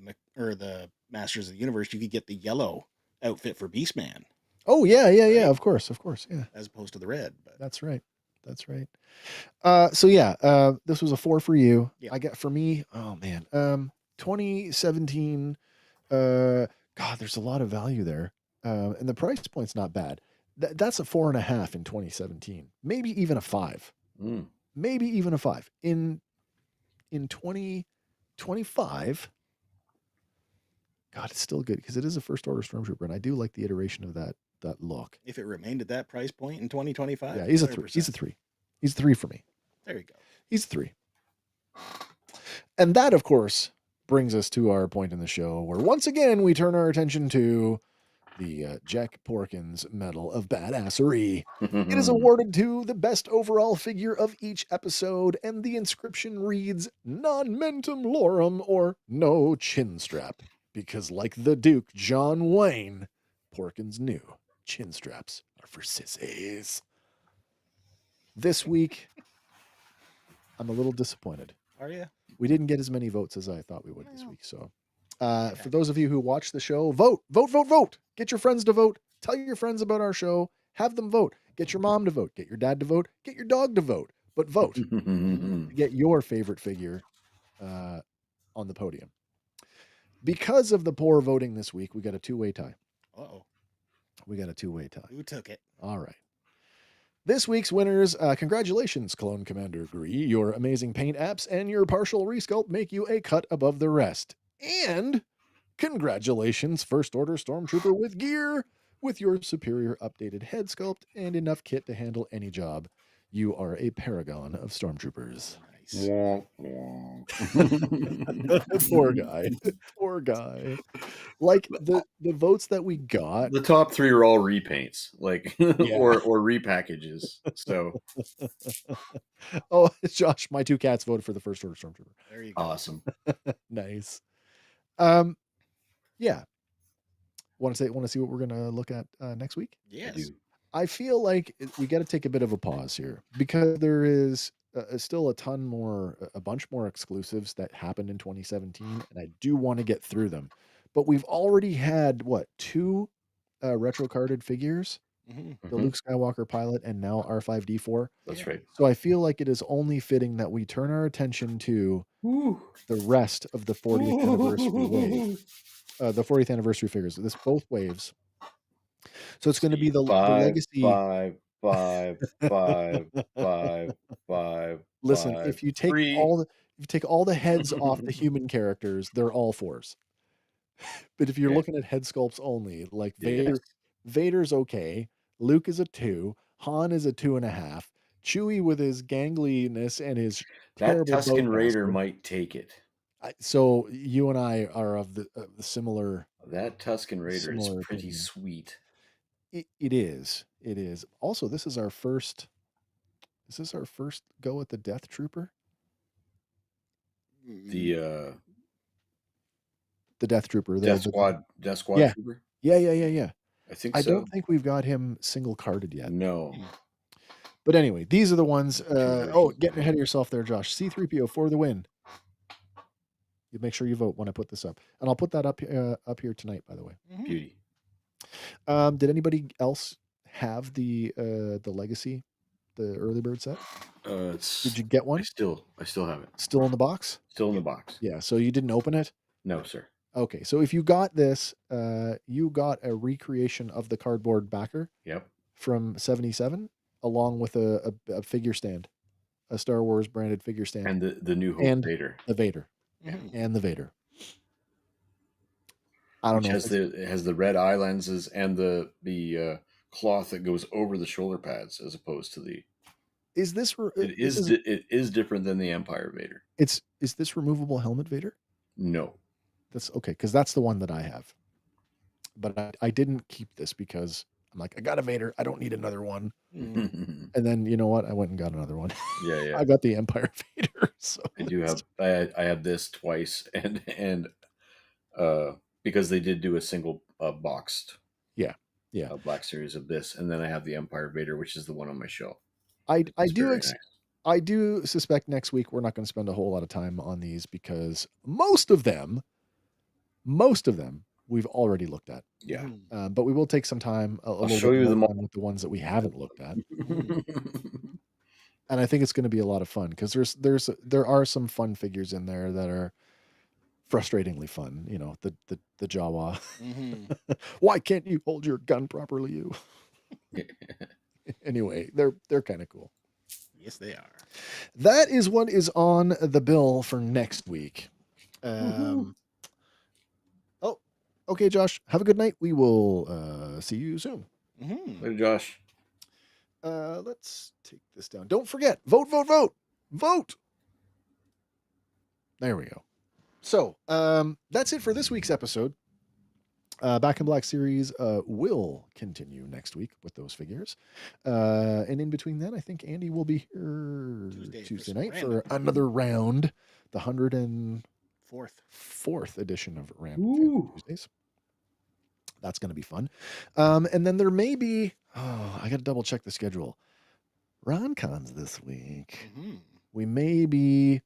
Masters of the Universe. You could get the yellow outfit for Beastman Oh yeah, yeah, yeah. Right? Of course, yeah. as opposed to the red. But That's right. So yeah, this was a 4 for you. Yeah. I got for me. Oh man, 2017. God, there's a lot of value there, and the price point's not bad. That's a 4.5 in 2017. Maybe even a 5. Mm. Maybe even a 5 in 2025. God, it's still good because it is a first order stormtrooper, and I do like the iteration of that look. if it remained at that price point in 2025, Yeah, he's a 3. 100%. He's a 3. He's a 3 for me. There you go. He's a 3. And that, of course, brings us to our point in the show where once again we turn our attention to the Jack Porkins Medal of Badassery. It is awarded to the best overall figure of each episode, and the inscription reads Non Mentum Lorem, or No Chin Strap, because like the Duke John Wayne, Porkins knew chin straps are for sissies. This week, I'm a little disappointed. Are you? We didn't get as many votes as I thought we would this week. So, for those of you who watch the show, vote. Get your friends to vote. Tell your friends about our show. Have them vote. Get your mom to vote. Get your dad to vote. Get your dog to vote. But vote to get your favorite figure on the podium. Because of the poor voting this week, we got a 2-way tie. Uh-oh. We got a 2-way tie. Who took it? All right. This week's winners, congratulations, Clone Commander Gree. Your amazing paint apps and your partial resculpt make you a cut above the rest. And congratulations, First Order Stormtrooper with gear. With your superior updated head sculpt and enough kit to handle any job, you are a paragon of Stormtroopers. Nice. Poor guy. Like the votes that we got. The top 3 are all repaints, like Yeah. or repackages. So Oh, Josh, my 2 cats voted for the First Order Stormtrooper. There you go. awesome. Nice. Yeah. Want to see what we're gonna look at next week? Yes. I feel like we got to take a bit of a pause here because there is still a bunch more exclusives that happened in 2017, and I do want to get through them. But we've already had 2 retro carded figures, the Luke Skywalker pilot and now R5D4. That's right. So I feel like it is only fitting that we turn our attention to the rest of the 40th anniversary wave. The 40th anniversary figures. This both waves. So it's going to be the legacy. 5. Listen, 5, if you take 3. all the heads off the human characters, they're all 4s. But if you're looking at head sculpts only, like Vader's okay, Luke is a 2, Han is a 2.5, Chewie with his gangliness and his that Tusken bow Raider master. might take it. So you and I are of the similar. That Tusken Raider is similar pretty opinion. sweet. It is. Also, this is our first. Is this our first go at the Death Trooper? The Death Trooper. Death Squad Yeah. Trooper? Yeah. I think I so. don't think we've got him single carded yet. No. But anyway, these are the ones. Getting ahead of yourself there, Josh. C-3PO for the win. You make sure you vote when I put this up, and I'll put that up here tonight. By the way, Beauty. Did anybody else have the Legacy, the early bird set? Did you get one? I still have it. Still in the box? Still in the box. Yeah. So you didn't open it? No, sir. Okay. So if you got this, you got a recreation of the cardboard backer. Yep. From 77, along with a figure stand, a Star Wars branded figure stand, and the New Hope Vader. The Vader. And the Vader. I don't know. It has the red eye lenses and the cloth that goes over the shoulder pads, as opposed to the. It is different than the Empire Vader. Is this removable helmet Vader? No. That's okay, because that's the one that I have. But I didn't keep this because I'm like, I got a Vader. I don't need another one. Mm. And then you know what? I went and got another one. Yeah. I got the Empire Vader. So I do have I have this twice, and because they did do a single boxed yeah. Black Series of this, and then I have the Empire Vader, which is the one on my shelf. I It's do very nice. I do suspect next week we're not going to spend a whole lot of time on these because most of them we've already looked at. Yeah. Mhm. But we will take some time, a little show bit you more them all. time with the ones that we haven't looked at. Mm. And I think it's going to be a lot of fun because there are some fun figures in there that are frustratingly fun. You know, the Jawa. Mhm. Why can't you hold your gun properly, you? Anyway, they're kind of cool. Yes, they are. That is what is on the bill for next week. Woohoo. Oh, okay, Josh. Have a good night. We will see you soon. Mhm. Later, Josh. Let's take this down. Don't forget, vote, vote, vote, vote. There we go. So that's it for this week's episode. Back in Black series will continue next week with those figures. And in between then, I think Andy will be here Tuesday night for another round, the 104th edition of Random Fandom Tuesdays. That's going to be fun. And then there may be, I got to double check the schedule. RonCon's this week. Mm-hmm. We may be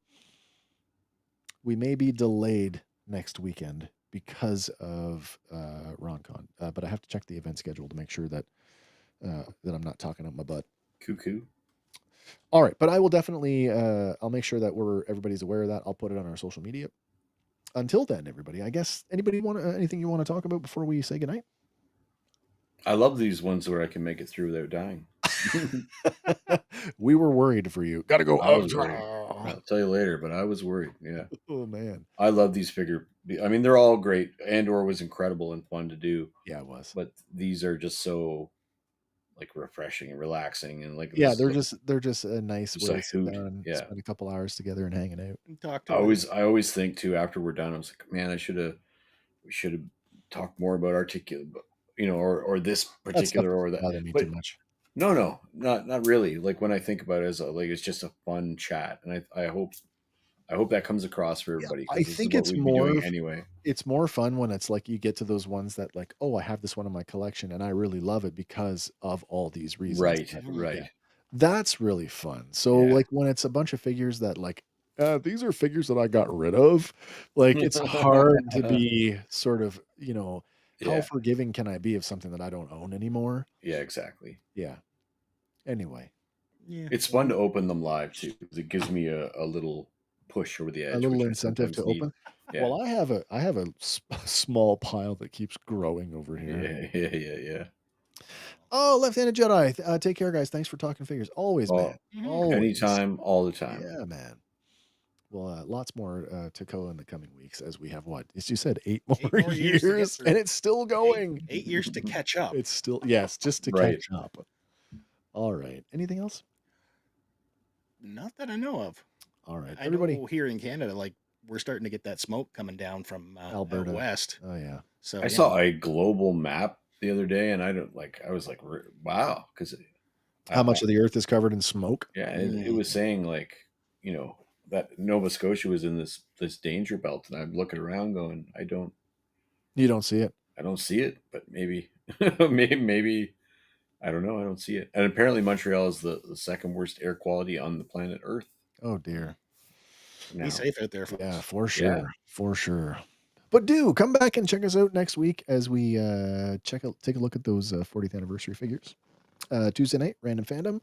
delayed next weekend because of RonCon. But I have to check the event schedule to make sure that that I'm not talking up my butt. Cuckoo. All right, but I will definitely I'll make sure that everybody's aware of that. I'll put it on our social media. Until then, everybody, I guess anybody want anything you want to talk about before we say goodnight? I love these ones where I can make it through without dying. We were worried for you. Gotta go. I was worried. I'll tell you later, but I was worried. Yeah. Oh man. I love these figure. I mean, they're all great. Andor was incredible and fun to do. Yeah, it was. But these are just so like refreshing and relaxing, and like yeah, they're just a nice just way a to sit hoot. down and Yeah. spend a couple hours together and hanging out. Talk to I always think too after we're done, I was like, man, we should have talked more about articulate, or this particular or that. Bother me But too much. no, not really. Like when I think about it as like it's just a fun chat, and I hope that comes across for everybody. I think it's we'd be more doing anyway. It's more fun when it's like you get to those ones that like, oh, I have this one in my collection and I really love it because of all these reasons. Right. Yeah. That's really fun. So like when it's a bunch of figures that like, these are figures that I got rid of, like it's hard to be sort of, how forgiving can I be of something that I don't own anymore? Yeah, exactly. Yeah. Anyway. Yeah. It's fun to open them live too, because it gives me a little push over the edge. A little incentive to open. Yeah. Well, I have a small pile that keeps growing over here. Yeah. Oh, Left-Handed Jedi. Take care, guys. Thanks for talking figures. Always, man. Always. Anytime, all the time. Yeah, man. Well, lots more to go in the coming weeks as we have what? As you said, 8 more years and it's still going. 8 years to catch up. It's still, yes, just to catch up. All right. Anything else? Not that I know of. All right. I know here in Canada, like we're starting to get that smoke coming down from Alberta west. Oh yeah. So I saw a global map the other day, and I was like, wow, because how much of the earth is covered in smoke? Yeah, it was saying like, that Nova Scotia was in this danger belt, and I'm looking around going, You don't see it. I don't see it, but maybe maybe I don't know. I don't see it. And apparently Montreal is the second worst air quality on the planet Earth. Oh dear. Be safe out there, folks. Yeah, for sure. Yeah. For sure. But do come back and check us out next week as we take a look at those 40th anniversary figures. Tuesday night, Random Fandom.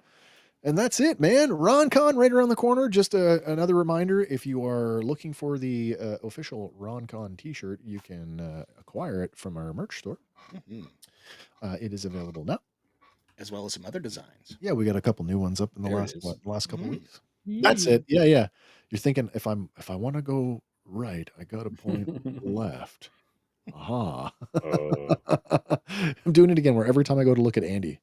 And that's it, man. RonCon right around the corner. Just another reminder, if you are looking for the official RonCon t-shirt, you can acquire it from our merch store. Mm-hmm. It is available now. As well as some other designs. Yeah, we got a couple new ones up in the last couple weeks. Mm-hmm. That's it. Yeah. You're thinking if I want to go right, I got to point left. Aha. I'm doing it again where every time I go to look at Andy,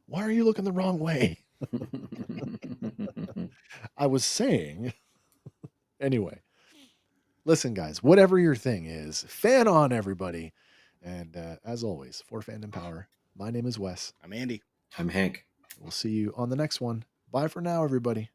why are you looking the wrong way? I was saying, anyway, listen, guys, whatever your thing is, fan on everybody. And as always, for Fandom Power, My name is Wes. I'm Andy. I'm Hank. We'll see you on the next one. Bye for now, everybody.